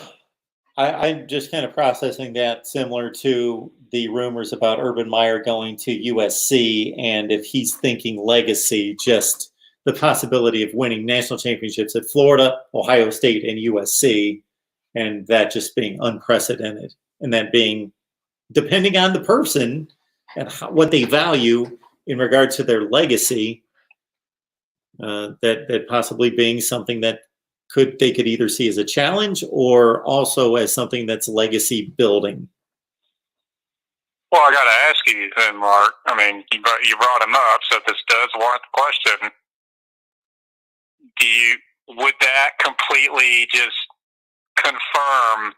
I'm just kind of processing that, similar to the rumors about Urban Meyer going to USC, and if he's thinking legacy, just the possibility of winning national championships at Florida, Ohio State, and USC, and that just being unprecedented, and that being, depending on the person and what they value in regard to their legacy, that possibly being something that they could either see as a challenge or also as something that's legacy building. Well, I got to ask you then, Mark. I mean, you brought him up, so this does warrant the question. Would that completely just confirm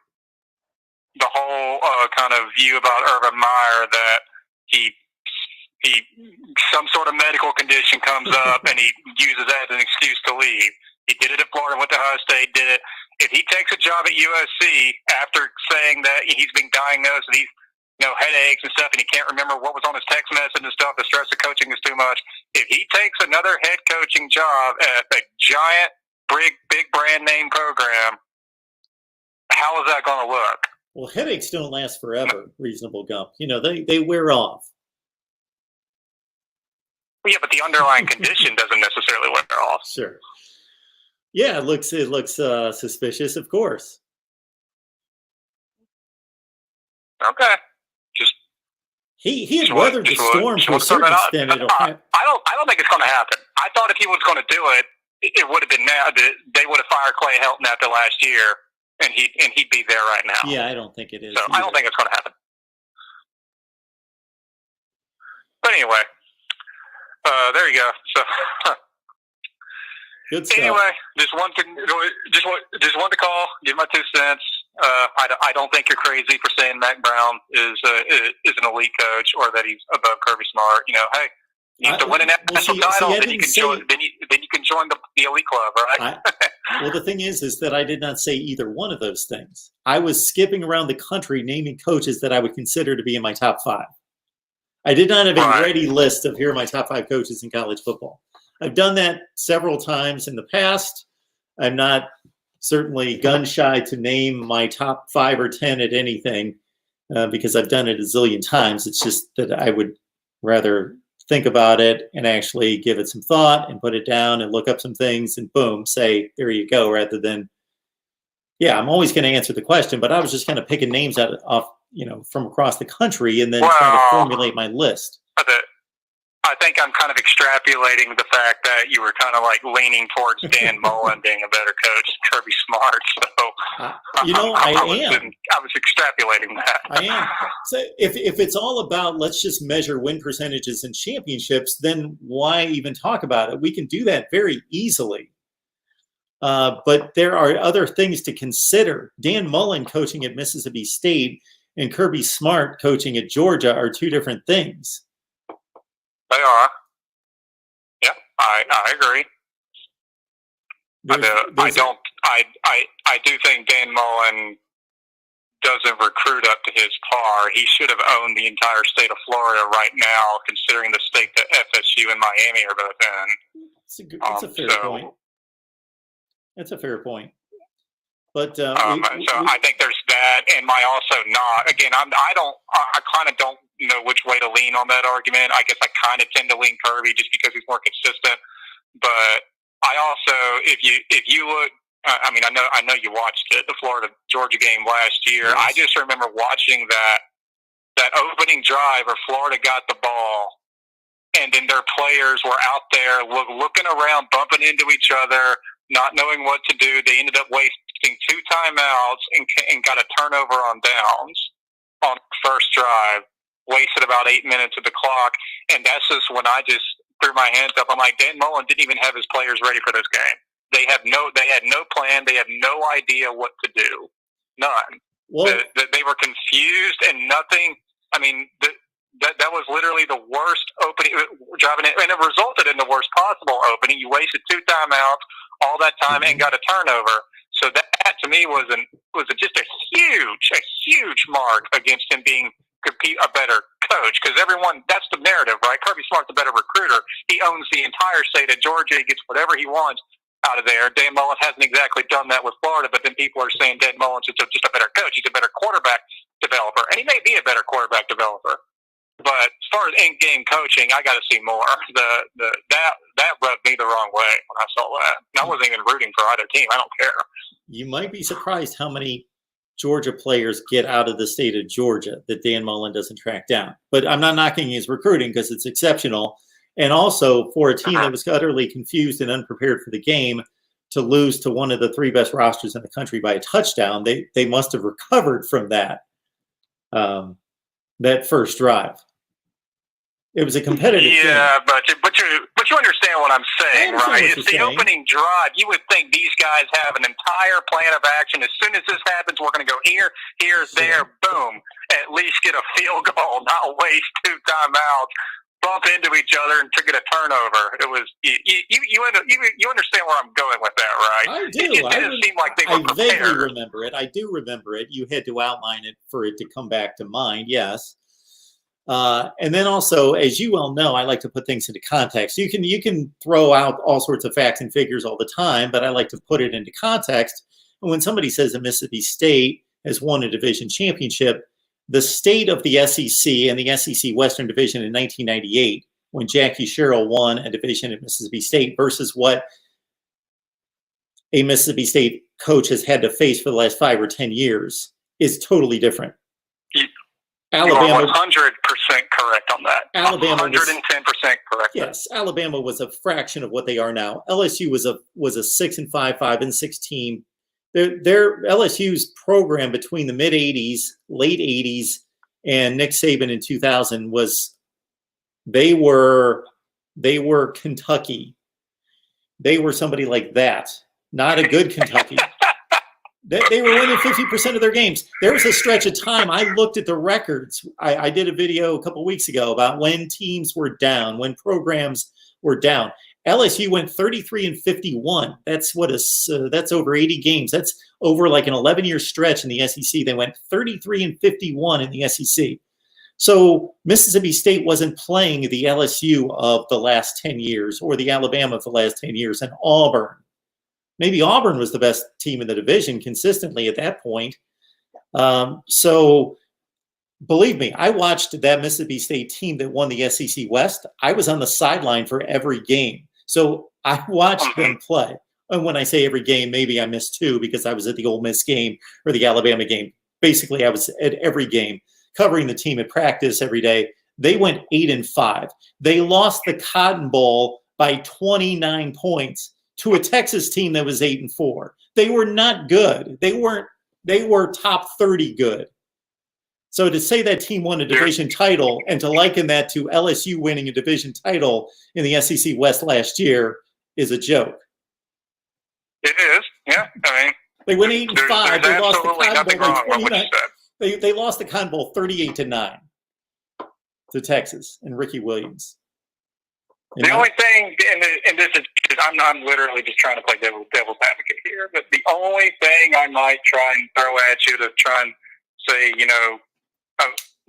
the whole kind of view about Urban Meyer, that he some sort of medical condition comes up and he uses that as an excuse to leave? He did it at Florida, went to Ohio State, did it. If he takes a job at USC after saying that he's been diagnosed, headaches and stuff, and he can't remember what was on his text message and stuff. The stress of coaching is too much. If he takes another head coaching job at a giant, big brand name program, how is that going to look? Well, headaches don't last forever, Reasonable Gump. They wear off. Yeah, but the underlying condition doesn't necessarily wear off. Sure. Yeah, it looks suspicious, of course. Okay. Just he has weathered the storm to a certain extent. I don't think it's going to happen. I thought if he was going to do it, it would have been now. They would have fired Clay Helton after last year, and he'd be there right now. Yeah, I don't think it is. So I don't think it's going to happen. But anyway, there you go. So good stuff. Anyway, just wanted to call, give my 2 cents. I don't think you're crazy for saying Mack Brown is an elite coach or that he's above Kirby Smart. Hey, you have to win a national title, then you can join the elite club, right? Well, the thing is that I did not say either one of those things. I was skipping around the country naming coaches that I would consider to be in my top 5. I did not have a ready list of here are my top 5 coaches in college football. I've done that several times in the past. I'm not certainly gun shy to name my top 5 or 10 at anything because I've done it a zillion times. It's just that I would rather think about it and actually give it some thought and put it down and look up some things and boom, say, there you go, rather than, yeah, I'm always going to answer the question, but I was just kind of picking names off, from across the country and then trying to formulate my list. I think I'm kind of extrapolating the fact that you were kind of like leaning towards Dan Mullen being a better coach than Kirby Smart. So, I was extrapolating that. I am. So if it's all about let's just measure win percentages and championships, then why even talk about it? We can do that very easily. But there are other things to consider. Dan Mullen coaching at Mississippi State and Kirby Smart coaching at Georgia are 2 different things. They are. Yeah, I agree. I do think Dan Mullen doesn't recruit up to his par. He should have owned the entire state of Florida right now, considering the state that FSU and Miami are both in. That's a fair point. That's a fair point. But so I think there's that, and my also not. Again, I kind of don't know which way to lean on that argument. I guess I kind of tend to lean Kirby just because he's more consistent. But I also, if you look, I know you watched it, the Florida Georgia game last year. Yes. I just remember watching that opening drive where Florida got the ball, and then their players were out there looking around, bumping into each other, not knowing what to do. They ended up wasting 2 timeouts and got a turnover on downs on the first drive. Wasted about 8 minutes of the clock, and that's just when I just threw my hands up. I'm like, Dan Mullen didn't even have his players ready for this game. They had no plan. They had no idea what to do. None. Well, they were confused and nothing. I mean, that was literally the worst opening driving it, and it resulted in the worst possible opening. You wasted 2 timeouts, all that time, and got a turnover. So that to me was just a huge mark against him being a better coach, because that's the narrative, right? Kirby Smart's a better recruiter. He owns the entire state of Georgia. He gets whatever he wants out of there. Dan Mullen hasn't exactly done that with Florida, but then people are saying Dan Mullen's just a better coach. He's a better quarterback developer, and he may be a better quarterback developer. But as far as in-game coaching, I got to see more. That rubbed me the wrong way when I saw that. And I wasn't even rooting for either team. I don't care. You might be surprised how many Georgia players get out of the state of Georgia that Dan Mullen doesn't track down. But I'm not knocking his recruiting because it's exceptional. And also for a team that was utterly confused and unprepared for the game to lose to one of the 3 best rosters in the country by a touchdown, they must have recovered from that first drive. It was a competitive game. but you understand what I'm saying, right? It's the opening drive. You would think these guys have an entire plan of action. As soon as this happens, we're going to go here, there, boom. At least get a field goal, not waste 2 timeouts bump into each other and to get a turnover. It was you understand where I'm going with that, right? I do. It didn't seem like they were I vaguely prepared. remember it. I do remember it. You had to outline it for it to come back to mind. Yes. And then also, as you well know, I like to put things into context. You can throw out all sorts of facts and figures all the time, but I like to put it into context. And when somebody says that Mississippi State has won a division championship, the state of the SEC and the SEC Western Division in 1998, when Jackie Sherrill won a division at Mississippi State, versus what a Mississippi State coach has had to face for the last 5 or 10 years, is totally different. Alabama, you are 100% correct on that. Alabama 110% correct. Yes, Alabama was a fraction of what they are now. LSU was a 6-5, 5-6 team. Their LSU's program between the mid '80s, late '80s, and Nick Saban in 2000 was they were Kentucky. They were somebody like that, not a good Kentucky. They were winning 50% of their games. There was a stretch of time. I looked at the records. I did a video a couple of weeks ago about when teams were down, when programs were down. LSU went 33-51. That's that's over 80 games. That's over like an 11-year stretch in the SEC. They went 33-51 in the SEC. So Mississippi State wasn't playing the LSU of the last 10 years or the Alabama of the last 10 years, and Auburn. Maybe Auburn was the best team in the division consistently at that point. So believe me, I watched that Mississippi State team that won the SEC West. I was on the sideline for every game. So I watched them play. And when I say every game, maybe I missed 2 because I was at the Ole Miss game or the Alabama game. Basically, I was at every game, covering the team at practice every day. They went 8-5. They lost the Cotton Bowl by 29 points to a Texas team that was 8-4. They were not good. They were top 30 good. So to say that team won a division title and to liken that to LSU winning a division title in the SEC West last year is a joke. It is, yeah. I mean, they went 8-5. They lost the Cotton Bowl by 29. They lost the Cotton Bowl 38-9 to Texas and Ricky Williams. The only thing, and this is, I'm literally just trying to play devil's advocate here, but the only thing I might try and throw at you to try and say,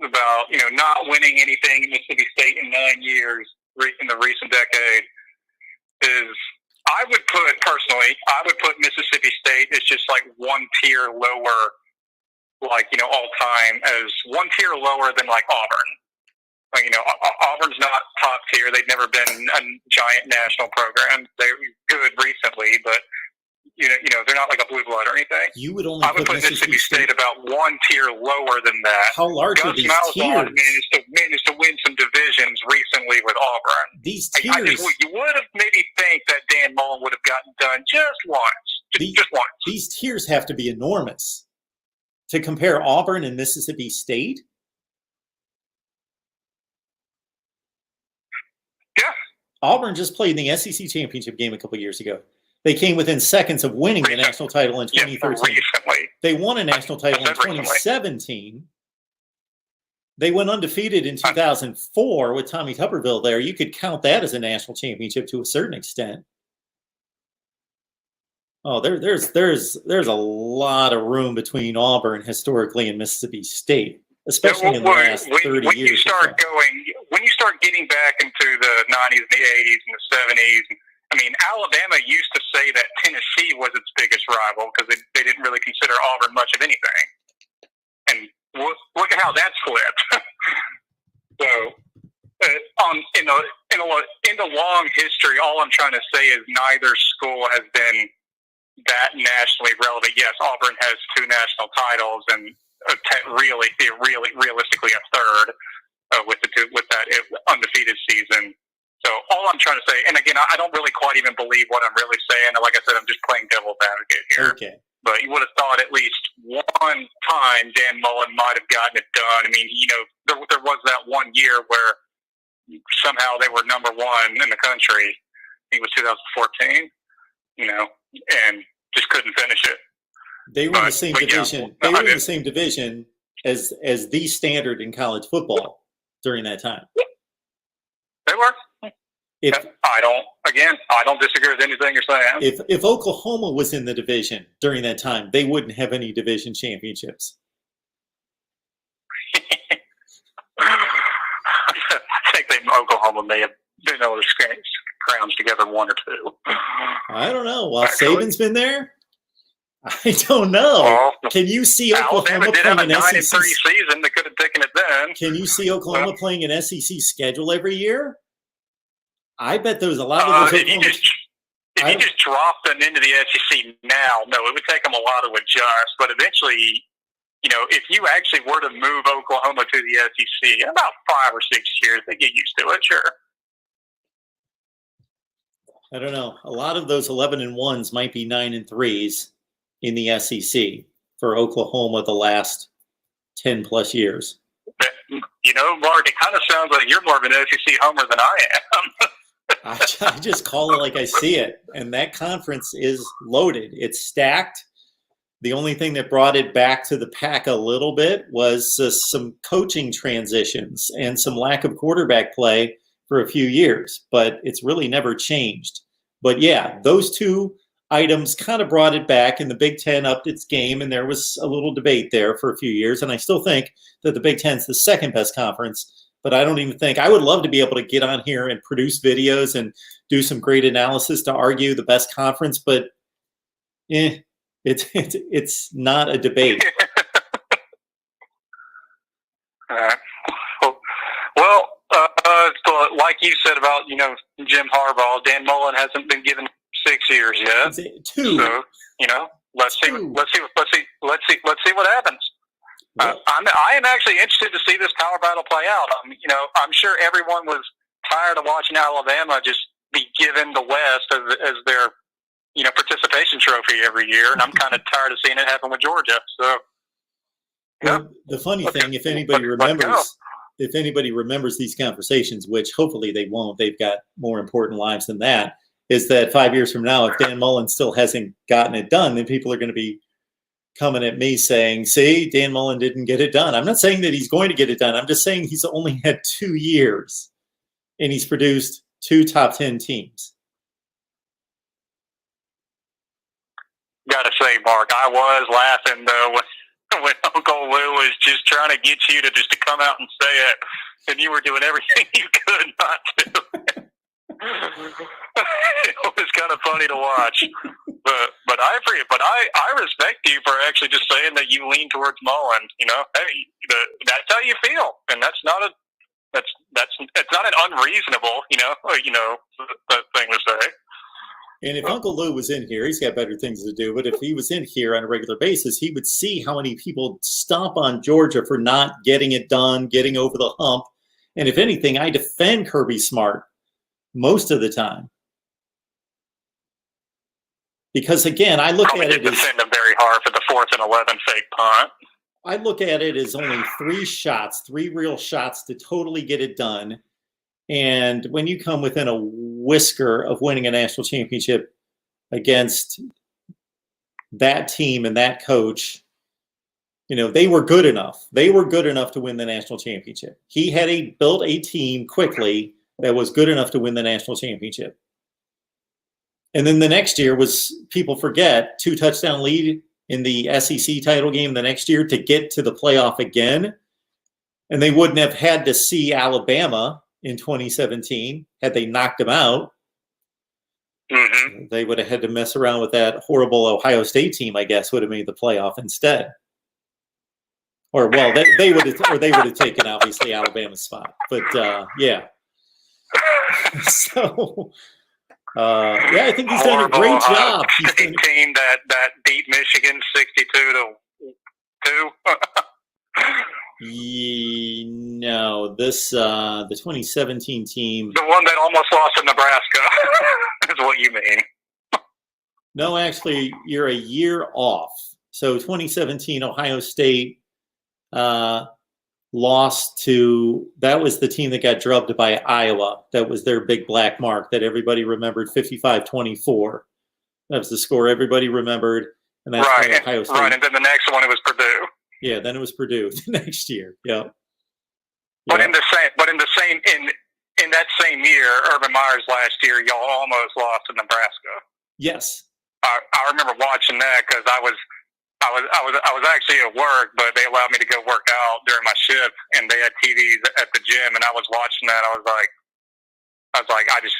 about, not winning anything in Mississippi State in 9 years in the recent decade is, I would put Mississippi State as just like one tier lower, all time, as one tier lower than like Auburn. Auburn's not top tier. They've never been a giant national program. They're good recently, but they're not like a blue blood or anything. You would only I would put Mississippi State about one tier lower than that. How large are these tiers? Managed to win some divisions recently with Auburn. These tiers. You would have maybe think that Dan Mullen would have gotten done just once. Just once. These tiers have to be enormous to compare Auburn and Mississippi State. Yeah. Auburn just played in the SEC championship game a couple years ago. They came within seconds of winning the national title in 2013. Recently. They won a national title in 2017. They went undefeated in 2004 with Tommy Tuberville there. You could count that as a national championship to a certain extent. Oh, there's a lot of room between Auburn historically and Mississippi State, especially in the last 30 years. When you start getting back into the 90s, the 80s, and the 70s, Alabama used to say that Tennessee was its biggest rival because they didn't really consider Auburn much of anything. And look at how that's flipped. So, in the long history, all I'm trying to say is neither school has been that nationally relevant. Yes, Auburn has 2 national titles and realistically a third with that undefeated season. So all I'm trying to say, and again, I don't really quite even believe what I'm really saying. Like I said, I'm just playing devil's advocate here. Okay. But you would have thought at least one time Dan Mullen might have gotten it done. There was that one year where somehow they were number 1 in the country. I think it was 2014, and just couldn't finish it. They were in the same division. They were in the same division as the standard in college football during that time. They were. I don't disagree with anything you're saying. If Oklahoma was in the division during that time, they wouldn't have any division championships. I think Oklahoma may have been able to scratch crowns together one or two. I don't know. While Saban's been there, I don't know. Well, can you see Oklahoma playing an 9-3 SEC season? They could have taken it then. Can you see Oklahoma playing an SEC schedule every year? I bet there's a lot of those. If you just drop them into the SEC now, no, it would take them a while to adjust. But eventually, if you actually were to move Oklahoma to the SEC, in about 5 or 6 years, they get used to it. Sure. I don't know. A lot of those 11-1s might be 9-3s in the SEC for Oklahoma the last 10 plus years. Mark, it kind of sounds like you're more of an SEC homer than I am. I just call it like I see it. And that conference is loaded. It's stacked. The only thing that brought it back to the pack a little bit was some coaching transitions and some lack of quarterback play for a few years. But it's really never changed. But yeah, those two items kind of brought it back, and the Big Ten upped its game, and there was a little debate there for a few years. And I still think that the Big Ten's the second best conference. But I don't even think – I would love to be able to get on here and produce videos and do some great analysis to argue the best conference, but it's not a debate. Well, like you said about, Jim Harbaugh, Dan Mullen hasn't been given 6 years yet. 2. So, let's see what happens. I am actually interested to see this power battle play out. I'm sure everyone was tired of watching Alabama just be given the West as their, participation trophy every year, and I'm kind of tired of seeing it happen with Georgia. So, the funny thing, if anybody remembers these conversations, which hopefully they won't, they've got more important lives than that, is that 5 years from now, if Dan Mullen still hasn't gotten it done, then people are going to be coming at me saying, see, Dan Mullen didn't get it done. I'm not saying that he's going to get it done. I'm just saying he's only had 2 years and he's produced 2 top 10 teams. Gotta say, Mark, I was laughing though when Uncle Lou was just trying to get you to come out and say it, and you were doing everything you could not to. It was kind of funny to watch, but I respect you for actually just saying that you lean towards Mullen. Hey, that's how you feel, and it's not an unreasonable, thing to say. And if Uncle Lou was in here, he's got better things to do. But if he was in here on a regular basis, he would see how many people stomp on Georgia for not getting it done, getting over the hump. And if anything, I defend Kirby Smart most of the time. Because, again, I look at it as... defend him very hard for the 4th and 11 fake punt. I look at it as only 3 real shots to totally get it done. And when you come within a whisker of winning a national championship against that team and that coach, they were good enough. They were good enough to win the national championship. He had built a team quickly that was good enough to win the national championship. And then the next year was, people forget, 2 touchdown lead in the SEC title game the next year to get to the playoff again. And they wouldn't have had to see Alabama in 2017 had they knocked them out. Mm-hmm. They would have had to mess around with that horrible Ohio State team, I guess, would have made the playoff instead. Or, well, they would have taken, obviously, Alabama's spot. But, yeah. So... I think he's done a great job. He's done a team that beat Michigan 62-2. No, the 2017 team. The one that almost lost to Nebraska is what you mean. No, actually, you're a year off. So 2017, Ohio State lost to, that was the team that got drubbed by Iowa. That was their big black mark that everybody remembered, 55-24. That was the score everybody remembered. And that's right, Ohio State. Right, and then the next one, it was Purdue. Yeah, then it was Purdue the next year. Yeah. But in the in that same year, Urban Meyer's last year, y'all almost lost to Nebraska. Yes. I remember watching that because I was actually at work, but they allowed me to go work out during my shift, and they had TVs at the gym, and I was watching that. I was like, I just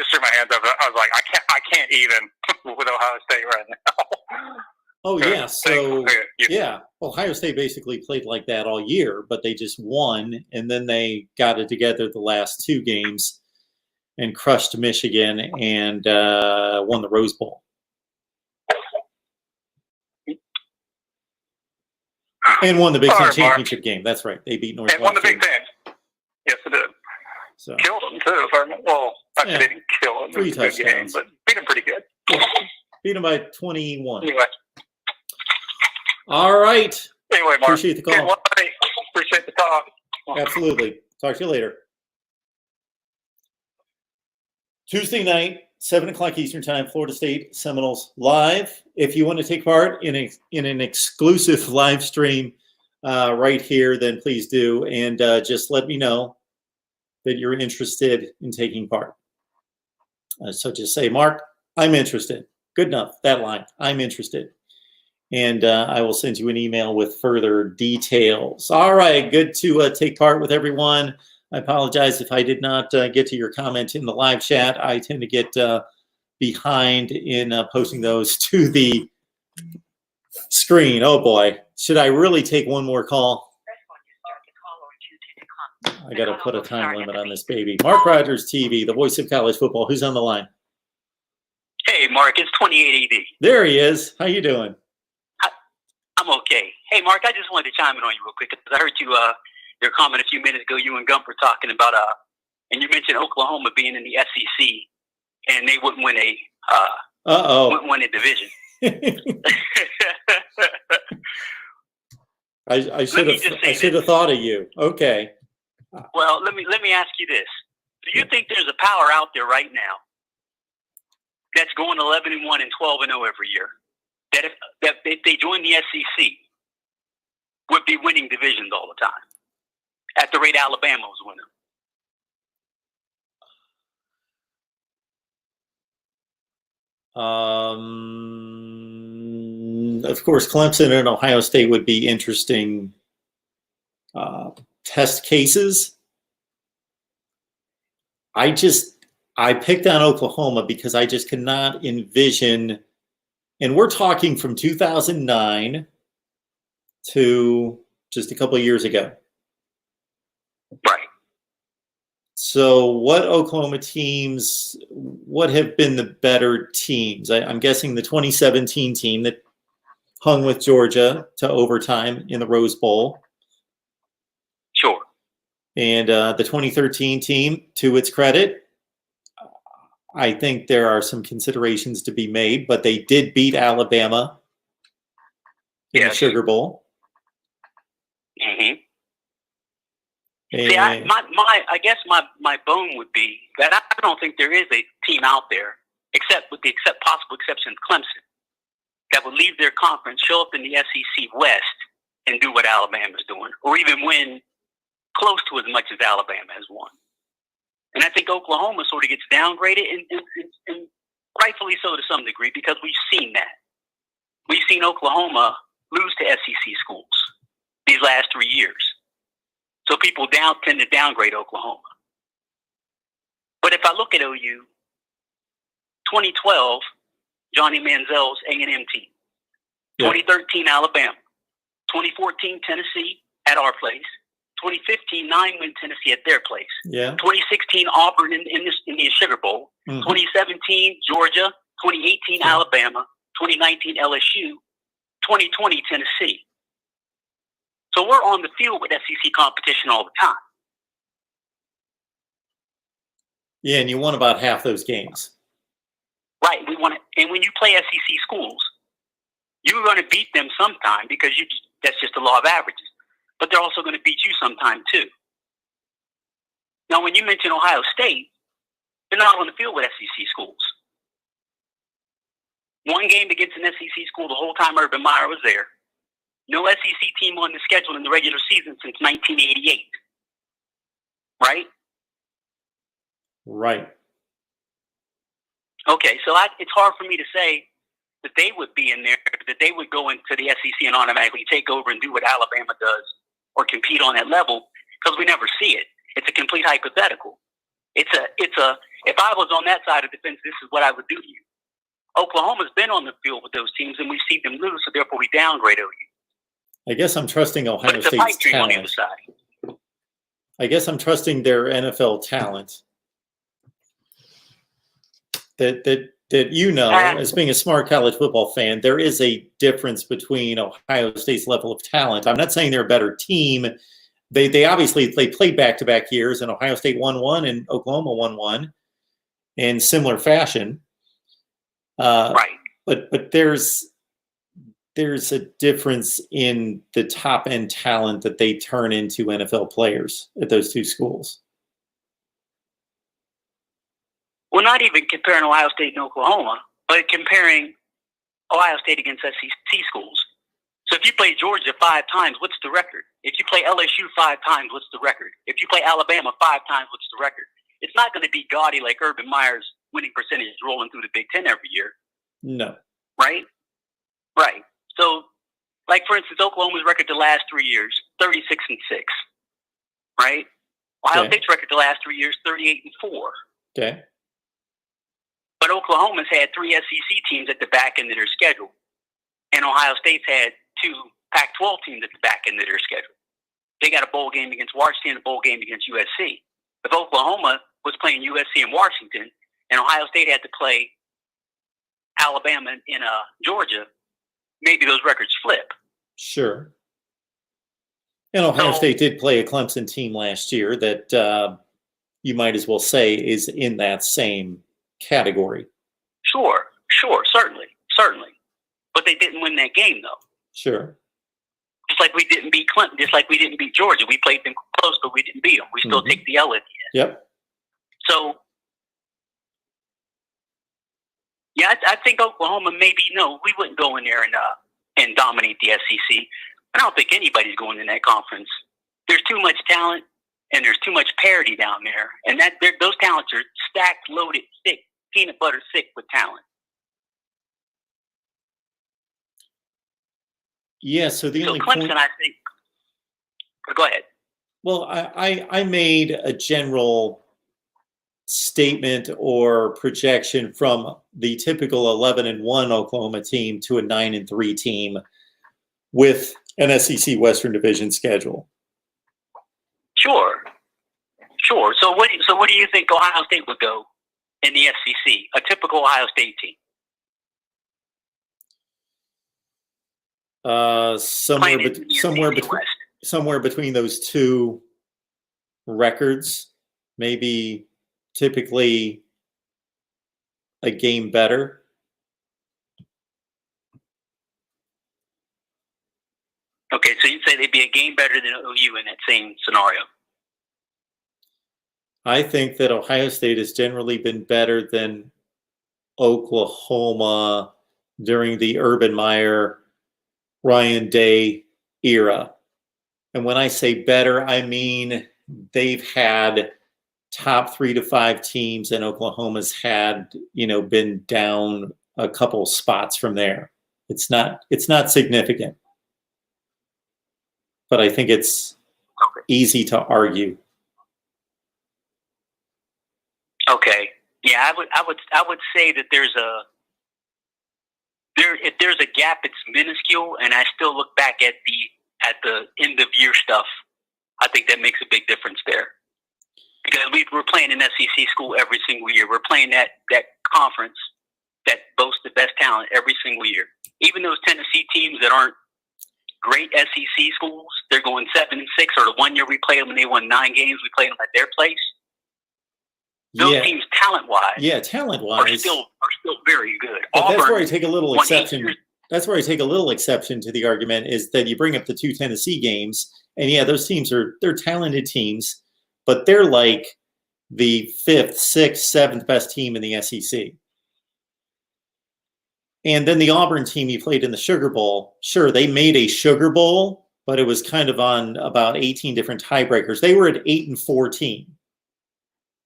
threw my hands up. I was like, I can't even with Ohio State right now. Oh yeah. So yeah, Ohio State basically played like that all year, but they just won, and then they got it together the last two games and crushed Michigan and won the Rose Bowl. And won the Big Ten championship game. That's right. They beat Northwestern. And won the Big Ten. Yes, it did. So killed them too. Actually, they didn't kill them. 3 touchdowns. Game, but beat them pretty good. Yeah. Beat them by 21. Anyway. All right. Anyway, Mark. Appreciate the call. Appreciate the talk. Absolutely. Talk to you later. Tuesday night, 7 o'clock Eastern Time, Florida State Seminoles live. If you want to take part in an exclusive live stream right here, then please do. And just let me know that you're interested in taking part. So just say, Mark, I'm interested. Good enough. That line. I'm interested. And I will send you an email with further details. All right. Good to take part with everyone. I apologize if I did not get to your comment in the live chat. I tend to get behind in posting those to the screen. Oh boy. Should I really take one more call? I got to put a time limit on this baby. Mark Rogers TV, the voice of college football. Who's on the line? Hey, Mark, it's 28AD. There he is. How you doing? I'm okay. Hey, Mark, I just wanted to chime in on you real quick because I heard you your comment a few minutes ago. You and Gump were talking about and you mentioned Oklahoma being in the SEC and they wouldn't win a division. I should have thought of you. Okay. Well, let me ask you this: do you think there's a power out there right now that's going 11-1 and 12-0 every year that if they join the SEC would be winning divisions all the time at the rate Alabama was winning? Of course, Clemson and Ohio State would be interesting test cases. I picked on Oklahoma because I just cannot envision, and we're talking from 2009 to just a couple of years ago. Right. So what Oklahoma teams, what have been the better teams? I'm guessing the 2017 team that hung with Georgia to overtime in the Rose Bowl. Sure. And the 2013 team, to its credit, I think there are some considerations to be made, but they did beat Alabama in the Sugar Bowl. Mm-hmm. See, I guess my bone would be that I don't think there is a team out there, except with the possible exception of Clemson, that would leave their conference, show up in the SEC West, and do what Alabama's doing, or even win close to as much as Alabama has won. And I think Oklahoma sort of gets downgraded, and rightfully so to some degree, because we've seen that. We've seen Oklahoma lose to SEC schools these last 3 years. So people tend to downgrade Oklahoma. But if I look at OU, 2012, Johnny Manziel's A&M team. 2013, Alabama. 2014, Tennessee at our place. 2015, 9-win Tennessee at their place. 2016, Auburn in the Sugar Bowl. 2017, Georgia. 2018, Alabama. 2019, LSU. 2020, Tennessee. So we're on the field with SEC competition all the time. Yeah, and you won about half those games. Right. And when you play SEC schools, you're going to beat them sometime because that's just the law of averages. But they're also going to beat you sometime too. Now, when you mention Ohio State, they're not on the field with SEC schools. One game against an SEC school the whole time Urban Meyer was there. No SEC team on the schedule in the regular season since 1988. Right? Right. Okay, so it's hard for me to say that they would be in there, that they would go into the SEC and automatically take over and do what Alabama does or compete on that level, because we never see it. It's a complete hypothetical. If I was on that side of the fence, this is what I would do to you. Oklahoma's been on the field with those teams, and we've seen them lose, so therefore we downgrade OU. I guess I'm trusting Ohio But it's a State's pipe dream on the talent. other side. I guess I'm trusting their NFL talent. That you know, as being a smart college football fan, there is a difference between Ohio State's level of talent. I'm not saying they're a better team. They obviously played back-to-back years, and Ohio State won one, and Oklahoma won one in similar fashion. Right. But there's a difference in the top-end talent that they turn into NFL players at those two schools. Well, not even comparing Ohio State and Oklahoma, but comparing Ohio State against SEC schools. So if you play Georgia 5 times, what's the record? If you play LSU 5 times, what's the record? If you play Alabama 5 times, what's the record? It's not going to be gaudy like Urban Meyer's winning percentage rolling through the Big Ten every year. No. Right? Right. So, like, for instance, Oklahoma's record the last 3 years, 36-6. Right? Ohio State's record the last 3 years, 38-4. Okay. But Oklahoma's had 3 SEC teams at the back end of their schedule. And Ohio State's had 2 Pac-12 teams at the back end of their schedule. They got a bowl game against Washington and a bowl game against USC. If Oklahoma was playing USC in Washington and Ohio State had to play Alabama in Georgia, maybe those records flip. Sure. And Ohio State did play a Clemson team last year that you might as well say is in that same category. Sure, certainly. But they didn't win that game, though. Sure. Just like we didn't beat Clemson, just like we didn't beat Georgia. We played them close, but we didn't beat them. We still take the L at the end. Yep. So, yeah, I think Oklahoma maybe, we wouldn't go in there and dominate the SEC. I don't think anybody's going in that conference. There's too much talent, and there's too much parity down there. And those talents are stacked, loaded, thick, peanut butter thick with talent. Yeah, so only Clemson, point... I think... Go ahead. Well, I made a general statement or projection from the typical 11-1 Oklahoma team to a 9-3 team with an SEC Western Division schedule. Sure. So what do you think Ohio State would go in the SEC? A typical Ohio State team. Somewhere between those two records, maybe typically a game better. Okay, so you'd say they'd be a game better than OU in that same scenario. I think that Ohio State has generally been better than Oklahoma during the Urban Meyer, Ryan Day era. And when I say better, I mean they've had top 3 to 5 teams, and Oklahoma's had, been down a couple spots from there. It's not significant, but I think it's easy to argue. Okay. Yeah, I would say that if there's a gap, it's minuscule, and I still look back at the end of year stuff. I think that makes a big difference there, because we're playing an SEC school every single year. We're playing that conference that boasts the best talent every single year. Even those Tennessee teams that aren't great SEC schools, they're going 7-6. Or the one year we played them and they won 9 games, we played them at their place. Those teams, talent-wise, are still very good. But that's where I take a little exception. That's where I take a little exception to the argument, is that you bring up the 2 Tennessee games, and those teams they're talented teams, but they're like the 5th, 6th, 7th best team in the SEC. And then the Auburn team you played in the Sugar Bowl, sure, they made a Sugar Bowl, but it was kind of on about 18 different tiebreakers. They were an 8-4 team.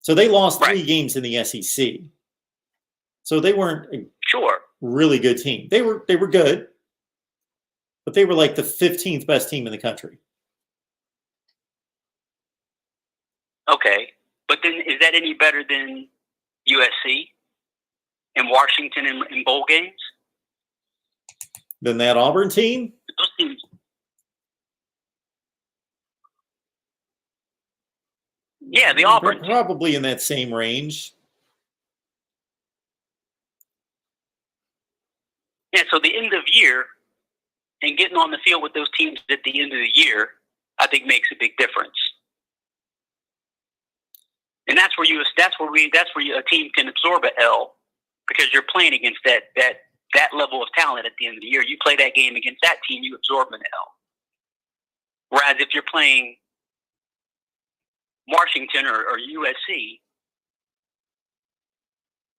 So they lost 3 games in the SEC. So they weren't a really good team. They were good, but they were like the 15th best team in the country. Okay, but then is that any better than USC and Washington in bowl games? Than that Auburn team? Those teams. Yeah, the Auburn. Probably in that same range. Yeah, so the end of year and getting on the field with those teams at the end of the year, I think makes a big difference. And that's where a team can absorb an L because you're playing against that level of talent at the end of the year. You play that game against that team, you absorb an L. Whereas if you're playing Washington or USC,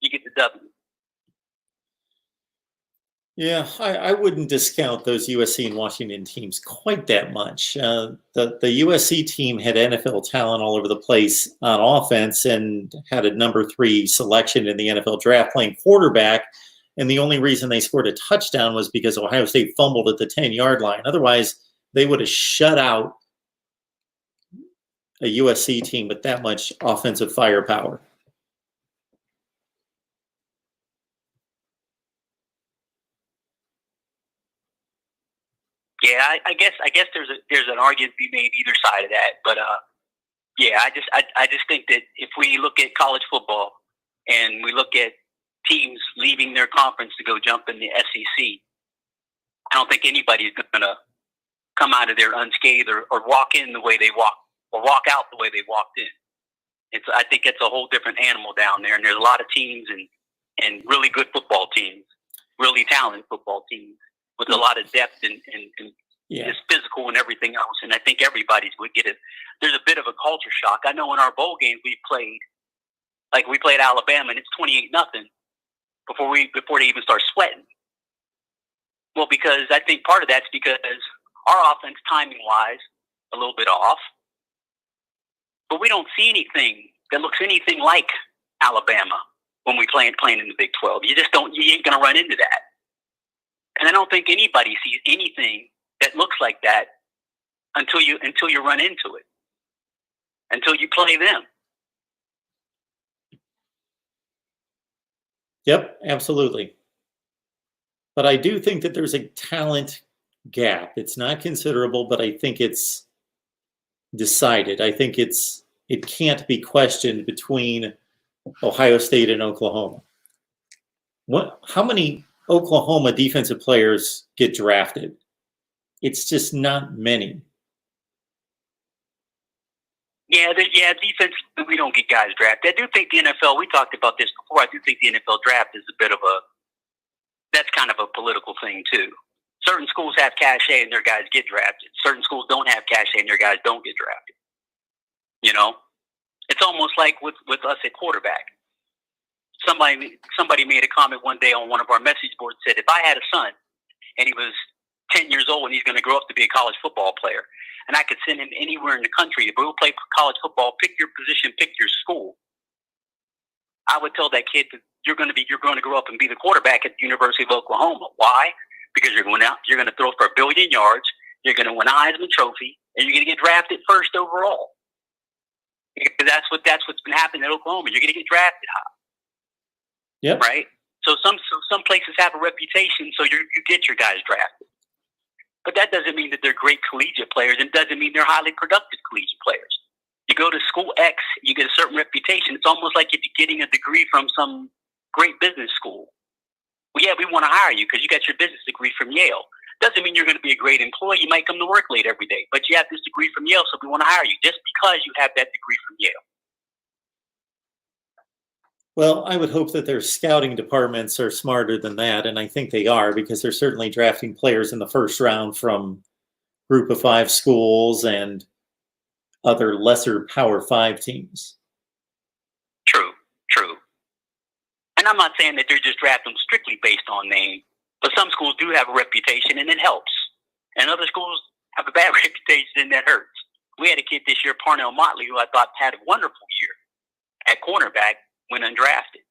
you get the W. Yeah, I wouldn't discount those USC and Washington teams quite that much. The USC team had NFL talent all over the place on offense and had a number 3 selection in the NFL draft playing quarterback. And the only reason they scored a touchdown was because Ohio State fumbled at the 10-yard line. Otherwise, they would have shut out a USC team with that much offensive firepower. Yeah, I guess there's an argument to be made either side of that, but yeah, I just think that if we look at college football and we look at teams leaving their conference to go jump in the SEC, I don't think anybody's going to come out of there unscathed or walk in the way they walk or walk out the way they walked in. I think it's a whole different animal down there, and there's a lot of teams and really good football teams, really talented football teams, with a lot of depth and just physical and everything else. And I think everybody's would get it. There's a bit of a culture shock. I know in our bowl games we played Alabama and it's 28-0 before they even start sweating. Well, because I think part of that's because our offense timing wise a little bit off, but we don't see anything that looks anything like Alabama when we playing in the Big 12. You ain't gonna run into that. And I don't think anybody sees anything that looks like that until you run into it, until you play them. Yep, absolutely. But I do think that there's a talent gap. It's not considerable, but I think it's decided. I think it can't be questioned between Ohio State and Oklahoma. How many Oklahoma defensive players get drafted? It's just not many. Yeah, defense, we don't get guys drafted. I do think the NFL, we talked about this before, I do think the NFL draft is that's kind of a political thing too. Certain schools have cachet and their guys get drafted. Certain schools don't have cachet and their guys don't get drafted. You know? It's almost like with us at quarterback. Somebody made a comment one day on one of our message boards, said, if I had a son and he was 10 years old and he's going to grow up to be a college football player, and I could send him anywhere in the country to go play college football, pick your position, pick your school, I would tell that kid that you're going to grow up and be the quarterback at the University of Oklahoma. Why? Because you're going to throw for 1 billion yards, you're going to win a Heisman Trophy, and you're going to get drafted first overall. Because that's what's been happening at Oklahoma. You're going to get drafted high. Yep. Right? So some places have a reputation, so you get your guys drafted. But that doesn't mean that they're great collegiate players, and doesn't mean they're highly productive collegiate players. You go to school X, you get a certain reputation. It's almost like if you're getting a degree from some great business school. Well, yeah, we want to hire you because you got your business degree from Yale. Doesn't mean you're going to be a great employee. You might come to work late every day, but you have this degree from Yale, so we want to hire you just because you have that degree from Yale. Well, I would hope that their scouting departments are smarter than that, and I think they are, because they're certainly drafting players in the first round from Group of 5 schools and other lesser Power 5 teams. True. And I'm not saying that they're just drafting strictly based on name, but some schools do have a reputation, and it helps. And other schools have a bad reputation, and that hurts. We had a kid this year, Parnell Motley, who I thought had a wonderful year. at cornerback, went undrafted.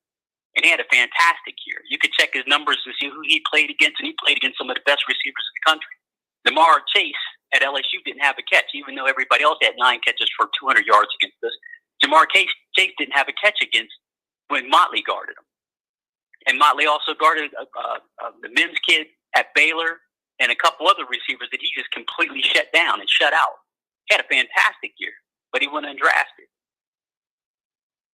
And he had a fantastic year. You could check his numbers to see who he played against, and he played against some of the best receivers in the country. Lamar Chase at LSU didn't have a catch, even though everybody else had 9 catches for 200 yards against us. Jamar Chase didn't have a catch against when Motley guarded him. And Motley also guarded the Mims kid at Baylor and a couple other receivers that he just completely shut down and shut out. He had a fantastic year, but he went undrafted.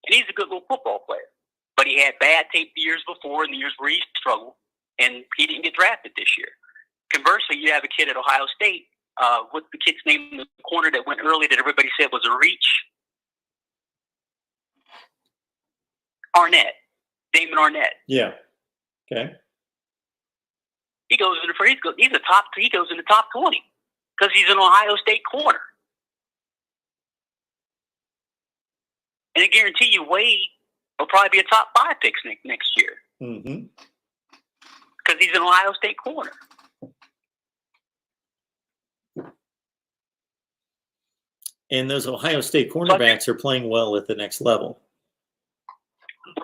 And he's a good little football player. But he had bad tape the years before and the years where he struggled, and he didn't get drafted this year. Conversely, you have a kid at Ohio State. What's the kid's name? The corner that went early that everybody said was a reach? Arnett. Damon Arnett. Yeah. Okay. He goes in he goes in the top 20 because he's an Ohio State corner. And I guarantee you, Wade will probably be a top 5 pick next year. Mm-hmm. Because he's an Ohio State corner. And those Ohio State cornerbacks are playing well at the next level.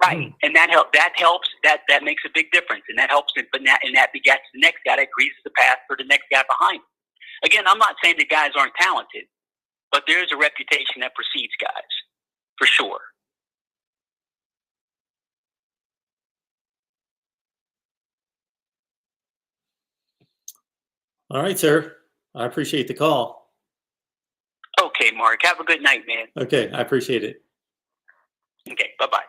Right, and that helps. That makes a big difference, and that helps. But that begets the next guy that greases the path for the next guy behind him. Again, I'm not saying that guys aren't talented, but there is a reputation that precedes guys, for sure. All right, sir. I appreciate the call. Okay, Mark. Have a good night, man. Okay, I appreciate it. Okay, bye-bye.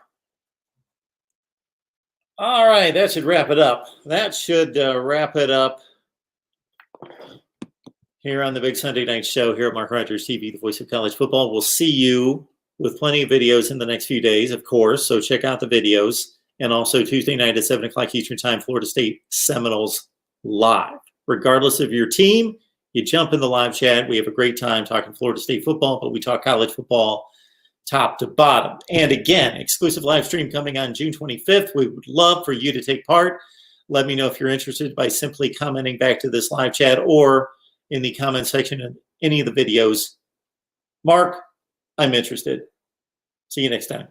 All right, that should wrap it up. That should wrap it up here on the Big Sunday Night Show here at Mark Rogers TV, the voice of college football. We'll see you with plenty of videos in the next few days, of course, so check out the videos. And also Tuesday night at 7 o'clock Eastern Time, Florida State Seminoles live. Regardless of your team, you jump in the live chat. We have a great time talking Florida State football, but we talk college football top to bottom. And again, exclusive live stream coming on June 25th. We would love for you to take part. Let me know if you're interested by simply commenting back to this live chat or in the comment section of any of the videos. Mark, I'm interested. See you next time.